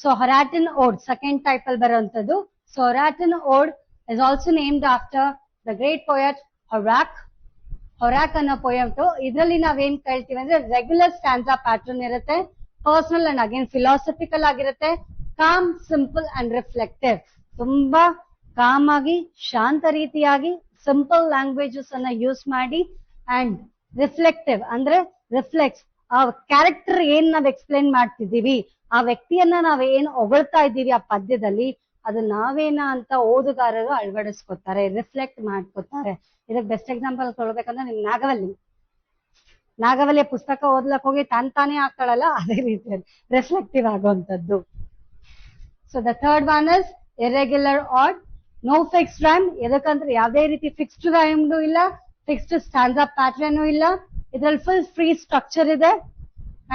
ಸೊ ಹೊರಾಟನ್ ಓಡ್ ಸೆಕೆಂಡ್ ಟೈಪ್ ಅಲ್ಲಿ ಬರುವಂತದ್ದು. So Horatian ode is also named after the great poet Horace. Horace ಅನ್ನೋ ಪೊಯಟ್. ಇದರಲ್ಲಿ ನಾವೇನ್ ಕೇಳ್ತೀವಿ ಅಂದ್ರೆ ರೆಗ್ಯುಲರ್ ಸ್ಟ್ಯಾನ್ಸಾ ಪ್ಯಾಟರ್ನ್ ಇರುತ್ತೆ, ಪರ್ಸನಲ್ ಅಂಡ್ ಅಗೇನ್ ಫಿಲಾಸಫಿಕಲ್ ಆಗಿರುತ್ತೆ, ಕಾಮ್, ಸಿಂಪಲ್ ಅಂಡ್ ರಿಫ್ಲೆಕ್ಟಿವ್. ತುಂಬಾ ಕಾಮ್ ಆಗಿ, ಶಾಂತ ರೀತಿಯಾಗಿ, ಸಿಂಪಲ್ ಲ್ಯಾಂಗ್ವೇಜಸ್ ಅನ್ನ ಯೂಸ್ ಮಾಡಿ, ಅಂಡ್ ರಿಫ್ಲೆಕ್ಟಿವ್ ಅಂದ್ರೆ ರಿಫ್ಲೆಕ್ಟ್ಸ್ ಆ ಕ್ಯಾರೆಕ್ಟರ್ ಏನ್ ನಾವ್ ಎಕ್ಸ್ಪ್ಲೇನ್ ಮಾಡ್ತಿದೀವಿ, ಆ ವ್ಯಕ್ತಿಯನ್ನ ನಾವ್ ಏನ್ ಹೊಗಳ್ತಾ ಇದ್ದೀವಿ ಆ ಪದ್ಯದಲ್ಲಿ, ಅದು ನಾವೇನ ಅಂತ ಓದುಗಾರರು ಅಳವಡಿಸ್ಕೊತಾರೆ, ರಿಫ್ಲೆಕ್ಟ್ ಮಾಡ್ಕೊತಾರೆ. ಇದಕ್ಕೆ ಬೆಸ್ಟ್ ಎಕ್ಸಾಂಪಲ್ ಕೊಡ್ಬೇಕಂದ್ರೆ ನಿಮ್ ನಾಗವಲ್ಲಿಯ ಪುಸ್ತಕ ಓದ್ಲಕ್ ಹೋಗಿ ತಾನೇ ಆಗ್ತಾಳಲ್ಲ, ಅದೇ ರೀತಿ ರಿಫ್ಲೆಕ್ಟಿವ್ ಆಗುವಂತದ್ದು. So the third one is irregular ode. No fixed rhyme. ಎದಕ್ಕಂದ್ರೆ ಯಾವ್ದೇ ರೀತಿ ಫಿಕ್ಸ್ಡ್ ರೈಮ್ ಇಲ್ಲ, ಫಿಕ್ಸ್ಡ್ ಸ್ಟ್ಯಾನ್ಸಾ ಪ್ಯಾಟರ್ನ್ ಇಲ್ಲ. ಇದ್ರಲ್ಲಿ ಫುಲ್ ಫ್ರೀ ಸ್ಟ್ರಕ್ಚರ್ ಇದೆ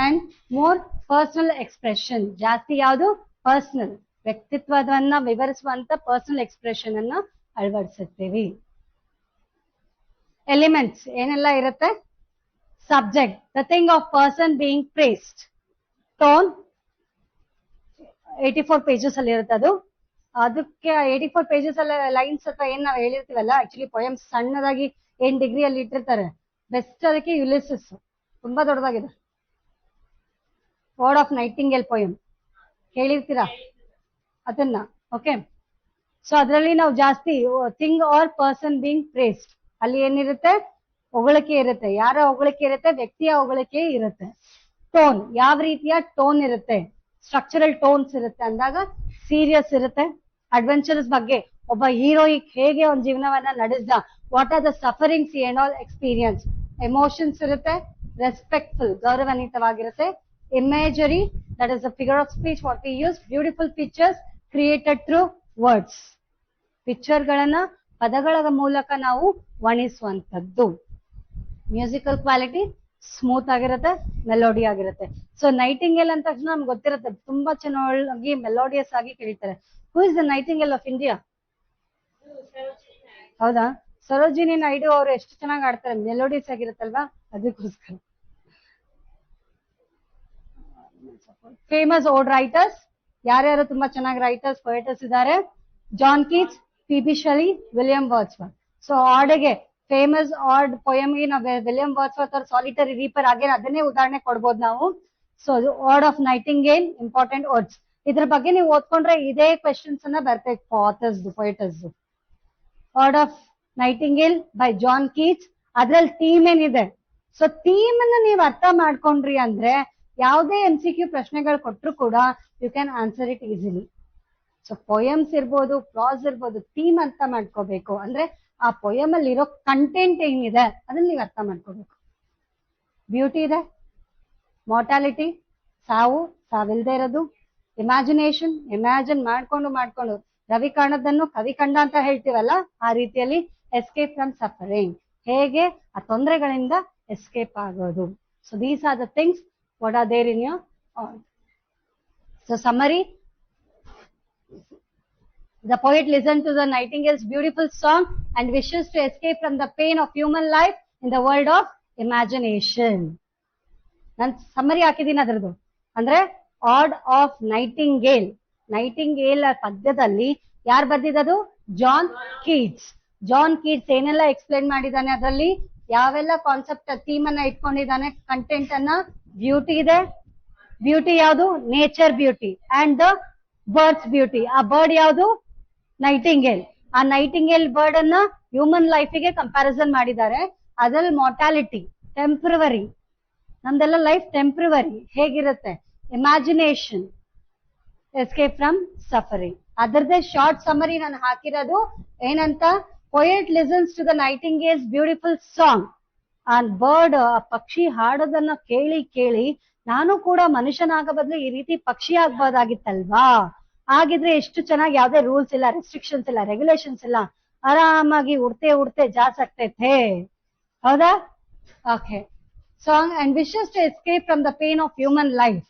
ಅಂಡ್ ಮೋರ್ ಪರ್ಸನಲ್ ಎಕ್ಸ್ಪ್ರೆಷನ್. ಜಾಸ್ತಿ ಯಾವುದು? ಪರ್ಸನಲ್, ವ್ಯಕ್ತಿತ್ವವನ್ನ ವಿವರಿಸುವಂತ ಪರ್ಸನಲ್ ಎಕ್ಸ್ಪ್ರೆಷನ್ ಅನ್ನ ಅಳವಡಿಸುತ್ತೀವಿ. ಎಲಿಮೆಂಟ್ಸ್ ಏನೆಲ್ಲ ಇರುತ್ತೆ? Subject, the thing of person being praised. Tone 84 pages ಅಲ್ಲಿ ಇರುತ್ತೆ ಅದು. ಅದಕ್ಕೆ 84 ಪೇಜಸ್ ಅಲ್ಲಿ ಲೈನ್ಸ್ ಅಥವಾ ಏನ್ ನಾವ್ ಹೇಳಿರ್ತೀವಲ್ಲ, ಆಕ್ಚುಲಿ ಪೊಯಮ್ ಸಣ್ಣದಾಗಿ ಏನ್ ಡಿಗ್ರಿಯಲ್ಲಿ ಇಟ್ಟಿರ್ತಾರೆ. ಬೆಸ್ಟ್ ಅದಕ್ಕೆ ಯುಲಿಸಸ್ ತುಂಬಾ ದೊಡ್ಡದಾಗಿದೆ. ವರ್ಡ್ ಆಫ್ ನೈಟಿಂಗೇಲ್ ಪೊಯಮ್ ಕೇಳಿರ್ತೀರಾ ಅದನ್ನ? ಓಕೆ. ಸೊ ಅದರಲ್ಲಿ ನಾವು ಜಾಸ್ತಿ thing R person being praised, ಅಲ್ಲಿ ಏನಿರುತ್ತೆ? ಹೊಗಳಿಕೆ ಇರುತ್ತೆ. ಯಾರ ಹೊಗಳಿಕೆ ಇರುತ್ತೆ? ವ್ಯಕ್ತಿಯ ಹೊಗಳಿಕೆ ಇರುತ್ತೆ. ಟೋನ್, ಯಾವ ರೀತಿಯ ಟೋನ್ ಇರುತ್ತೆ? ಸ್ಟ್ರಕ್ಚರಲ್ ಟೋನ್ಸ್ ಇರುತ್ತೆ ಅಂದಾಗ ಸೀರಿಯಸ್ ಇರುತ್ತೆ. ಅಡ್ವೆಂಚರ್ಸ್ ಬಗ್ಗೆ, ಒಬ್ಬ ಹೀರೋಯಿಕ್ ಹೇಗೆ ಒಂದು ಜೀವನವನ್ನ ನಡೆಸ್ದ, what are the sufferings and all experience. Emotions ಇರುತ್ತೆ. ರೆಸ್ಪೆಕ್ಟ್ಫುಲ್, ಗೌರವಾನ್ವಿತವಾಗಿರುತ್ತೆ. Imagery, that is the figure of speech what we use. Beautiful pictures created through words. Picture ಗಳನ್ನ ಪದಗಳ ಮೂಲಕ ನಾವು ವರ್ಣಿಸುವಂತದ್ದು. ಮ್ಯೂಸಿಕಲ್ ಕ್ವಾಲಿಟಿ, ಸ್ಮೂತ್ ಆಗಿರುತ್ತೆ, ಮೆಲೋಡಿ ಆಗಿರುತ್ತೆ. ಸೊ ನೈಟಿಂಗೇಲ್ ಅಂದ ತಕ್ಷಣ ನಮ್ಗೆ ಗೊತ್ತಿರುತ್ತೆ, ತುಂಬಾ ಚೆನ್ನಾಗಿ ಮೆಲೋಡಿಯಸ್ ಆಗಿ ಕೇಳ್ತಾರೆ. Who is the nightingale of India? ಹೌದಾ? ಸರೋಜಿನಿ ನಾಯ್ಡು ಅವರು ಎಷ್ಟು ಚೆನ್ನಾಗಿ ಆಡ್ತಾರೆ, ಮೆಲೋಡಿಯಸ್ ಆಗಿರುತ್ತಲ್ವಾ, ಅದಕ್ಕೋಸ್ಕರ. ಫೇಮಸ್ ಓಲ್ಡ್ ರೈಟರ್ಸ್ ಯಾರ್ಯಾರು ತುಂಬಾ ಚೆನ್ನಾಗಿ ರೈಟರ್ಸ್ ಪೊಯೆಟರ್ಸ್ ಇದ್ದಾರೆ? John Keats, P Shelley, William Wordsworth. So ಆಡ್ಗೆ ಫೇಮಸ್ ಆಡ್ ಪೊಯಮ್ಗೆ ನಾವು ವಿಲಿಯಂ ವರ್ಡ್ಸ್ವರ್ತ್ ಅವ್ರ ಸಾಲಿಟರಿ ರೀಪರ್ ಹಾಗೆ ಅದನ್ನೇ ಉದಾಹರಣೆ ಕೊಡ್ಬೋದು ನಾವು. So ode of nightingale, important words. ಇದ್ರ ಬಗ್ಗೆ ನೀವು ಓದ್ಕೊಂಡ್ರೆ ಇದೇ ಕ್ವೆಶನ್ಸ್ ಅನ್ನ ಬರ್ಬೇಕು authors poets. Ode of nightingale by John Keats. ಅದ್ರಲ್ಲಿ ಥೀಮ್ ಏನಿದೆ, ಸೊ ಥೀಮ್ ಅನ್ನ ನೀವು ಅರ್ಥ ಮಾಡ್ಕೊಂಡ್ರಿ ಅಂದ್ರೆ ಯಾವುದೇ MCQ ಪ್ರಶ್ನೆಗಳು ಕೊಟ್ಟರು ಕೂಡ you can answer it easily. So poems ಇರ್ಬೋದು, ಪ್ರಾಸ್ ಇರ್ಬೋದು, ಥೀಮ್ ಅರ್ಥ ಮಾಡ್ಕೋಬೇಕು ಅಂದ್ರೆ ಆ ಪೊಯಮ್ ಅಲ್ಲಿ ಇರೋ ಕಂಟೆಂಟ್ ಏನಿದೆ ಅದನ್ನ ನೀವು ಅರ್ಥ ಮಾಡ್ಕೋಬೇಕು. ಬ್ಯೂಟಿ ಇದೆ, ಮಾರ್ಟಾಲಿಟಿ, ಸಾವಿಲ್ದೇ ಇರೋದು, ಇಮ್ಯಾಜಿನೇಷನ್, ಇಮ್ಯಾಜಿನ್ ಮಾಡ್ಕೊಂಡು ರವಿ ಕಾಣದನ್ನು ಕವಿ ಕಂಡ ಅಂತ ಹೇಳ್ತೀವಲ್ಲ, ಆ ರೀತಿಯಲ್ಲಿ ಎಸ್ಕೇಪ್ ಫ್ರಮ್ ಸಫರಿಂಗ್, ಹೇಗೆ ಆ ತೊಂದರೆಗಳಿಂದ ಎಸ್ಕೇಪ್ ಆಗೋದು. So these are the things what are there in your so summary. The poet listened to the nightingale's beautiful song and wishes to escape from the pain of human life in the world of imagination. nan summary hakidini adradu andre Ode of Nightingale. Nightingale ಪದ್ಯದಲ್ಲಿ ಯಾರು ಬರ್ದಿದ್ದದು? John Keats. John Keats ಏನೆಲ್ಲ explain ಮಾಡಿದಾನೆ, ಅದರಲ್ಲಿ ಯಾವೆಲ್ಲ concept theme ಅನ್ನ ಇಟ್ಕೊಂಡಿದ್ದಾನೆ, content ಅನ್ನ. ಬ್ಯೂಟಿ ಇದೆ, ಬ್ಯೂಟಿ ಯಾವುದು? Nature beauty and the birds beauty. ಆ ಬರ್ಡ್ ಯಾವುದು? ನೈಟಿಂಗೇಲ್. ಆ ನೈಟಿಂಗೇಲ್ ಬರ್ಡ್ ಅನ್ನ ಹ್ಯೂಮನ್ ಲೈಫಿಗೆ ಕಂಪ್ಯಾರಿಸನ್ ಮಾಡಿದ್ದಾರೆ. ಅದ್ರಲ್ಲಿ ಮಾರ್ಟಾಲಿಟಿ, ಟೆಂಪ್ರವರಿ, ನಮ್ದೆಲ್ಲ ಲೈಫ್ ಟೆಂಪ್ರವರಿ, ಹೇಗಿರುತ್ತೆ? Imagination, escape from suffering. ಅದರದ್ದೇ ಶಾರ್ಟ್ ಸಮರಿ ನಾನು ಹಾಕಿರೋದು. ಏನಂತ? Poet listens to the nightingale's beautiful song. ಆ ಬರ್ಡ್, ಆ ಪಕ್ಷಿ ಹಾಡೋದನ್ನ ಕೇಳಿ ನಾನು ಕೂಡ ಮನುಷ್ಯನಾಗ ಬದಲು ಈ ರೀತಿ ಪಕ್ಷಿ ಆಗ್ಬೋದಾಗಿತ್ತಲ್ವಾ? ಆಗಿದ್ರೆ ಎಷ್ಟು ಚೆನ್ನಾಗಿ, ಯಾವ್ದೇ ರೂಲ್ಸ್ ಇಲ್ಲ, ರೆಸ್ಟ್ರಿಕ್ಷನ್ಸ್ ಇಲ್ಲ, ರೆಗ್ಯುಲೇಷನ್ಸ್ ಇಲ್ಲ, ಆರಾಮಾಗಿ ಉಡ್ತೆ ಜಾಸ್ ಆಗ್ತೈತೆ. ಹೌದಾ? Okay. Song and wishes to escape from the pain of human life.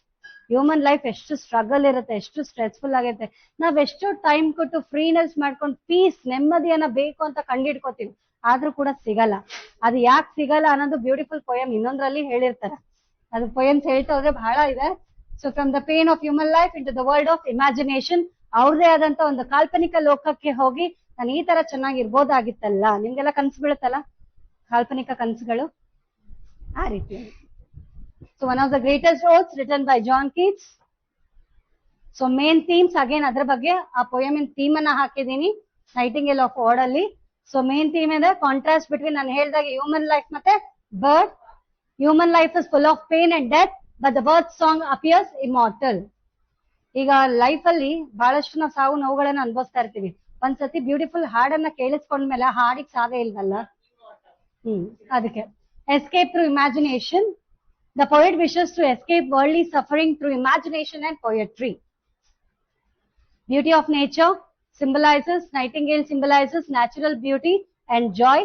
Human life ಎಷ್ಟು ಸ್ಟ್ರಗಲ್ ಇರುತ್ತೆ, ಎಷ್ಟು ಸ್ಟ್ರೆಸ್ಫುಲ್ ಆಗಿರುತ್ತೆ. ನಾವ್ ಎಷ್ಟು ಟೈಮ್ ಕೊಟ್ಟು ಫ್ರೀನೆಸ್ ಮಾಡ್ಕೊಂಡು ಪೀಸ್, ನೆಮ್ಮದಿಯನ್ನ ಬೇಕು ಅಂತ ಕಂಡಿಡ್ಕೋತೀವಿ, ಆದ್ರೂ ಕೂಡ ಸಿಗಲ್ಲ. ಅದು ಯಾಕೆ ಸಿಗಲ್ಲ ಅನ್ನೋದು ಬ್ಯೂಟಿಫುಲ್ ಪೊಯಮ್ ಇನ್ನೊಂದ್ರಲ್ಲಿ ಹೇಳಿರ್ತಾರೆ. ಅದು ಪೊಯಮ್ಸ್ ಹೇಳ್ತಾ ಹೋದ್ರೆ ಬಹಳ ಇದೆ. So from the pain of human life into the world of imagination. ಅವ್ರದೇ ಆದಂತ ಒಂದು ಕಾಲ್ಪನಿಕ ಲೋಕಕ್ಕೆ ಹೋಗಿ ನಾನು ಈ ತರ ಚೆನ್ನಾಗಿರ್ಬೋದಾಗಿತ್ತಲ್ಲ. ನಿಮ್ಗೆಲ್ಲ ಕನ್ಸು ಬೀಳುತ್ತಲ್ಲ ಕಾಲ್ಪನಿಕ ಕನ್ಸುಗಳು, ಆ ರೀತಿ. So one of the greatest odes written by John Keats. So main themes again ಅದರ ಬಗ್ಗೆ ಆ poem in theme ಅನ್ನ ಹಾಕಿದೀನಿ ನೈಟಿಂಗೇಲ್ ಆಫ್ ಓಡ್ ಅಲ್ಲಿ. ಸೊ ಮೇನ್ ಥೀಮ್ ಇದೆ ಕಾಂಟ್ರಾಸ್ಟ್ ಬಿಟ್ವೀನ್ ನಾನು ಹೇಳಿದಾಗ ಹ್ಯೂಮನ್ ಲೈಫ್ ಮತ್ತೆ bird. Human life is full of pain and death, but the bird song appears immortal. ಈಗ ಲೈಫ್ ಅಲ್ಲಿ ಬಹಳಷ್ಟು ನಾವು ಸಾವು ನೋವುಗಳನ್ನ ಅನುಭವಿಸ್ತಾ ಇರ್ತೀವಿ. ಒಂದ್ಸತಿ ಬ್ಯೂಟಿಫುಲ್ ಹಾಡನ್ನ ಕೇಳಿಸ್ಕೊಂಡ್ಮೇಲೆ ಆ ಹಾಡಿಗೆ ಸಾವೇ ಇಲ್ವಲ್ಲ. ಅದಕ್ಕೆ escape through imagination. The poet wishes to escape worldly suffering through imagination and poetry. Beauty of nature symbolizes, Nightingale symbolizes natural beauty and joy.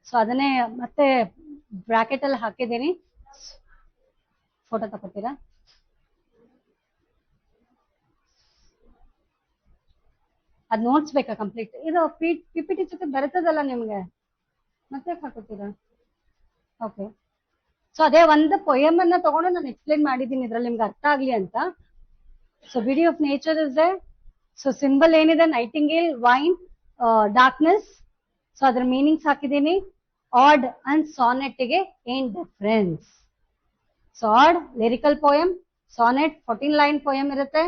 So ಅದನ್ನೇ ಮತ್ತೆ ಬ್ರಾಕೆಟ್ ಅಲ್ಲಿ ಹಾಕಿದ್ದೀನಿ, ಫೋಟೋ ತಗೋತೀರಾ? ಅದ್ ನೋಟ್ಸ್ ಬೇಕಾ ಕಂಪ್ಲೀಟ್? ಇದು PPT ಜೊತೆ ಬರ್ತದಲ್ಲ ನಿಮ್ಗೆ, ಮತ್ತೆ ಹಾಕೋತೀರಾ? ಓಕೆ. ಸೊ ಅದೇ ಒಂದು ಪೊಯಮ್ ಅನ್ನ ತಗೊಂಡು ನಾನು ಎಕ್ಸ್ಪ್ಲೇನ್ ಮಾಡಿದ್ದೀನಿ ಇದ್ರಲ್ಲಿ ನಿಮ್ಗೆ ಅರ್ಥ ಆಗ್ಲಿ ಅಂತ. So beauty of nature is they. So symbol ಏನಿದೆ? Nightingale, wine, darkness. ಸೊ ಅದ್ರ ಮೀನಿಂಗ್ಸ್ ಹಾಕಿದ್ದೀನಿ. ಆಡ್ ಅಂಡ್ ಸಾನೆಟ್ ಗೆ ಏನ್ difference? So ode lyrical poem, sonnet 14 line poem ಇರುತ್ತೆ.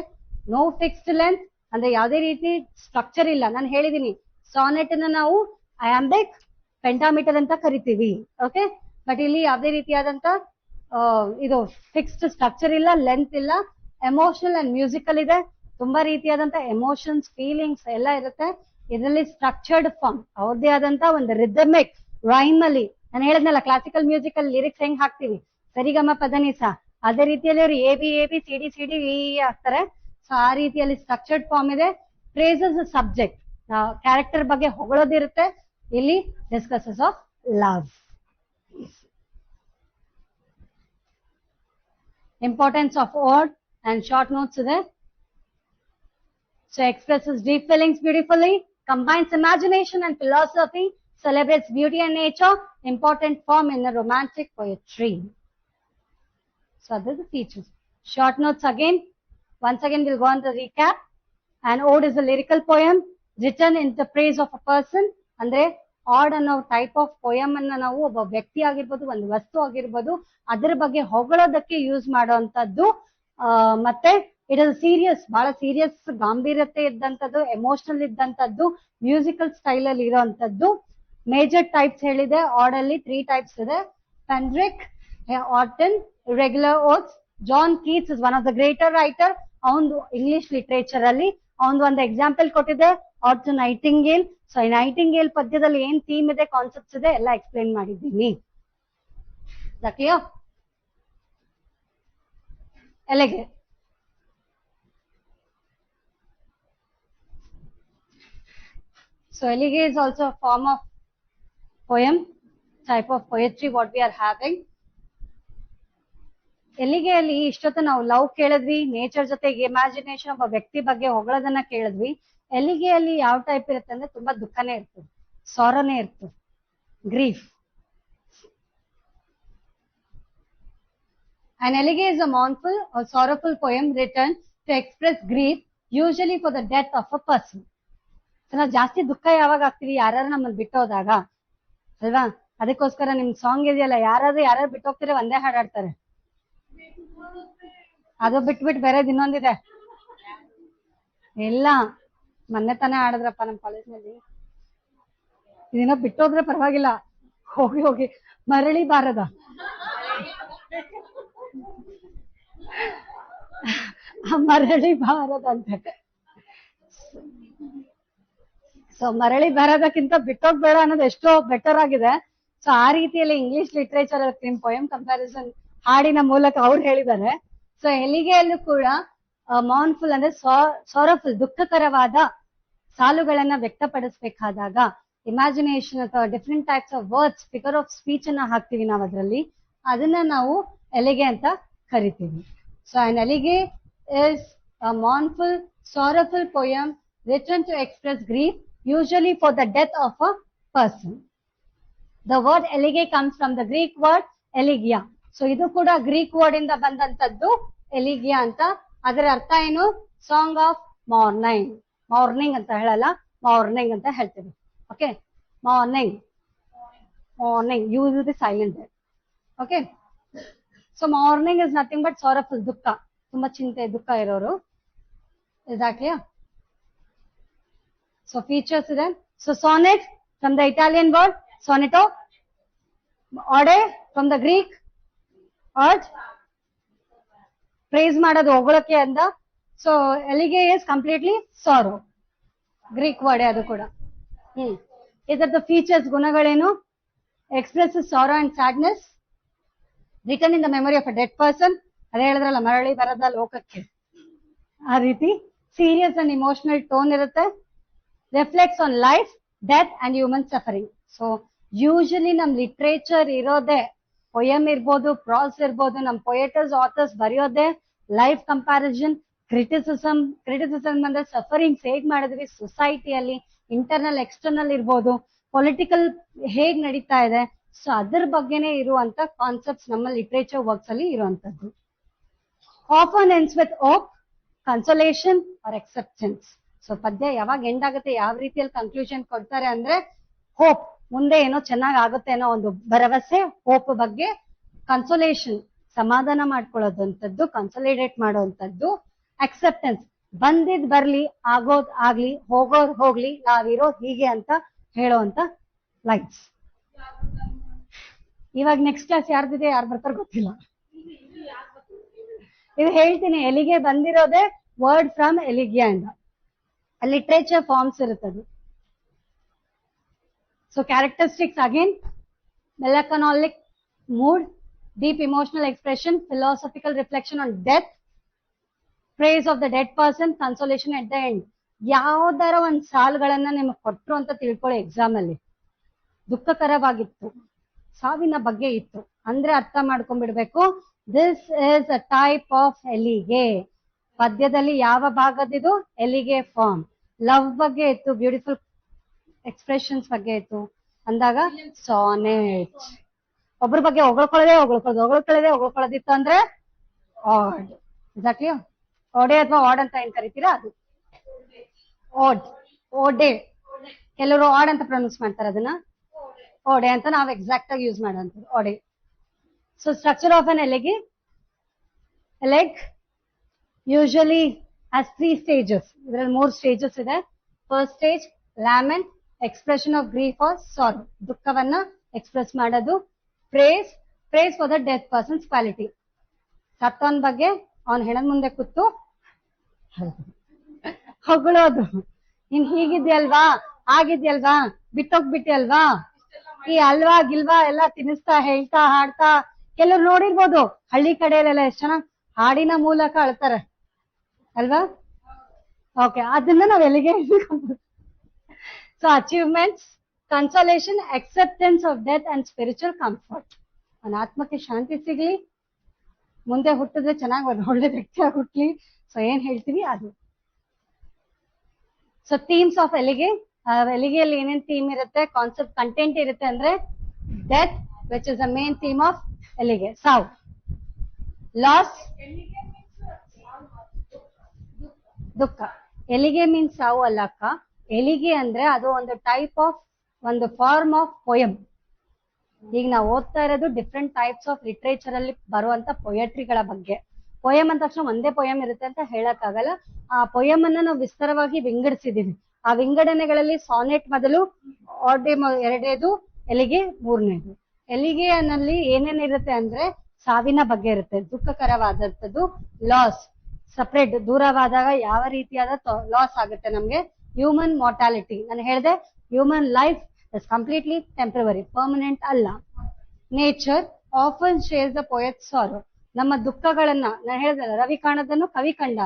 ನೋ ಫಿಕ್ಸ್ಡ್ ಲೆಂತ್, ಅಂದ್ರೆ ಯಾವುದೇ ರೀತಿ ಸ್ಟ್ರಕ್ಚರ್ ಇಲ್ಲ. ನಾನು ಹೇಳಿದೀನಿ ಸಾನೆಟ್ ಅನ್ನ ನಾವು ಅಯಾಂಬಿಕ್, ಪೆಂಟಾಮೀಟರ್ ಅಂತ ಕರಿತೀವಿ. ಓಕೆ. ಬಟ್ ಇಲ್ಲಿ ಯಾವುದೇ ರೀತಿಯಾದಂತ ಇದು ಫಿಕ್ಸ್ಡ್ ಸ್ಟ್ರಕ್ಚರ್ ಇಲ್ಲ, ಲೆಂತ್ ಇಲ್ಲ. ಎಮೋಷನಲ್ ಅಂಡ್ ಮ್ಯೂಸಿಕಲ್ ಇದೆ. ತುಂಬಾ ರೀತಿಯಾದಂತ ಎಮೋಷನ್ಸ್, ಫೀಲಿಂಗ್ಸ್ ಎಲ್ಲ ಇರುತ್ತೆ. ಇದರಲ್ಲಿ ಸ್ಟ್ರಕ್ಚರ್ಡ್ ಫಾರ್ಮ್, ಅವ್ರದೇ ಆದಂತ ಒಂದು ರಿದಮಿಕ್ ರೈಮ್ ಅಲ್ಲಿ. ನಾನು ಹೇಳಿದ್ನಲ್ಲ ಕ್ಲಾಸಿಕಲ್ ಮ್ಯೂಸಿಕ್ ಅಲ್ಲಿ ಲಿರಿಕ್ಸ್ ಹೆಂಗ್ ಹಾಕ್ತಿವಿ, ಸರಿಗಮ ಪದನಿಸ, ಅದೇ ರೀತಿಯಲ್ಲಿ ಅವರು ಎ ಬಿ ಸಿ ಡಿ ಹಾಕ್ತಾರೆ. ಸೊ ಆ ರೀತಿಯಲ್ಲಿ ಸ್ಟ್ರಕ್ಚರ್ಡ್ ಫಾರ್ಮ್ ಇದೆ. ಪ್ರೇಸಸ್ ಸಬ್ಜೆಕ್ಟ್, ಕ್ಯಾರೆಕ್ಟರ್ ಬಗ್ಗೆ ಹೊಗಳೋದಿರುತ್ತೆ. ಇಲ್ಲಿ discusses of love. Importance of ode and short notes ಇದೆ. So expresses deep feelings beautifully, combines imagination and philosophy, celebrates beauty and nature, important form in a romantic poetry. So these are the features. Short notes again. Once again, we'll go on the recap. An ode is a lyrical poem written in the praise of a person. ಅಂದ್ರೆ add ಅನ್ನೋ type of poem ಅನ್ನ ನಾವು ಒಬ್ಬ ವ್ಯಕ್ತಿ ಆಗಿರ್ಬೋದು, ಒಂದು ವಸ್ತು ಆಗಿರ್ಬೋದು, ಅದ್ರ ಬಗ್ಗೆ ಹೊಗಳೋದಕ್ಕೆ ಯೂಸ್ ಮಾಡುವಂತದ್ದು. ಮತ್ತೆ ಇಟ್ ಇಸ್ ಸೀರಿಯಸ್, ಬಹಳ ಸೀರಿಯಸ್ ಗಾಂಭೀರ್ಯತೆ ಇದ್ದಂಥದ್ದು, ಎಮೋಷನಲ್ ಇದ್ದಂಥದ್ದು, ಮ್ಯೂಸಿಕಲ್ ಸ್ಟೈಲ್ ಅಲ್ಲಿ ಇರೋಂಥದ್ದು. ಮೇಜರ್ ಟೈಪ್ಸ್ ಹೇಳಿದೆ. ಆಡ್ ಅಲ್ಲಿ 3 ಟೈಪ್ಸ್ ಇದೆ. Pindaric, Horatian, regular odes. John Keats is one of the greater writer. ಅವನು ಇಂಗ್ಲಿಷ್ ಲಿಟ್ರೇಚರ್ ಅಲ್ಲಿ ಒಂದು ಎಕ್ಸಾಂಪಲ್ ಕೊಟ್ಟಿದೆ, ಆಡ್ ಟು ನೈಟಿಂಗೇಲ್. ಸೊ ಈ ನೈಟಿಂಗೇಲ್ ಪದ್ಯದಲ್ಲಿ ಏನ್ ಥೀಮ್ ಇದೆ, ಕಾನ್ಸೆಪ್ಟ್ಸ್ ಇದೆ, ಎಲ್ಲ ಎಕ್ಸ್ಪ್ಲೇನ್ ಮಾಡಿದ್ದೀನಿ. ಎಲೆಗೆ so elige is also a form of poem, type of poetry what we are having. ಎಲ್ಲಿಗೆಯಲ್ಲಿ ಇಷ್ಟೊತ್ತು ನಾವು ಲವ್ ಕೇಳಿದ್ವಿ, ನೇಚರ್ ಜೊತೆಗೆ ಇಮ್ಯಾಜಿನೇಷನ್, ಒಬ್ಬ ವ್ಯಕ್ತಿ ಬಗ್ಗೆ ಹೊಗಳೋದನ್ನ ಕೇಳಿದ್ವಿ. ಎಲ್ಲಿಗೆಯಲ್ಲಿ ಯಾವ ಟೈಪ್ ಇರುತ್ತೆ ಅಂದ್ರೆ ತುಂಬಾ ದುಃಖನೇ ಇರ್ತದೆ, ಸಾರನೇ ಇರ್ತದೆ, grief. An elige is a mournful or sorrowful poem written to express grief, usually for the death of a person. ನಾವು ಜಾಸ್ತಿ ದುಃಖ ಯಾವಾಗ ಆಗ್ತೀವಿ, ಯಾರು ನಮ್ಮನ್ನು ಬಿಟ್ಟೋದಾಗ ಅಲ್ವಾ? ಅದಕ್ಕೋಸ್ಕರ ನಿಮ್ ಸಾಂಗ್ ಇದೆಯಲ್ಲ, ಯಾರು ಬಿಟ್ಟೋಗ್ತಾರೆ ಒಂದೇ ಹಾಡಾಡ್ತಾರೆ. ಅದು ಬಿಟ್ಬಿಟ್ಟು ಬೇರೆದ್ ಇನ್ನೊಂದಿದೆ. ಇಲ್ಲ, ಮೊನ್ನೆ ತಾನೇ ಆಡಿದ್ರಪ್ಪ ನಮ್ ಕಾಲೇಜ್ನಲ್ಲಿ. ಇದನ್ನ ಬಿಟ್ಟೋದ್ರೆ ಪರವಾಗಿಲ್ಲ, ಹೋಗಿ ಹೋಗಿ ಮರಳಿ ಬಾರದ. ಮರಳಿ ಬಾರದ ಅಂತ. ಸೊ ಮರಳಿ ಬರೋದಕ್ಕಿಂತ ಬಿಟ್ಟೋಗ್ಬೇಡ ಅನ್ನೋದು ಎಷ್ಟೋ ಬೆಟರ್ ಆಗಿದೆ. ಸೊ ಆ ರೀತಿಯಲ್ಲಿ ಇಂಗ್ಲಿಷ್ ಲಿಟ್ರೇಚರ್ ಪೋಯಂ ಕಂಪ್ಯಾರಿಸನ್ ಹಾಡಿನ ಮೂಲಕ ಅವ್ರು ಹೇಳಿದ್ದಾರೆ. ಸೊ ಎಲ್ಲಿಗೆಯಲ್ಲೂ ಕೂಡ ಮೌನ್ಫುಲ್ ಅಂದ್ರೆ ಸಾರಫುಲ್, ದುಃಖಕರವಾದ ಸಾಲುಗಳನ್ನ ವ್ಯಕ್ತಪಡಿಸಬೇಕಾದಾಗ ಇಮ್ಯಾಜಿನೇಷನ್ ಅಥವಾ different types of words, figure of speech ಅನ್ನ ಹಾಕ್ತಿವಿ ನಾವು ಅದರಲ್ಲಿ, ಅದನ್ನ ನಾವು ಎಲಿಗೆ ಅಂತ ಕರಿತೀವಿ. So an elige is a mournful, sorrowful poem written to express grief, usually for the death of a person. The word elige comes from the Greek word elegia. So ಇದು ಕೂಡ ಗ್ರೀಕ್ ವರ್ಡ್ ಇಂದ ಬಂದಂತದ್ದು ಎಲಿಗಿಯಾ ಅಂತ. ಅದರ ಅರ್ಥ ಏನು? Song of morning. Morning ಅಂತ ಹೇಳಲ್ಲ, mourning ಅಂತ ಹೇಳ್ತೀವಿ. Okay, mourning, mourning, you will be silent. Okay, so mourning is nothing but sorrowful, ದುಃಖ, ತುಂಬಾ ಚಿಂತೆ, ದುಃಖ ಇರೋರು. ಇದಾಕ್ಲಿಯಾ? ಸೊ ಫೀಚರ್ಸ್ ಇದೆ. So sonnet from the Italian word sonetto, ode from the Greek art, praise ಮಾಡೋದು, ಹೊಗಳಕ್ಕೆ ಅಂತ. So elegy is completely sorrow, Greek word ಅದು ಕೂಡ. ಇದರದ ಫೀಚರ್ಸ್, ಗುಣಗಳೇನು? Express sorrow and sadness, written in the memory of a dead person. ಅದೇ ಹೇಳಿದ್ರಲ್ಲ, ಮರಳಿ ಬರದ ಲೋಕಕ್ಕೆ, ಆ ರೀತಿ ಸೀರಿಯಸ್ ಅಂಡ್ ಇಮೋಷನಲ್ ಟೋನ್ ಇರುತ್ತೆ. Reflects on life, death and human suffering. So usually ನಮ್ ಲಿಟ್ರೇಚರ್ ಇರೋದೇ, ಪೊಯಮ್ ಇರ್ಬೋದು, ಪ್ರಾಸ್ ಇರ್ಬೋದು, ನಮ್ ಪೊಯೆಟರ್ಸ್, ಆಥರ್ಸ್ ಬರೆಯೋದೇ ಲೈಫ್ ಕಂಪ್ಯಾರಿಸನ್, ಕ್ರಿಟಿಸಿಸಮ್ ಅಂದ್ರೆ ಸಫರಿಂಗ್ಸ್ ಹೇಗ್ ಮಾಡಿದ್ವಿ ಸೊಸೈಟಿಯಲ್ಲಿ, ಇಂಟರ್ನಲ್ ಎಕ್ಸ್ಟರ್ನಲ್ ಇರ್ಬೋದು, ಪೊಲಿಟಿಕಲ್ ಹೇಗ್ ನಡೀತಾ ಇದೆ. ಸೊ ಅದ್ರ ಬಗ್ಗೆನೇ ಇರುವಂತ ಕಾನ್ಸೆಪ್ಟ್ಸ್ ನಮ್ಮ ಲಿಟ್ರೇಚರ್ ವರ್ಕ್ಸ್ ಅಲ್ಲಿ ಇರುವಂತದ್ದು. Often ends with hope, consolation or acceptance. So ಪದ್ಯ ಯಾವಾಗ ಎಂಡ್ ಆಗುತ್ತೆ, ಯಾವ ರೀತಿಯಲ್ಲಿ ಕನ್ಕ್ಲೂಷನ್ ಕೊಡ್ತಾರೆ ಅಂದ್ರೆ ಹೋಪ್, ಮುಂದೆ ಏನೋ ಚೆನ್ನಾಗ್ ಆಗುತ್ತೆ ಅನ್ನೋ ಒಂದು ಭರವಸೆ, ಹೋಪ್ ಬಗ್ಗೆ. ಕನ್ಸೋಲೇಷನ್, ಸಮಾಧಾನ ಮಾಡ್ಕೊಳ್ಳೋದಂಥದ್ದು, ಕನ್ಸೋಲಿಡೇಟ್ ಮಾಡೋವಂಥದ್ದು. ಅಕ್ಸೆಪ್ಟೆನ್ಸ್, ಬಂದಿದ್ ಬರ್ಲಿ, ಆಗೋದ್ ಆಗ್ಲಿ, ಹೋಗೋರ್ ಹೋಗ್ಲಿ, ನಾವಿರೋ ಹೀಗೆ ಅಂತ ಹೇಳೋವಂತ ಲೈನ್ಸ್. ಇವಾಗ ನೆಕ್ಸ್ಟ್ ಕ್ಲಾಸ್ ಯಾರ್ದಿದೆ, ಯಾರು ಬರ್ತಾರ ಗೊತ್ತಿಲ್ಲ. ಇದು ಹೇಳ್ತೀನಿ, ಎಲಿಗೆ ಬಂದಿರೋದೇ ವರ್ಡ್ ಫ್ರಮ್ ಎಲಿಗಿಯಾ ಇಂದ. ಲಿಟ್ರೇಚರ್ ಫಾರ್ಮ್ಸ್ ಇರುತ್ತದು. So characteristics again, melancholic mood, deep emotional expression, philosophical reflection on death, praise of the dead person, consolation at the end. ಯಾವ್ದಾರ ಒಂದ್ ಸಾಲುಗಳನ್ನ ನಿಮಗೆ ಕೊಟ್ರು ಅಂತ ತಿಳ್ಕೊಳ್ಳಿ ಎಕ್ಸಾಮ್ ಅಲ್ಲಿ, ದುಃಖಕರವಾಗಿತ್ತು, ಸಾವಿನ ಬಗ್ಗೆ ಇತ್ತು ಅಂದ್ರೆ ಅರ್ಥ ಮಾಡ್ಕೊಂಡ್ಬಿಡ್ಬೇಕು, this is a type of elegy. ಪದ್ಯದಲ್ಲಿ ಯಾವ ಭಾಗದಿದು? ಎಲಿಗೆ ಫಾರ್ಮ್. ಲವ್ ಬಗ್ಗೆ ಇತ್ತು, ಬ್ಯೂಟಿಫುಲ್ ಎಕ್ಸ್ಪ್ರೆಷನ್ಸ್ ಬಗ್ಗೆ ಇತ್ತು ಅಂದಾಗ ಸಾನೆಟ್. ಒಬ್ರ ಬಗ್ಗೆ ಹೊಗಳ್ಕೊಳ್ಳೋದಿತ್ತು ಅಂದ್ರೆ ಆಡ್. ಎಕ್ಸಾಕ್ಟ್ಲಿ ಓಡೆ ಅಥವಾ ಆಡ್ ಅಂತ ಏನ್ ಕರಿತೀರಾ ಅದು ಓಡ್. ಓಡೆ ಕೆಲವರು ಆಡ್ ಅಂತ ಪ್ರೊನೌನ್ಸ್ ಮಾಡ್ತಾರೆ, ಅದನ್ನ ಓಡೆ ಅಂತ ನಾವು ಎಕ್ಸಾಕ್ಟ್ ಆಗಿ ಯೂಸ್ ಮಾಡೋಂಥದ್ದು ಓಡೆ. ಸೊ ಸ್ಟ್ರಕ್ಚರ್ ಆಫ್ ಅನ್ ಎಲೆಗೆ, ಎಲೆಗ್ ಯೂಶಲಿ ಹ್ಯಾಸ್ 3 stages. ಇದರಲ್ಲಿ 3 stages ಇದೆ. First stage lament, expression of grief or sorrow, ದುಃಖವನ್ನ ಎಕ್ಸ್ಪ್ರೆಸ್ ಮಾಡೋದು. Praise, praise for the death person's quality, ಸತ್ತವನ್ ಬಗ್ಗೆ ಅವನ್ ಹೆಣದ ಮುಂದೆ ಕೂತು ಹೊಗಳೋದು. ನೀನ್ ಹೀಗಿದ್ಯಲ್ವಾ, ಆಗಿದ್ಯಲ್ವಾ, ಬಿಟ್ಟೋಗ್ಬಿಟ್ಟಿಯಲ್ವಾ, ಈ ಅಲ್ವಾ ಗಿಲ್ವಾ ಎಲ್ಲ ತಿನ್ನಿಸ್ತಾ ಹೇಳ್ತಾ ಹಾಡ್ತಾ. ಕೆಲವ್ರು ನೋಡಿರ್ಬೋದು ಹಳ್ಳಿ ಕಡೆಯಲ್ಲೆಲ್ಲ ಎಷ್ಟು ಚೆನ್ನಾಗಿ ಹಾಡಿನ ಮೂಲಕ ಅಳ್ತಾರೆ ಅಲ್ವಾ. ಓಕೆ, ಅದನ್ನ ನಾವ್ ಎಲ್ಲಿಗೆ. So achievements, consolation, acceptance of death and spiritual comfort. ಅವನ ಆತ್ಮಕ್ಕೆ ಶಾಂತಿ ಸಿಗ್ಲಿ, ಮುಂದೆ ಹುಟ್ಟಿದ್ರೆ ಚೆನ್ನಾಗಿ ಒಳ್ಳೆ ವ್ಯಕ್ತಿಯಾಗಿ ಹುಟ್ಲಿ. ಸೊ ಏನ್ ಹೇಳ್ತೀವಿ ಅದು. ಸೊ ಥೀಮ್ಸ್ ಆಫ್ ಎಲಿಗೆ, ಎಲಿಗೆಯಲ್ಲಿ ಏನೇನ್ ಥೀಮ್ ಇರುತ್ತೆ, ಕಾನ್ಸೆಪ್ಟ್ ಕಂಟೆಂಟ್ ಇರುತ್ತೆ ಅಂದ್ರೆ death which is the main theme of elegy. ಸಾವು, ಲಾಸ್, ದುಃಖ. ಎಲಿಗೆ ಮೀನ್ಸ್ ಸಾವು ಅಲ್ಲ ಅಕ್ಕ. ಎಲಿಗೆ ಅಂದ್ರೆ ಅದು ಒಂದು ಟೈಪ್ ಆಫ್, ಒಂದು ಫಾರ್ಮ್ ಆಫ್ ಪೊಯಮ್. ಈಗ ನಾವು ಓದ್ತಾ ಇರೋದು ಡಿಫ್ರೆಂಟ್ ಟೈಪ್ಸ್ ಆಫ್ ಲಿಟ್ರೇಚರ್ ಅಲ್ಲಿ ಬರುವಂತ ಪೊಯಟ್ರಿಗಳ ಬಗ್ಗೆ. ಪೊಯಮ್ ಅಂದ ತಕ್ಷಣ ಒಂದೇ ಪೊಯಮ್ ಇರುತ್ತೆ ಅಂತ ಹೇಳಕ್ ಆಗಲ್ಲ. ಆ ಪೊಯಮ್ ಅನ್ನ ನಾವು ವಿಸ್ತಾರವಾಗಿ ವಿಂಗಡಿಸಿದೀವಿ. ಆ ವಿಂಗಡಣೆಗಳಲ್ಲಿ ಸಾನೆಟ್ ಮೊದಲು, ಆಡೆ ಎರಡನೇದು, ಎಲಿಗೆ ಮೂರನೇದು. ಎಲಿಗೆ ಅನ್ನಲ್ಲಿ ಏನೇನಿರುತ್ತೆ ಅಂದ್ರೆ ಸಾವಿನ ಬಗ್ಗೆ ಇರುತ್ತೆ, ದುಃಖಕರವಾದಂಥದ್ದು. ಲಾಸ್, ಸಪ್ರೇಟ್, ದೂರವಾದಾಗ ಯಾವ ರೀತಿಯಾದ ಲಾಸ್ ಆಗುತ್ತೆ ನಮ್ಗೆ. ಹ್ಯೂಮನ್ ಮಾರ್ಟಾಲಿಟಿ, ನಾನು ಹೇಳಿದೆ human life is completely temporary, permanent ಅಲ್ಲ. Nature often shares the poet sorrow, ನಮ್ಮ ದುಃಖಗಳನ್ನ ನಾನು ಹೇಳಿದಲ್ಲ, ರವಿ ಕಾಣದನ್ನು ಕವಿ ಕಂಡ.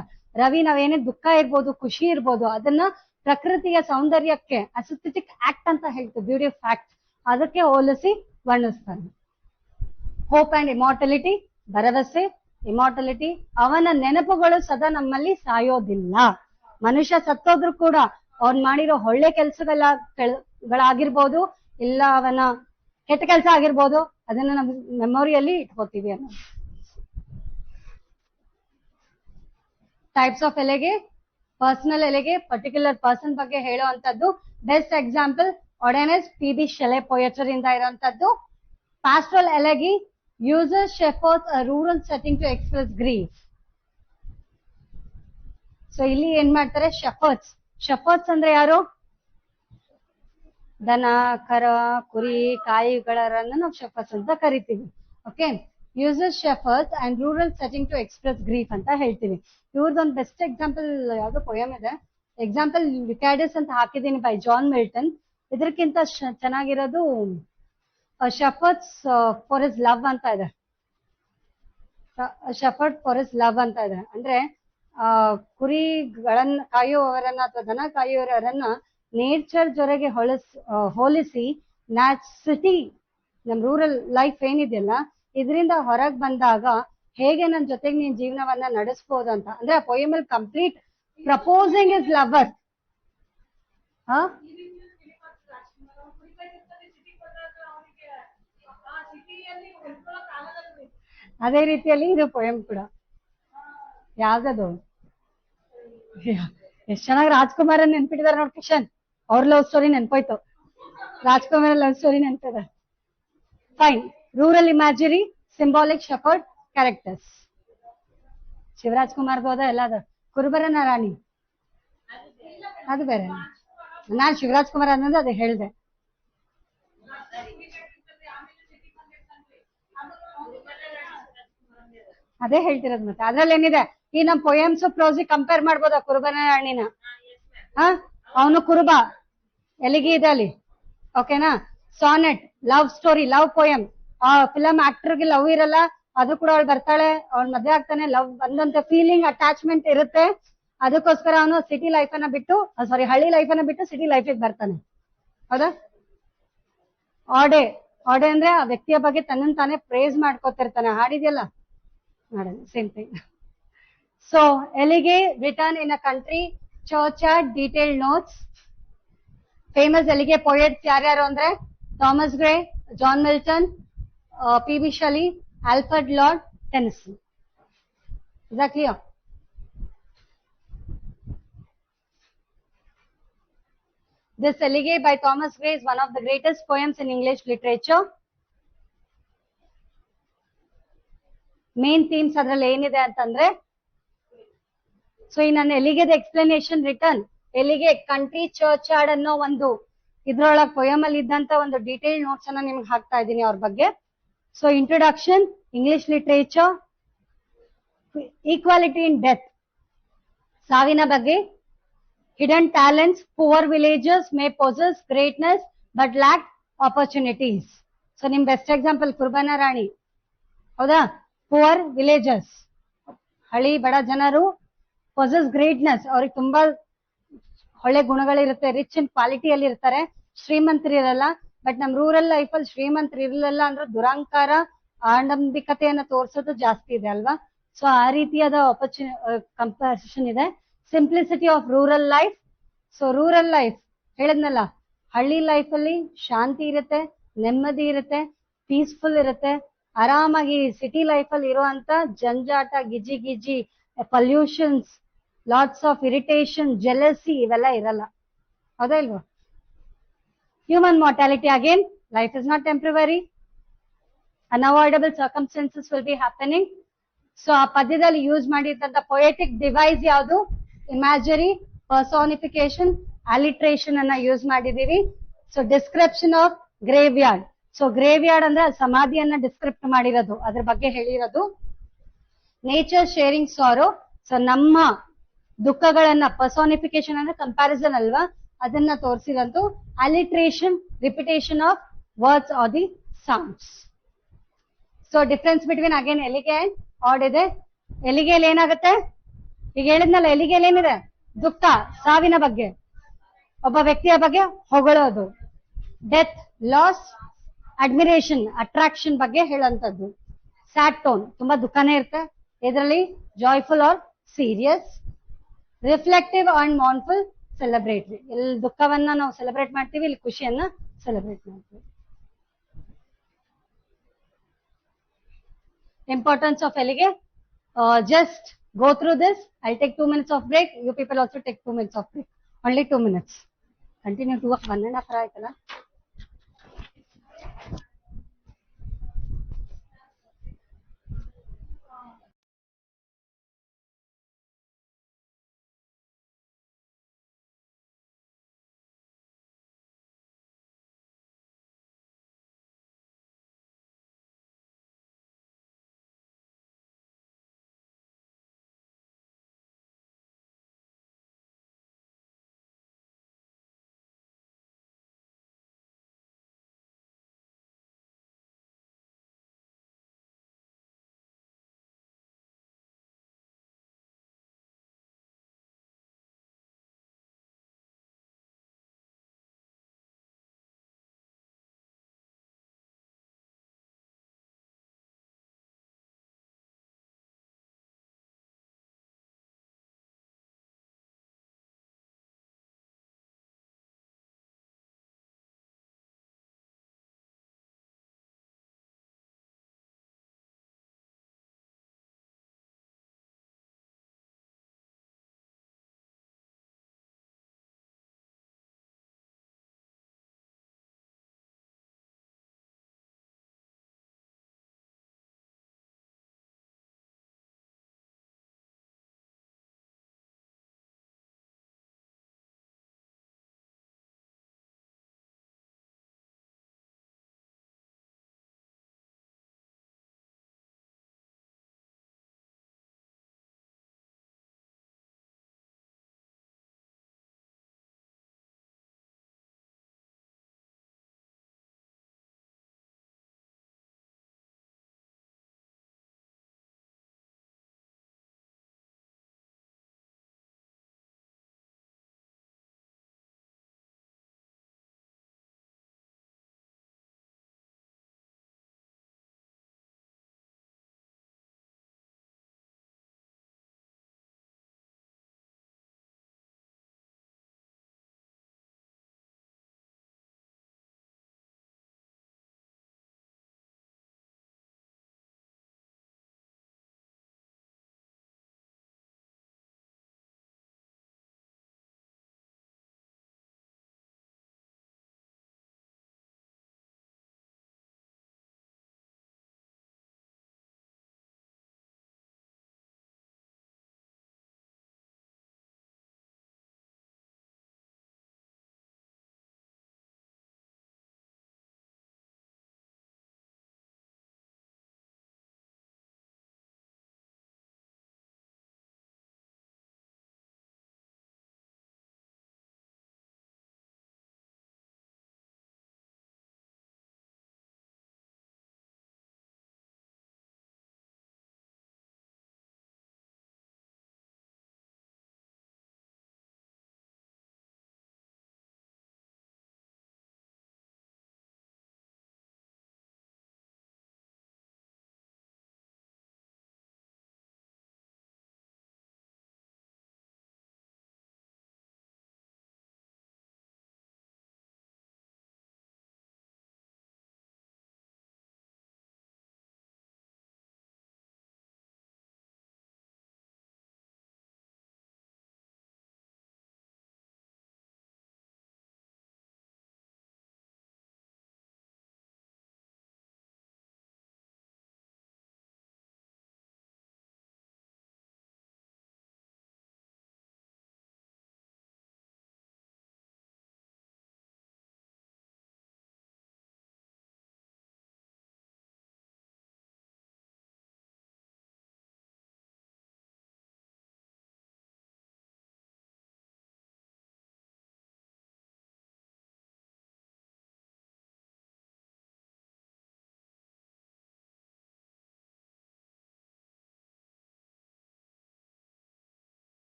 ರವಿ ನಾವೇನೇ ದುಃಖ ಇರ್ಬೋದು, ಖುಷಿ ಇರ್ಬೋದು, ಅದನ್ನ ಪ್ರಕೃತಿಯ ಸೌಂದರ್ಯಕ್ಕೆ ಅಸೆಸ್ಥೆಟಿಕ್ ಆಕ್ಟ್ ಅಂತ ಹೇಳ್ತೀವಿ, ಬ್ಯೂಟಿ ಆಫ್ ಫ್ಯಾಕ್ಟ್, ಅದಕ್ಕೆ ಹೋಲಿಸಿ ವರ್ಣಿಸ್ತಾನೆ. ಹೋಪ್ ಅಂಡ್ ಇಮಾರ್ಟಲಿಟಿ, ಭರವಸೆ, ಇಮಾರ್ಟಲಿಟಿ, ಅವನ ನೆನಪುಗಳು ಸದಾ ನಮ್ಮಲ್ಲಿ ಸಾಯೋದಿಲ್ಲ. ಮನುಷ್ಯ ಸತ್ತೋದ್ರು ಕೂಡ ಅವ್ನ್ ಮಾಡಿರೋ ಒಳ್ಳೆ ಕೆಲಸಗಳಾಗಿರ್ಬೋದು, ಇಲ್ಲ ಅವನ ಕೆಟ್ಟ ಕೆಲಸ ಆಗಿರ್ಬೋದು, ಅದನ್ನ ನಮ್ಮ ಮೆಮೊರಿಯಲ್ಲಿ ಇಟ್ಕೋತೀವಿ ಅನ್ನೋ. Types of elegy, personal elegy, particular person ಬಗ್ಗೆ ಹೇಳುವಂತದ್ದು. Best example Adonais P B. Shelley poetry ಇಂದ ಇರುವಂತದ್ದು. Pastoral elegy uses shepherds a rural setting to express grief. ಸೊ ಇಲ್ಲಿ ಏನ್ ಮಾಡ್ತಾರೆ, ಶೆಫರ್ಡ್ಸ್. ಶೆಫರ್ಡ್ಸ್ ಅಂದ್ರೆ ಯಾರು? ದನ, ಕರ, ಕುರಿ, ಕಾಯಿಗಳನ್ನ ನಾವು ಶೆಫರ್ಡ್ಸ್ ಅಂತ ಕರಿತೀವಿ. Okay, uses shepherds and rural setting to express grief ಅಂತ ಹೇಳ್ತೀವಿ. ಇವ್ರದೊಂದು ಬೆಸ್ಟ್ ಎಕ್ಸಾಂಪಲ್ ಯಾವ್ದು ಪೊಯಮ್ ಇದೆ, ಎಕ್ಸಾಂಪಲ್ ವಿಕಾಡಸ್ ಅಂತ ಹಾಕಿದೀನಿ ಬೈ ಜಾನ್ ಮಿಲ್ಟನ್. ಇದಕ್ಕಿಂತ ಚೆನ್ನಾಗಿರೋದು ಶೆಫರ್ಡ್ಸ್ ಫಾರ್ ಹಿಸ್ ಲವ್ ಅಂತ ಇದೆ. ಶೆಫರ್ಡ್ ಫಾರ್ ಹಿಸ್ ಲವ್ ಅಂತ ಇದೆ. ಅಂದ್ರೆ ಕುರಿಗಳನ್ನ ಕಾಯುವವರನ್ನ ಅಥವಾ ದನ ಕಾಯುವವರನ್ನ ನೇಚರ್ ಜೊತೆಗೆ ಹೋಲಿಸಿ ಸಿಟಿ, ನಮ್ ರೂರಲ್ ಲೈಫ್ ಏನಿದೆಯಲ್ಲ, ಇದರಿಂದ ಹೊರಗ್ ಬಂದಾಗ ಹೇಗೆ ನನ್ ಜೊತೆಗೆ ನೀನ್ ಜೀವನವನ್ನ ನಡೆಸಬಹುದು ಅಂತ. ಅಂದ್ರೆ ಆ ಪೊಯಮಲ್ ಕಂಪ್ಲೀಟ್ ಪ್ರಪೋಸಿಂಗ್ ಇಸ್ ಲವರ್. ಅದೇ ರೀತಿಯಲ್ಲಿ ಇದು ಪೊಯಮ್ ಕೂಡ. ಯಾವ್ದದು, ಎಷ್ಟ್ ಚೆನ್ನಾಗಿ ರಾಜ್ಕುಮಾರ್ ನೆನ್ಪಿಟ್ಟಿದಾರೆ ನೋಡಿ ಕಿಶನ್. ಅವ್ರ ಲವ್ ಸ್ಟೋರಿ ನೆನ್ಪೋಯ್ತು, ರಾಜ್ಕುಮಾರ್ ಲವ್ ಸ್ಟೋರಿ ನೆನ್ಪಿದೆ. Fine. Rural imagery, symbolic shepherd characters. Shivaraj ಕುಮಾರ್ದು ಹೋದ ಎಲ್ಲ ಅದ. ಕುರುಬರನ ರಾಣಿ ಅದು ಬೇರೆ. ನಾನ್ ಶಿವರಾಜ್ ಕುಮಾರ್ ಅನ್ನೋದು ಅದೇ ಹೇಳ್ದೆ. ಅದೇ ಹೇಳ್ತಿರೋದು. ಮತ್ತೆ ಅದ್ರಲ್ಲಿ ಏನಿದೆ, ಈ ನಮ್ ಪೊಯಮ್ಸ್ ಪ್ರೋಸಿ ಕಂಪೇರ್ ಮಾಡ್ಬೋದ ಕುರುಬನ ರಾಣಿನ? ಅವನು ಕುರುಬ, ಎಲ್ಲಿಗೆ ಇದೆ ಅಲ್ಲಿ. ಓಕೆನಾ. Sonnet, love story, love poem. ಆ ಫಿಲಂ ಆಕ್ಟರ್ಗೆ ಲವ್ ಇರಲ್ಲ, ಅದು ಕೂಡ ಅವಳು ಬರ್ತಾಳೆ, ಅವಳು ಮದ್ವೆ ಆಗ್ತಾನೆ, ಲವ್ ಬಂದಂತ ಫೀಲಿಂಗ್, ಅಟ್ಯಾಚ್ಮೆಂಟ್ ಇರುತ್ತೆ. ಅದಕ್ಕೋಸ್ಕರ ಅವನು ಸಿಟಿ ಲೈಫ್ ಅನ್ನ ಬಿಟ್ಟು, ಹಳ್ಳಿ ಲೈಫ್ ಅನ್ನ ಬಿಟ್ಟು ಸಿಟಿ ಲೈಫಿಗೆ ಬರ್ತಾನೆ. ಹೌದಾ. ಆಡೆ, ಆಡೆ ಅಂದ್ರೆ ಆ ವ್ಯಕ್ತಿಯ ಬಗ್ಗೆ ತನ್ನನ್ನು ತಾನೇ praise ಮಾಡ್ಕೋತಿರ್ತಾನೆ. ಹಾಡಿದ್ಯಲ್ಲ, Same thing. So, elige written in a country, churchyard, detailed notes. Famous elige poets ಯಾರ್ಯಾರು ಅಂದ್ರೆ Thomas Gray, John Milton, P.B. Shelley, Alfred Lord Tennyson. Is that clear? This elige by Thomas Gray is one of the greatest poems in English literature. Main themes ಅದರಲ್ಲಿ ಏನಿದೆ ಅಂತಂದ್ರೆ, so ಈ ನನ್ನ ಎಲಿಗೆದ explanation written elegy country churchyard ಅನ್ನೋ ಒಂದು ಇದ್ರೊಳಗೆ poem ಅಲ್ಲಿ ಇದ್ದಂತ ಒಂದು ಡೀಟೇಲ್ ನೋಟ್ಸ್ ಅನ್ನ ನಿಮ್ಗೆ ಹಾಕ್ತಾ ಇದ್ದೀನಿ ಅವ್ರ ಬಗ್ಗೆ. So introduction, English literature, equality in death, ಸಾವಿನ ಬಗ್ಗೆ, hidden talents, poor villages may possess greatness but lack opportunities. So ನಿಮ್ ಬೆಸ್ಟ್ ಎಕ್ಸಾಂಪಲ್ ಕುರ್ಬಾನ ರಾಣಿ, ಹೌದಾ? ಪುವರ್ ವಿಲೇಜಸ್, ಹಳ್ಳಿ ಬಡ ಜನರು, ಪೊಸೆಸ್ ಗ್ರೇಟ್ನೆಸ್, ಅವ್ರಿಗೆ ತುಂಬಾ ಒಳ್ಳೆ ಗುಣಗಳಿರುತ್ತೆ, ರಿಚ್ ಇನ್ ಕ್ವಾಲಿಟಿಯಲ್ಲಿ ಇರ್ತಾರೆ, ಶ್ರೀಮಂತರು ಇರಲ್ಲ. ಬಟ್ ನಮ್ ರೂರಲ್ ಲೈಫ್ ಅಲ್ಲಿ ಶ್ರೀಮಂತರು ಇರಲಿಲ್ಲ ಅಂದ್ರೆ ದುರಂಕಾರ, ಆಡಂಬಿಕತೆಯನ್ನ ತೋರಿಸೋದು ಜಾಸ್ತಿ ಇದೆ ಅಲ್ವಾ? ಸೊ ಆ ರೀತಿಯಾದ ಕಂಪಾರಿಸನ್ ಇದೆ. Simplicity of rural life. So rural life ಹೇಳಿದ್ನಲ್ಲ, ಹಳ್ಳಿ ಲೈಫ್ ಅಲ್ಲಿ ಶಾಂತಿ ಇರುತ್ತೆ, ನೆಮ್ಮದಿ ಇರುತ್ತೆ, ಪೀಸ್ಫುಲ್ ಇರುತ್ತೆ. ಆರಾಮಾಗಿ ಸಿಟಿ ಲೈಫ್ ಅಲ್ಲಿ ಇರುವಂತ ಜಂಜಾಟ, ಗಿಜಿ ಗಿಜಿ, pollutions, lots of irritation, jealousy ಇವೆಲ್ಲ ಇರಲ್ಲ, ಹೌದಾ ಇಲ್ವಾ? Human mortality again, life is not temporary, unavoidable circumstances will be happening. So ಆ ಪದ್ಯದಲ್ಲಿ ಯೂಸ್ ಮಾಡಿದಂತ ಪೊಯೆಟಿಕ್ ಡಿವೈಸ್ ಯಾವುದು? ಇಮ್ಯಾಜರಿ, ಪರ್ಸಾನಿಫಿಕೇಶನ್, ಅಲಿಟ್ರೇಷನ್ ಅನ್ನ ಯೂಸ್ ಮಾಡಿದೀವಿ. So description of graveyard. So graveyard ಅಂದ್ರೆ ಸಮಾಧಿಯನ್ನ ಡಿಸ್ಕ್ರಿಪ್ಟ್ ಮಾಡಿರೋದು, ಅದ್ರ ಬಗ್ಗೆ ಹೇಳಿರೋದು. Nature sharing ಸಾರೋ. ಸೊ ನಮ್ಮ ದುಃಖಗಳನ್ನ, ಪರ್ಸಾನಿಫಿಕೇಶನ್ ಅಂದ್ರೆ ಕಂಪ್ಯಾರಿಸನ್ ಅಲ್ವಾ, ಅದನ್ನ ತೋರಿಸಿರೋದು. Alliteration, repetition of words or the sounds. So difference between again elegy and ode ಇದೆ. ಎಲಿಗೆಯಲ್ಲಿ ಏನಾಗುತ್ತೆ? ಈಗ ಹೇಳಿದ್ನಲ್ಲ, ಎಲಿಗೆಯಲ್ಲಿ ಏನಿದೆ? ದುಃಖ, ಸಾವಿನ ಬಗ್ಗೆ, ಒಬ್ಬ ವ್ಯಕ್ತಿಯ ಬಗ್ಗೆ ಹೊಗಳೋದು. ಡೆತ್, ಲಾಸ್, ಅಡ್ಮಿರೇಷನ್, ಅಟ್ರಾಕ್ಷನ್ ಬಗ್ಗೆ ಹೇಳುವಂತದ್ದು. ಸ್ಯಾಡ್ ಟೋನ್, ತುಂಬಾ ದುಃಖನೇ ಇರುತ್ತೆ. ಇದರಲ್ಲಿ joyful or serious. Reflective and mournful, celebratory. ಇಲ್ಲಿ ದುಃಖವನ್ನ ನಾವು ಸೆಲೆಬ್ರೇಟ್ ಮಾಡ್ತೀವಿ, ಇಲ್ಲಿ ಖುಷಿಯನ್ನ ಸೆಲೆಬ್ರೇಟ್ ಮಾಡ್ತೀವಿ. Importance of elige. Just go through this. I'll take 2 minutes of break. You people also take 2 minutes of break. Only 2 minutes. Continue to 1.5 hours.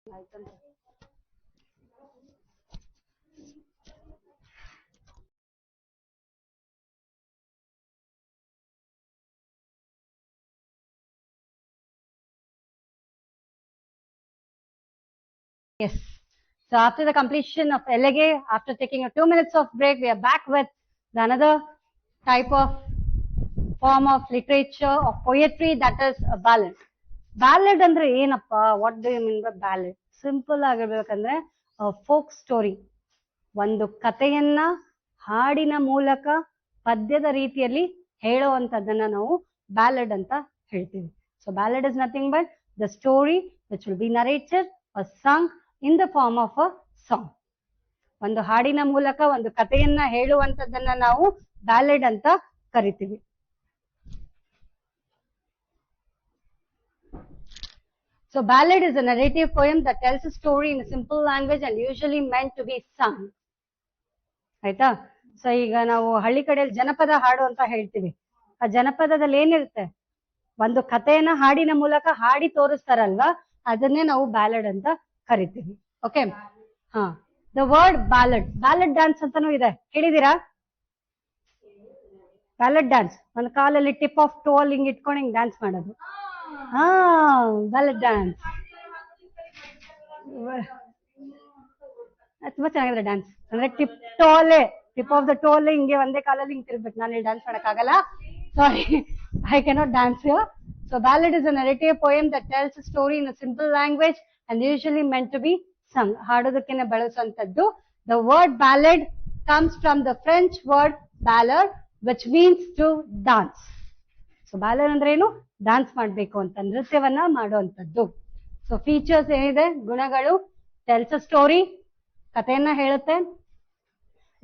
Yes. So after the completion of LAG, after taking a 2 minutes of break, we are back with another type of form of literature of poetry, that is a ballad. Ballad ಅಂದ್ರೆ ಏನಪ್ಪ? What do you mean by ballad? Simple ಆಗಿರ್ಬೇಕಂದ್ರೆ folk story, ಒಂದು ಕಥೆಯನ್ನ ಹಾಡಿನ ಮೂಲಕ ಪದ್ಯದ ರೀತಿಯಲ್ಲಿ ಹೇಳುವಂತದ್ದನ್ನ ನಾವು ಬ್ಯಾಲೆಡ್ ಅಂತ ಹೇಳ್ತೀವಿ. So ballad is nothing but the story which will be narrated or sung in the form of a song. ಒಂದು ಹಾಡಿನ ಮೂಲಕ ಒಂದು ಕಥೆಯನ್ನ ಹೇಳುವಂತದ್ದನ್ನ ನಾವು ಬ್ಯಾಲೆಡ್ ಅಂತ ಕರಿತೀವಿ. So ballad is a narrative poem that tells a story in a simple language and usually meant to be sung. ಆಯ್ತಾ? So ಈಗ ನಾವು ಹಳ್ಳಿ ಕಡೆಯಲ್ಲಿ ಜನಪದ ಹಾಡು ಅಂತ ಹೇಳ್ತೀವಿ. ಆ ಜನಪದದಲ್ಲಿ ಏನಿರುತ್ತೆ? ಒಂದು ಕಥೆಯನ್ನ ಹಾಡಿನ ಮೂಲಕ ಹಾಡಿ ತೋರಿಸ್ತಾರಲ್ವಾ, ಅದನ್ನೇ ನಾವು ಬ್ಯಾಲೆಡ್ ಅಂತ ಕರಿತೀವಿ. ಓಕೆ, ಹಾ. The word ballad, ballad dance ಅಂತಾನೂ ಇದೆ, ಕೇಳಿದೀರಾ? ಬ್ಯಾಲೆಡ್ ಡ್ಯಾನ್ಸ್, ಒಂದು ಕಾಲಲ್ಲಿ ಟಿಪ್ ಆಫ್ ಟೋ ಅಲ್ಲಿ ಹಿಂಗ್ ಇಟ್ಕೊಂಡು ಹಿಂಗ್ ಡ್ಯಾನ್ಸ್ ಮಾಡೋದು. ಹಾ, ಬ್ಯಾಲೆಡ್ ಡ್ಯಾನ್ಸ್ ತುಂಬಾ ಚೆನ್ನಾಗಿದೆ ಡ್ಯಾನ್ಸ್. ಅಂದ್ರೆ ಟಿಪ್ ಆಫ್ ದ ಟೋಲ್ ಹಿಂಗೆ ಒಂದೇ ಕಾಲಲ್ಲಿ ಹಿಂಗ್ ತಿರ್ಬೇಕು. ನಾನು ಇಲ್ಲಿ ಡ್ಯಾನ್ಸ್ ಮಾಡಕ್ ಆಗಲ್ಲ, sorry, I cannot dance here. So ballad is a narrative poem that tells a story in a simple language and usually meant to be sung. ಹಾಡೋದಕ್ಕೆ ಬಳಸುವಂತದ್ದು. The word ballad comes from the French word ballare which means to dance. So ballare ಅಂದ್ರೆ ಏನು? Dance ಮಾಡ್ಬೇಕು ಅಂತ, ನೃತ್ಯವನ್ನ ಮಾಡುವಂತದ್ದು. So features ಏನಿದೆ, ಗುಣಗಳು: tells a story, ಕಥೆಯನ್ನ ಹೇಳುತ್ತೆ.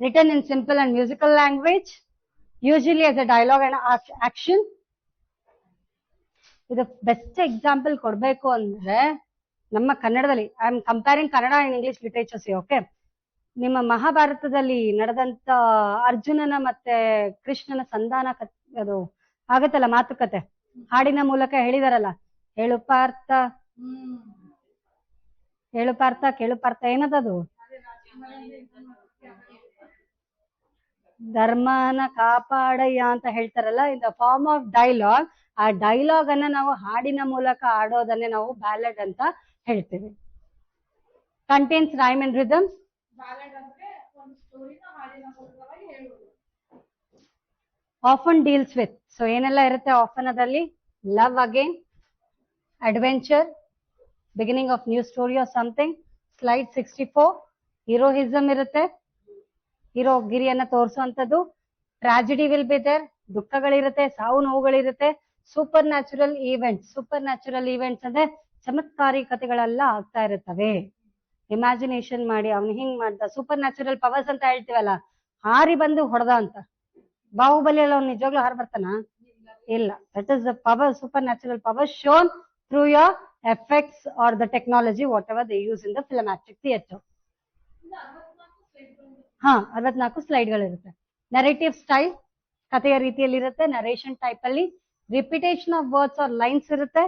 Written in simple and musical language, usually as a dialogue and action. ಇದು ಬೆಸ್ಟ್ ಎಕ್ಸಾಂಪಲ್ ಕೊಡ್ಬೇಕು ಅಂದ್ರೆ ನಮ್ಮ ಕನ್ನಡದಲ್ಲಿ, I am comparing Kannada and English literatures. Okay, ನಿಮ್ಮ ಮಹಾಭಾರತದಲ್ಲಿ ನಡೆದಂತ ಅರ್ಜುನನ ಮತ್ತೆ ಕೃಷ್ಣನ ಸಂಧಾನ ಅದು ಆಗತ್ತಲ್ಲ, ಮಾತುಕತೆ ಹಾಡಿನ ಮೂಲಕ ಹೇಳಿದಾರಲ್ಲ. ಹೇಳು ಪಾರ್ಥ ಕೇಳು ಪಾರ್ಥ, ಏನದದು? ಧರ್ಮನ ಕಾಪಾಡಯ್ಯ ಅಂತ ಹೇಳ್ತಾರಲ್ಲ. In the form of dialogue, ಆ ಡೈಲಾಗ್ ಅನ್ನ ನಾವು ಹಾಡಿನ ಮೂಲಕ ಆಡೋದನ್ನೇ ನಾವು ಬ್ಯಾಲೆಡ್ ಅಂತ ಹೇಳ್ತೀವಿ. Contains rhyme and rhythm. Often deals with, so ಏನೆಲ್ಲ ಇರುತ್ತೆ ಆಫನ್ ಅದರಲ್ಲಿ? Love again, adventure, beginning of new story or something. Slide 64, heroism ಇರುತ್ತೆ, ಹೀರೋ ಗಿರಿಯನ್ನ ತೋರಿಸುವಂತದ್ದು. ಟ್ರಾಜಿಡಿ ವಿಲ್ ಬಿ ದೇರ್, ದುಃಖಗಳಿರುತ್ತೆ, ಸಾವು ನೋವುಗಳಿರುತ್ತೆ. ಸೂಪರ್ ನ್ಯಾಚುರಲ್ ಈವೆಂಟ್ಸ್ ಅಂದ್ರೆ ಚಮತ್ಕಾರಿ ಕಥೆಗಳೆಲ್ಲ ಆಗ್ತಾ ಇರುತ್ತವೆ. ಇಮ್ಯಾಜಿನೇಷನ್ ಮಾಡಿ ಅವ್ನು ಹಿಂಗ್ ಮಾಡ್ದ. ಸೂಪರ್ ನ್ಯಾಚುರಲ್ ಪವರ್ಸ್ ಅಂತ ಹೇಳ್ತೀವಲ್ಲ, ಹಾರಿ ಬಂದು ಹೊಡೆದ ಅಂತ. ಬಾಹುಬಲಿ ಎಲ್ಲ ಅವ್ನು ನಿಜವಾಗ್ಲೂ ಹಾರಿ ಬರ್ತಾನ? ಇಲ್ಲ. That is the power, supernatural power shown through your effects or the technology, whatever they use in the filmatic theatre. ಹಾ, 64 ಸ್ಲೈಡ್ಗಳಿರುತ್ತೆ. ನರೇಟಿವ್ ಸ್ಟೈಲ್, ಕಥೆಯ ರೀತಿಯಲ್ಲಿ ಇರುತ್ತೆ. ನರೇಷನ್ ಟೈಪ್ ಅಲ್ಲಿ repetition of words or lines ಇರುತ್ತೆ.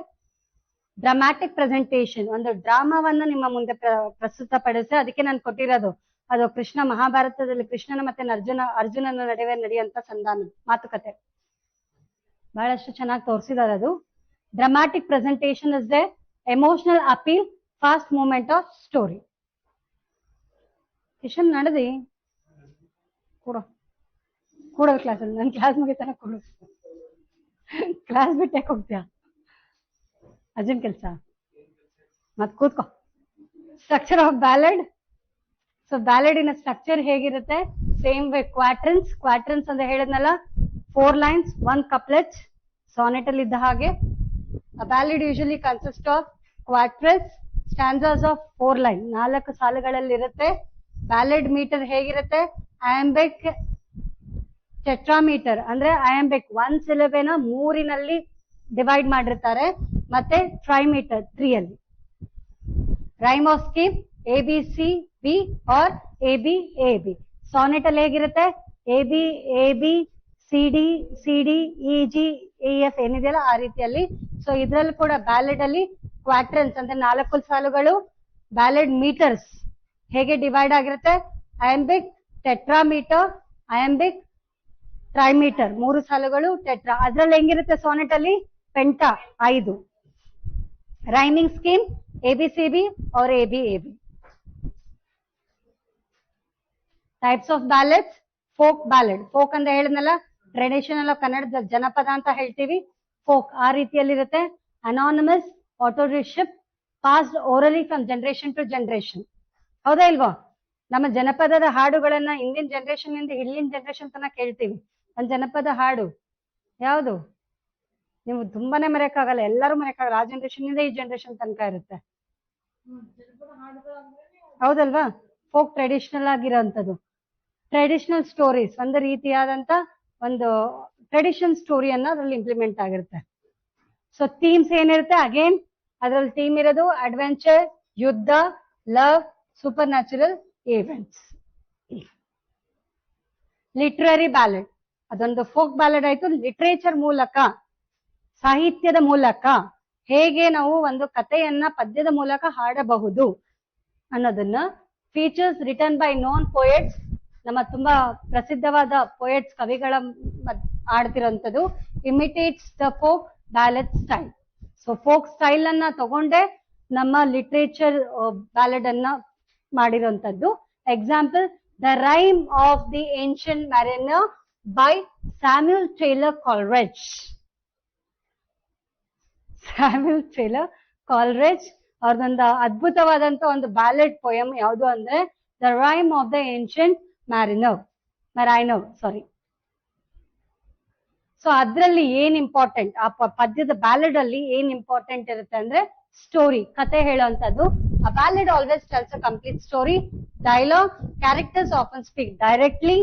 Dramatic presentation, ಒಂದು ಡ್ರಾಮಾವನ್ನ ನಿಮ್ಮ ಮುಂದೆ ಪ್ರಸ್ತುತಪಡಿಸಿ, ಅದಕ್ಕೆ ನಾನು ಕೊಟ್ಟಿರೋದು ಅದು ಕೃಷ್ಣ ಮಹಾಭಾರತದಲ್ಲಿ ಕೃಷ್ಣನ ಮತ್ತೆ ಅರ್ಜುನನ ನಡುವೆ ನಡೆಯುವಂತ ಸಂಧಾನ ಮಾತುಕತೆ. ಬಹಳಷ್ಟು ಚೆನ್ನಾಗಿ ತೋರಿಸಿದಾರೆ ಅದು. Dramatic presentation is the emotional appeal, fast movement of story. Kishan ನಡೆದಿ ಕೂಡೋದು ಕ್ಲಾಸಲ್ಲಿ. ನನ್ ಕ್ಲಾಸ್ ಮುಗಿತಾನ ಕೊಡು. ಕ್ಲಾಸ್ ಬಿಟ್ಟು ಯಾಕೆ ಹೋಗ್ತೀಯ? ಅರ್ಜೆಂಟ್ ಕೆಲ್ಸ, ಮತ್ ಕೂತ್ಕೋ. Structure of ballad. ಸೊ ಬ್ಯಾಲೆಡಿನ ಸ್ಟ್ರಕ್ಚರ್ ಹೇಗಿರುತ್ತೆ? ಸೇಮ್ ವೇ ಕ್ವಾಟ್ರನ್ಸ್ ಅಂತ ಹೇಳಿದ್ನಲ್ಲ, 4 lines, 1 couplet. ಸಾನೆಟ್ ಅಲ್ಲಿ ಇದ್ದ ಹಾಗೆ. Ballad usually consist of quatrains, stanzas of 4 lines, 4 ಸಾಲುಗಳಲ್ಲಿ ಇರುತ್ತೆ. ಬ್ಯಾಲೆಡ್ ಮೀಟರ್ ಹೇಗಿರುತ್ತೆ? ಐಂಬಿಕ್, ಟೆಟ್ರಾಮೀಟರ್ ಅಂದ್ರೆ ಐಂಬಿಕ್ 1 ಸಿಲೆಬೆನ 3 ಡಿವೈಡ್ ಮಾಡಿರ್ತಾರೆ, ಮತ್ತೆ ಟ್ರೈಮೀಟರ್ 3 ಅಲ್ಲಿ. Rhyme of scheme ABC B or AB AB. Sonnet ಅಲ್ಲಿ ಹೇಗಿರುತ್ತೆ? AB AB CD CD EG EF ಏನಿದೆಯಲ್ಲ ಆ ರೀತಿಯಲ್ಲಿ. ಸೊ ಇದ್ರಲ್ಲಿ ಕೂಡ ಬ್ಯಾಲೆಡ್ ಅಲ್ಲಿ ಕ್ವಾಟ್ರನ್ಸ್ ಅಂದ್ರೆ 4 ಸಾಲುಗಳು, ಬ್ಯಾಲೆಡ್ ಮೀಟರ್ಸ್ ಹೇಗೆ ಡಿವೈಡ್ ಆಗಿರುತ್ತೆ? ಅಯಂಬಿಕ್, ಟೆಟ್ರಾಮೀಟರ್, ಅಯಂಬಿಕ್, ಟ್ರೈಮೀಟರ್, 3 ಸಾಲುಗಳು ಟೆಟ್ರಾ. ಅದ್ರಲ್ಲಿ ಹೆಂಗಿರುತ್ತೆ ಸಾನೆಟ್ ಅಲ್ಲಿ? Penta 5. Rhyming scheme ABCB or ABAB. Types of ballads. Folk ballad. Folk ಅಂತ ಹೇಳಿದ್ನಲ್ಲ, ಟ್ರೆಡಿಷನಲ್ ಆಫ್ ಕನ್ನಡದ ಜನಪದ ಅಂತ ಹೇಳ್ತೀವಿ. ಫೋಕ್ ಆ ರೀತಿಯಲ್ಲಿ ಇರುತ್ತೆ. Anonymous, authorship, passed orally from generation to generation. ಹೌದಾ ಇಲ್ವಾ? ನಮ್ಮ ಜನಪದದ ಹಾಡುಗಳನ್ನ ಹಿಂದಿನ ಜನರೇಷನ್ ಇಂದ ಹಿಂದಿನ ಜನರೇಷನ್ ತನಕ ಕೇಳ್ತೀವಿ. ಒಂದ್ ಜನಪದ ಹಾಡು ಯಾವುದು? ನೀವು ತುಂಬಾನೇ ಮರೆಯಕ್ಕಾಗಲ್ಲ, ಎಲ್ಲರೂ ಮರೆಯಕ್ಕಾಗಲ್ಲ. ಆ ಜನರೇಷನ್ ಇಂದ ಈ ಜನರೇಷನ್ ತನಕ ಇರುತ್ತೆ. ಹೌದಲ್ವಾ? ಫೋಕ್ ಟ್ರೆಡಿಷನಲ್ ಆಗಿರೋಂಥದ್ದು. ಟ್ರೆಡಿಷನಲ್ ಸ್ಟೋರೀಸ್ ಒಂದು ರೀತಿಯಾದಂತ ಒಂದು ಟ್ರೆಡಿಷನ್ ಸ್ಟೋರಿಯನ್ನ ಅದ್ರಲ್ಲಿ ಇಂಪ್ಲಿಮೆಂಟ್ ಆಗಿರುತ್ತೆ. ಸೊ ಥೀಮ್ಸ್ ಏನಿರುತ್ತೆ? ಅಗೇನ್ ಅದ್ರಲ್ಲಿ ಥೀಮ್ ಇರೋದು ಅಡ್ವೆಂಚರ್, ಯುದ್ಧ, love, supernatural events. Literary ballad ಅದೊಂದು ಫೋಕ್ ಬ್ಯಾಲೆಡ್ ಆಯ್ತು. ಲಿಟ್ರೇಚರ್ ಮೂಲಕ, ಸಾಹಿತ್ಯದ ಮೂಲಕ ಹೇಗೆ ನಾವು ಒಂದು ಕಥೆಯನ್ನ ಪದ್ಯದ ಮೂಲಕ ಹಾಡಬಹುದು ಅನ್ನೋದನ್ನ. Features written by known poets, ನಮ್ಮ ತುಂಬಾ ಪ್ರಸಿದ್ಧವಾದ ಪೋಯೆಟ್ಸ್ ಕವಿಗಳ ಆಡ್ತಿರೋಂಥದ್ದು. Imitates the folk ballad style. So folk style ಅನ್ನ ತಗೊಂಡೆ ನಮ್ಮ ಲಿಟ್ರೇಚರ್ ಬ್ಯಾಲೆಡ್ ಅನ್ನ ಮಾಡಿರೋಂಥದ್ದು. Example, the rime of the ancient mariner by Samuel Taylor Coleridge. Samuel Taylor Coleridge ಅವ್ರದೊಂದು ಅದ್ಭುತವಾದಂತ ಒಂದು ಬ್ಯಾಲೆಡ್ ಪೋಯಮ್ ಯಾವುದು ಅಂದ್ರೆ the rime of the ancient mariner. Sorry. So ಅದ್ರಲ್ಲಿ ಏನ್ ಇಂಪಾರ್ಟೆಂಟ್, ಆ ಪದ್ಯದ ಬ್ಯಾಲೆಡ್ ಅಲ್ಲಿ ಏನ್ ಇಂಪಾರ್ಟೆಂಟ್ ಇರುತ್ತೆ ಅಂದ್ರೆ ಸ್ಟೋರಿ, ಕತೆ ಹೇಳುವಂತದ್ದು. A ballad always tells a complete story. Dialogue, characters often speak directly.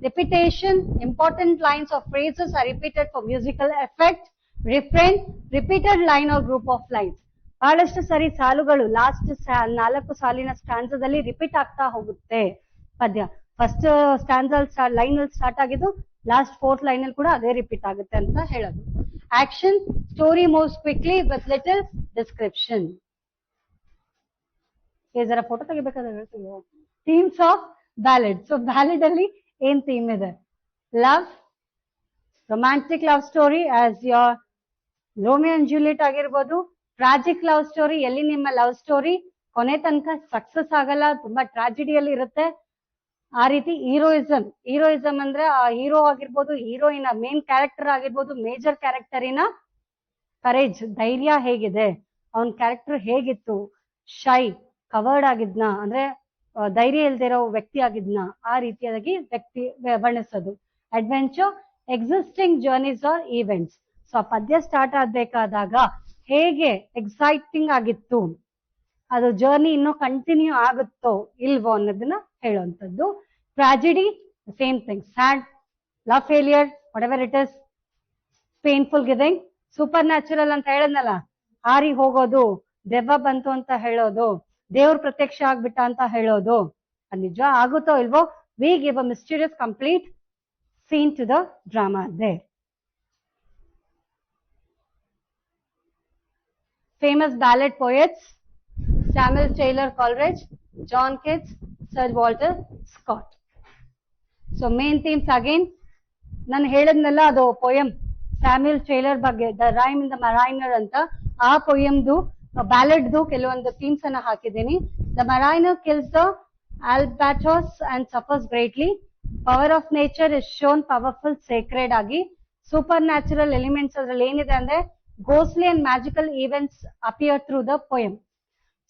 Repetition, important lines or phrases are repeated for musical effect. Refrain, repeated line or group of lines. ಬಹಳಷ್ಟು ಸರಿ ಸಾಲುಗಳು last 4 ಸಾಲಿನ ಸ್ಟ್ಯಾನ್ಸದಲ್ಲಿ repeat ಆಗ್ತಾ ಹೋಗುತ್ತೆ ಪದ್ಯ. First stance line ಅಲ್ಲಿ start ಆಗಿದ್ದು last 4th line ಅಲ್ಲಿ ಕೂಡ ಅದೇ ರಿಪೀಟ್ ಆಗುತ್ತೆ ಅಂತ ಹೇಳೋದು. Action, story moves quickly with little description. ಜರ ಫೋಟೋ ತೆಗಿಬೇಕಾದ್ರೆ ಹೇಳ್ತೀವಿ. Themes of ballad. So ballad ಅಲ್ಲಿ ಏನ್ ಥೀಮ್ ಇದೆ? Love, romantic love story as your Romeo and Juliet ಆಗಿರ್ಬೋದು. ಟ್ರಾಜಿಕ್ ಲವ್ ಸ್ಟೋರಿ, ಎಲ್ಲಿ ನಿಮ್ಮ ಲವ್ ಸ್ಟೋರಿ ಕೊನೆ ತನಕ ಸಕ್ಸಸ್ ಆಗಲ್ಲ, ತುಂಬಾ ಟ್ರಾಜಿಡಿಯಲ್ಲಿ ಇರುತ್ತೆ. ಆ ರೀತಿ ಹೀರೋಯಿಸಮ್ ಅಂದ್ರೆ ಆ ಹೀರೋ ಆಗಿರ್ಬೋದು, ಹೀರೋಯಿನ್ ಮೇನ್ ಕ್ಯಾರೆಕ್ಟರ್ ಆಗಿರ್ಬೋದು, ಮೇಜರ್ ಕ್ಯಾರೆಕ್ಟರಿನ ಕರೇಜ್, ಧೈರ್ಯ ಹೇಗಿದೆ, ಅವನ್ ಕ್ಯಾರೆಕ್ಟರ್ ಹೇಗಿತ್ತು, ಶೈ, ಕವರ್ಡ್ ಆಗಿದ್ನ ಅಂದ್ರೆ ಧೈರ್ಯ ಇಲ್ದೇ ಇರೋ ವ್ಯಕ್ತಿ ಆಗಿದ್ನ, ಆ ರೀತಿಯಾಗಿ ವ್ಯಕ್ತಿ ವರ್ಣಿಸೋದು. Adventure, existing journeys or events. So ಆ ಪದ್ಯ ಸ್ಟಾರ್ಟ್ ಆಗ್ಬೇಕಾದಾಗ ಹೇಗೆ ಎಕ್ಸೈಟಿಂಗ್ ಆಗಿತ್ತು, ಅದು ಜರ್ನಿ ಇನ್ನೂ ಕಂಟಿನ್ಯೂ ಆಗುತ್ತೋ ಇಲ್ವೋ ಅನ್ನೋದನ್ನ ಹೇಳುವಂಥದ್ದು. Tragedy, same thing, sad, love failure, whatever it is, painful giving. Super natural ಅಂತ ಹೇಳದ್ನಲ್ಲ, ಹಾರಿ ಹೋಗೋದು, ದೆವ್ವ ಬಂತು ಅಂತ ಹೇಳೋದು, ದೇವ್ರ ಪ್ರತ್ಯಕ್ಷ ಆಗ್ಬಿಟ್ಟ ಅಂತ ಹೇಳೋದು, ಅದು ನಿಜ ಆಗುತ್ತೋ ಇಲ್ವೋ. We give a mysterious complete scene to the drama there. Famous ballad poets: Samuel Taylor Coleridge, John Keats, Sir Walter Scott. So main themes again, ನಾನು ಹೇಳದ್ನಲ್ಲ ಅದು ಪೋಯಮ್ ಸ್ಯಾಮ್ಯುಯಲ್ ಟೇಲರ್ ಬಗ್ಗೆ, the rime in the mariner ಅಂತ. ಆ ಪೋಯಮ್ದು ಬ್ಯಾಲೆಡ್ದು ಕೆಲವೊಂದು themes ಅನ್ನ ಹಾಕಿದ್ದೀನಿ. The mariner kills the albatross and suffers greatly. Power of nature is shown powerful sacred ಆಗಿ. ಸೂಪರ್ ನ್ಯಾಚುರಲ್ ಎಲಿಮೆಂಟ್ಸ್ ಅದ್ರಲ್ಲಿ ಏನಿದೆ ಅಂದ್ರೆ ghostly and magical events appear through the poem.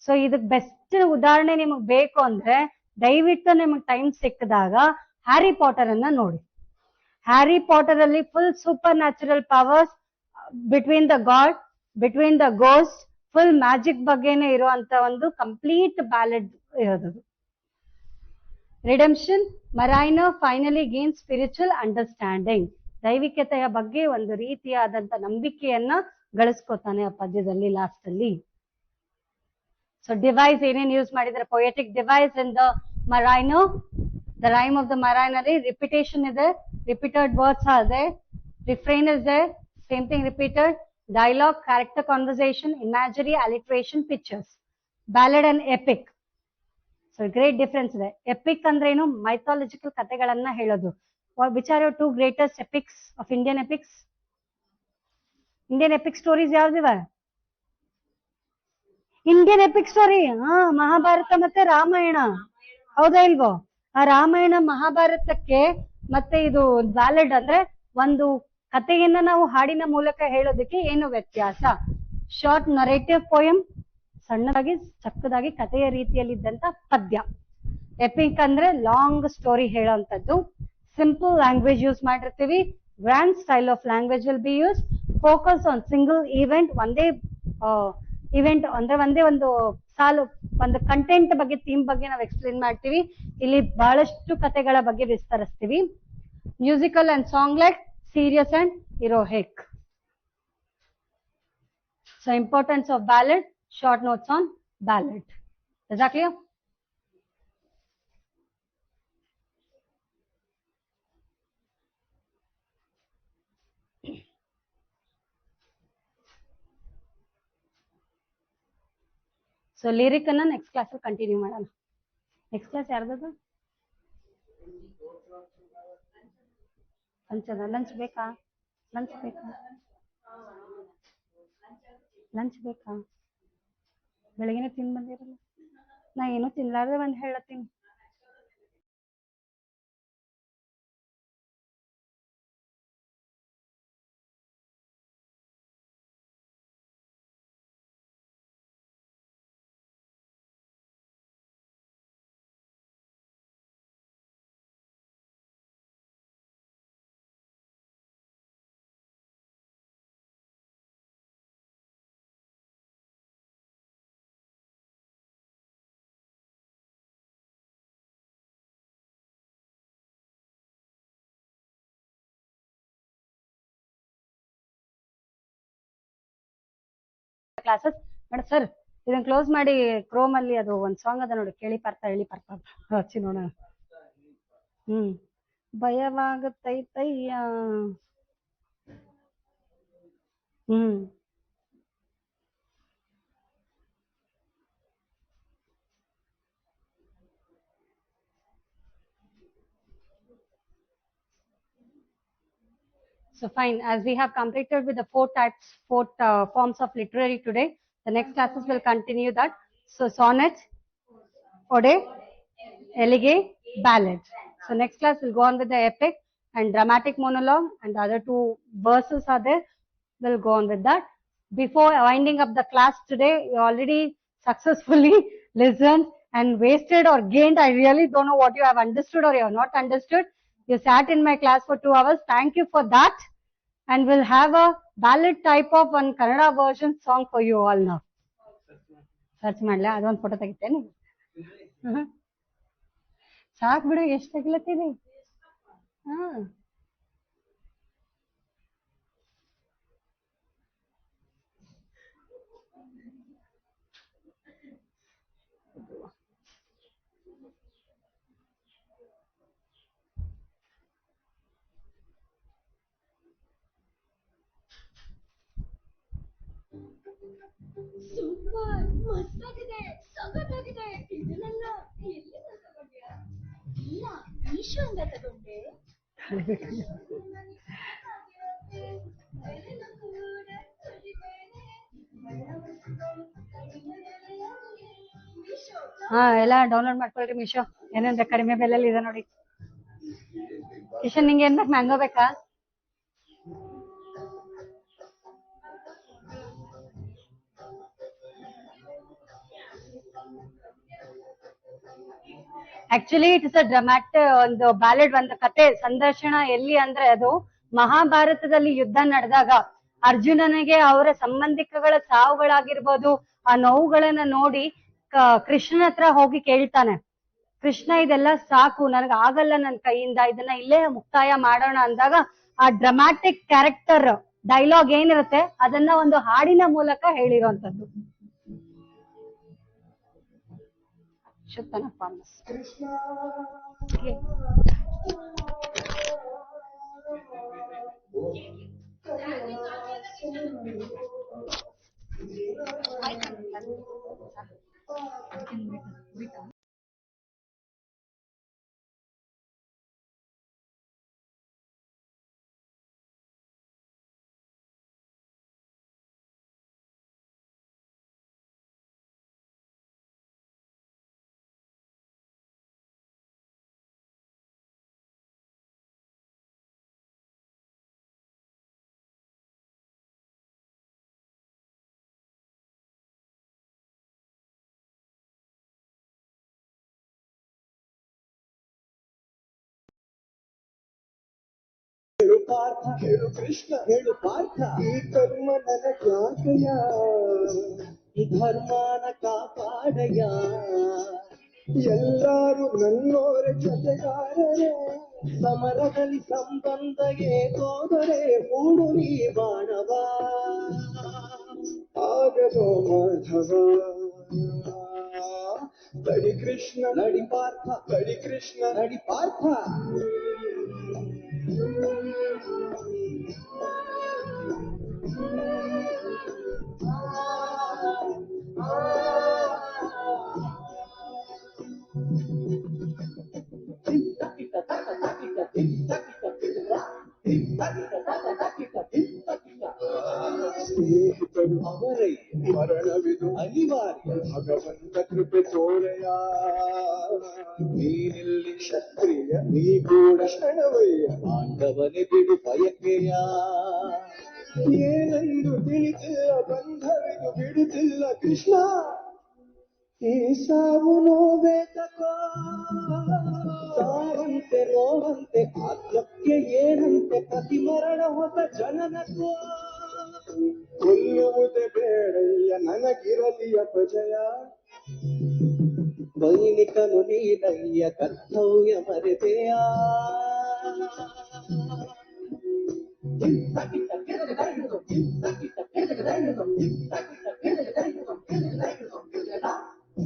So ಇದಕ್ ಬೆಸ್ಟ್ ಉದಾಹರಣೆ ನಿಮಗ್ ಬೇಕು ಅಂದ್ರೆ ದಯವಿಟ್ಟು ನಿಮಗ್ ಟೈಮ್ ಸಿಕ್ಕಿದಾಗ ಹ್ಯಾರಿ ಪಾಟರ್ ಅನ್ನ ನೋಡಿ. ಹ್ಯಾರಿ ಪಾಟರ್ ಅಲ್ಲಿ full supernatural powers, between the god, between the ghost, full magic ಬಗ್ಗೆನೆ ಇರುವಂತ ಒಂದು ಕಂಪ್ಲೀಟ್ ಬ್ಯಾಲೆಡ್ ಇರೋದು. Redemption, mariner finally gain spiritual understanding. ದೈವಿಕತೆಯ ಬಗ್ಗೆ ಒಂದು ರೀತಿಯಾದಂತ ನಂಬಿಕೆಯನ್ನ ಗಳಿಸ್ಕೊತಾನೆ ಆ ಪದ್ಯದಲ್ಲಿ ಲಾಸ್ಟ್ ಅಲ್ಲಿ. ಸೊ ಡಿವೈಸ್ ಏನೇನ್ ಯೂಸ್ ಮಾಡಿದ್ರೆ, poetic device in the mariner, the rime of the mariner repetition ಇದೆ, repeated words are there, refrain is there, same thing repeated, dialogue, character conversation, imagery, alliteration, pictures. Ballad and epic, so great difference ಇದೆ. Epic ಅಂದ್ರೆ ಏನು? Mythological ಕಥೆಗಳನ್ನ ಹೇಳೋದು. Which are your 2 greatest epics of Indian epics? Indian epic stories ಯಾವ್ದಿವೆ? Indian epic story Mahabharata ಮತ್ತೆ ರಾಮಾಯಣ, ಹೌದಾ ಇಲ್ವೋ? ಆ ರಾಮಾಯಣ ಮಹಾಭಾರತಕ್ಕೆ ಮತ್ತೆ ಇದು ವ್ಯಾಲಿಡ್ ಅಂದ್ರೆ ಒಂದು ಕಥೆಯನ್ನ ನಾವು ಹಾಡಿನ ಮೂಲಕ ಹೇಳೋದಕ್ಕೆ ಏನು ವ್ಯತ್ಯಾಸ? ಶಾರ್ಟ್ ನರೇಟಿವ್ ಪೋಯಮ್, ಸಣ್ಣದಾಗಿ ಚಕ್ಕದಾಗಿ ಕಥೆಯ ರೀತಿಯಲ್ಲಿದ್ದಂತ ಪದ್ಯ. ಎಪಿಕ್ ಅಂದ್ರೆ ಲಾಂಗ್ ಸ್ಟೋರಿ ಹೇಳೋಂಥದ್ದು. ಸಿಂಪಲ್ ಲ್ಯಾಂಗ್ವೇಜ್ ಯೂಸ್ ಮಾಡಿರ್ತೀವಿ. Grand style of language will be use. Focus on single event, ಒಂದೇ ಇವೆಂಟ್ ಅಂದ್ರೆ ಒಂದೇ ಒಂದು ಸಾಲು, ಒಂದು ಕಂಟೆಂಟ್ ಬಗ್ಗೆ, ಥೀಮ್ ಬಗ್ಗೆ ನಾವು ಎಕ್ಸ್ಪ್ಲೇನ್ ಮಾಡ್ತೀವಿ. ಇಲ್ಲಿ ಬಹಳಷ್ಟು ಕಥೆಗಳ ಬಗ್ಗೆ ವಿಸ್ತರಿಸ್ತೀವಿ. Musical and song like serious and heroic. So importance of ballad, short notes on ballad. Is that clear? So lyric ಅನ್ನ next class ಅಲ್ಲಿ ಕಂಟಿನ್ಯೂ ಮಾಡೋಣ. ನೆಕ್ಸ್ಟ್ ಕ್ಲಾಸ್ ಯಾರ್ದದು? ಲಂಚ್ ಬೇಕಾ? ಲಂಚ್ ಬೇಕಾ? ಲಂಚ್ ಬೇಕಾ? ಬೆಳಗಿನ ತಿಂದು ಬಂದಿರಲ್ಲ. ನಾ ಏನೂ ತಿನ್ಲಾರ್ದೆ ಒಂದು ಹೇಳತ್ತೀನಿ. ಕ್ಲಾಸಸ್ ಮೇಡಮ್ ಸರ್ ಇದನ್ನ ಕ್ಲೋಸ್ ಮಾಡಿ ಕ್ರೋಮ್ ಅಲ್ಲಿ ಅದು ಒಂದ್ ಸಾಂಗ್ ಅದ ನೋಡಿ, ಕೇಳಿ ಪಾರ್ಥ ಹೇಳಿ ಪಾರ್ಥ ಹಚ್ಚಿ ನೋಡೋಣ. ಭಯವಾಗುತ್ತೈತಯ್ಯ. So fine, as we have completed with the four forms of literary today, the next classes will continue that. So sonnet, ode, elegant, ballad. So next class will go on with the epic and dramatic monologue, and the other 2 verses are there. We'll go on with that. Before winding up the class today, you already successfully listened and wasted or gained. I really don't know what you have understood or you have not understood. You sat in my class for 2 hours. Thank you for that. And we'll have a ballad type of one Kannada version song for you all now. Search ಮಾಡ್ಲಾ? ಅದೊಂದು photo ತೆಗಿತೇನೆ. ಸಾಕು ಬಿಡು, ಎಷ್ಟು ತೆಗಿಲತ್ತೀನಿ. Super, ಮಸ್ತಾಗಿದೆ, ಸಖತ್ತಾಗಿದೆ. ಇದನ್ನೆಲ್ಲ ಎಲ್ಲಿ ತಗೊಂಡ್ಯಾ? ಇಲ್ಲ, ಮೀಶೋಯಿಂದ ತಗೊಂಡೆ. ಎಲ್ಲ ಡೌನ್ಲೋಡ್ ಮಾಡ್ಕೊಳ್ರಿ ಮೀಶೋ. ಏನಂದ್ರೆ ಕಡಿಮೆ ಬೆಲೆಯಲ್ಲಿ ಇದೆ ನೋಡಿ. ಕಿಶನ್ ನಿಂಗೆ ಏನ್ ಬೇಕು? ಮ್ಯಾಂಗೋ ಬೇಕಾ? Actually it is a dramatic ಒಂದು ಬ್ಯಾಲೆಡ್, ಒಂದು ಕತೆ ಸಂದರ್ಶನ. ಎಲ್ಲಿ ಅಂದ್ರೆ ಅದು ಮಹಾಭಾರತದಲ್ಲಿ ಯುದ್ಧ ನಡೆದಾಗ ಅರ್ಜುನನಿಗೆ ಅವರ ಸಂಬಂಧಿಕಗಳ ಸಾವುಗಳಾಗಿರ್ಬೋದು, ಆ ನೋವುಗಳನ್ನ ನೋಡಿ ಕೃಷ್ಣನ ಹತ್ರ ಹೋಗಿ ಕೇಳ್ತಾನೆ, ಕೃಷ್ಣ ಇದೆಲ್ಲ ಸಾಕು, ನನಗೆ ಆಗಲ್ಲ ನನ್ನ ಕೈಯಿಂದ, ಇದನ್ನ ಇಲ್ಲೇ ಮುಕ್ತಾಯ ಮಾಡೋಣ ಅಂದಾಗ ಆ ಡ್ರಾಮಾಟಿಕ್ ಕ್ಯಾರೆಕ್ಟರ್ ಡೈಲಾಗ್ ಏನಿರುತ್ತೆ ಅದನ್ನ ಒಂದು ಹಾಡಿನ ಮೂಲಕ ಹೇಳಿರುವಂತದ್ದು. ಶುದ್ಧನಪ್ಪ ಹೇಳು ಪಾರ್ಥ, ಹೇಳು ಕೃಷ್ಣ, ಹೇಳು ಪಾರ್ಥ, ಈ ಕರ್ಮ ನನಗ್ಯಾಕಯ್ಯ, ಈ ಧರ್ಮನ ಕಾಪಾಡಯ್ಯ. ಎಲ್ಲರೂ ನನ್ನೋರ ಜೊತೆಗಾರರೇ, ಸಮರದಲ್ಲಿ ಸಂಬಂಧ ಏಕೋದರೆ ಹೂಡು ನೀ ಬಾಣವ, ಆಗದೋ ಮಾಧವ. ನಡಿ ಕೃಷ್ಣ ನಡಿ ಪಾರ್ಥ, ನಡಿ ಕೃಷ್ಣ ನಡಿ ಪಾರ್ಥ. ಸ್ನೇಹಿತರು ಅವರೈ ಮರಣವಿದು ಅನಿವಾರ್ಯ, ಭಗವಂತ ಕೃಪೆ ತೋರೆಯ. ನೀನಿಲ್ಲಿ ಕ್ಷತ್ರಿಯ, ನೀ ಕೂಡ ಕ್ಷಣವಯ್ಯ, ಪಾಂಡವನೆ ಬಿಡು ಬಯಕೆಯ. ಏನೆಂದು ತಿಳಿದಿಲ್ಲ, ಬಂಧವಿದು ಬಿಡುತ್ತಿಲ್ಲ ಕೃಷ್ಣ, ಈ ಸಾವು ನೋವೇ ತಕೋ. ಸಾವಂತೆ ನೋವಂತೆ ಆತ್ಮಕ್ಕೆ ಏನಂತೆ, ಪ್ರತಿ ಮರಣ ಹೊಸ ಜನನಕ್ಕೋ. ಕೊಲ್ಲುವುದೇ ಬೇಡಯ್ಯ ನನಗಿರಲಿ ಅಪಜಯ, ವೈನಿಕನು ನೀನಯ್ಯ ಕರ್ತವ್ಯ ಮರೆತೆಯ.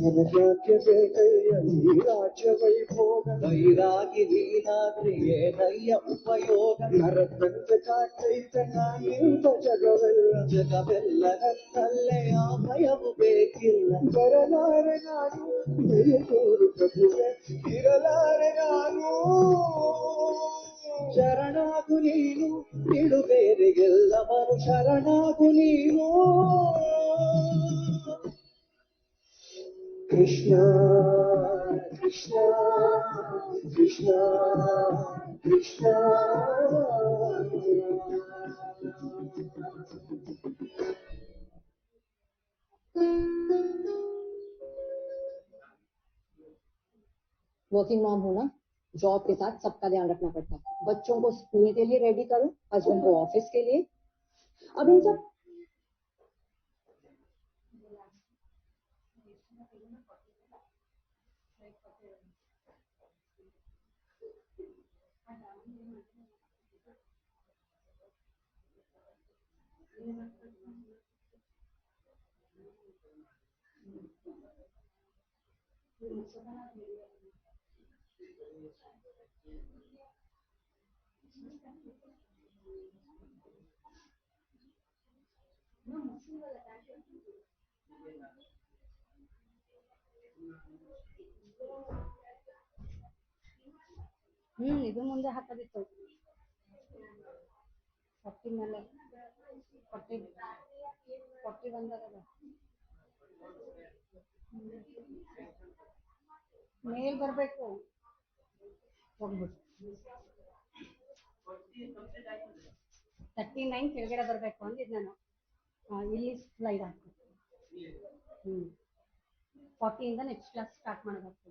ನನಗ್ಯಾಕೆ ಬೇಕಯ್ಯ ಈ ರಾಜ್ಯ ವೈಭೋಗ, ವೈರಾಗಿ ನೀನಾದ್ರೆ ಏನಯ್ಯ ಉಪಯೋಗ. ನರಕಂತ ಕಾಟೈತ ನಾನಿಂತ ಜಗವೆಲ್ಲ, ಜಗವೆಲ್ಲ ನನ್ನಲ್ಲೇ ಆ ಭಯವು ಬೇಕಿಲ್ಲ. ಬರಲಾರೆ ನಾನು ದಯತೋರು ಪ್ರಭುವೆ, ಇರಲಾರೆ ನಾನು. ಶರಣಾಗು ನೀನು ಬಿಡು ಬೇರೆಗೆಲ್ಲವನು, ಶರಣಾಗು ನೀನು. ಕೃಷ್ಣ ಕೃಷ್ಣ ಕೃಷ್ಣ ಕೃಷ್ಣ. वर्किंग मॉम हूं ना, जॉब के साथ सबका ध्यान रखना पड़ता है. बच्चों को स्कूल के लिए रेडी करो, हस्बैंड को ऑफिस के लिए. अब इन सब ಇದು ಮುಂದೆ ಹಾಕೋದಿತ್ತು 40 ಮೇಲೆ 40 ಬಂದದ ಮೇಲ್ ಬರ್ಬೇಕು ಹೋಗ್ಬಿಟ್ಟು 39 ಕೆಳಗಡೆ ಬರ್ಬೇಕು ಅಂದಿದ್ ನಾನು. ಇಲ್ಲಿ ಸ್ಲೈಡ್ ಹಾಕ್ತೀನಿ. 40 ಇಂದ ನೆಕ್ಸ್ಟ್ ಕ್ಲಾಸ್ ಸ್ಟಾರ್ಟ್ ಮಾಡಬೇಕು.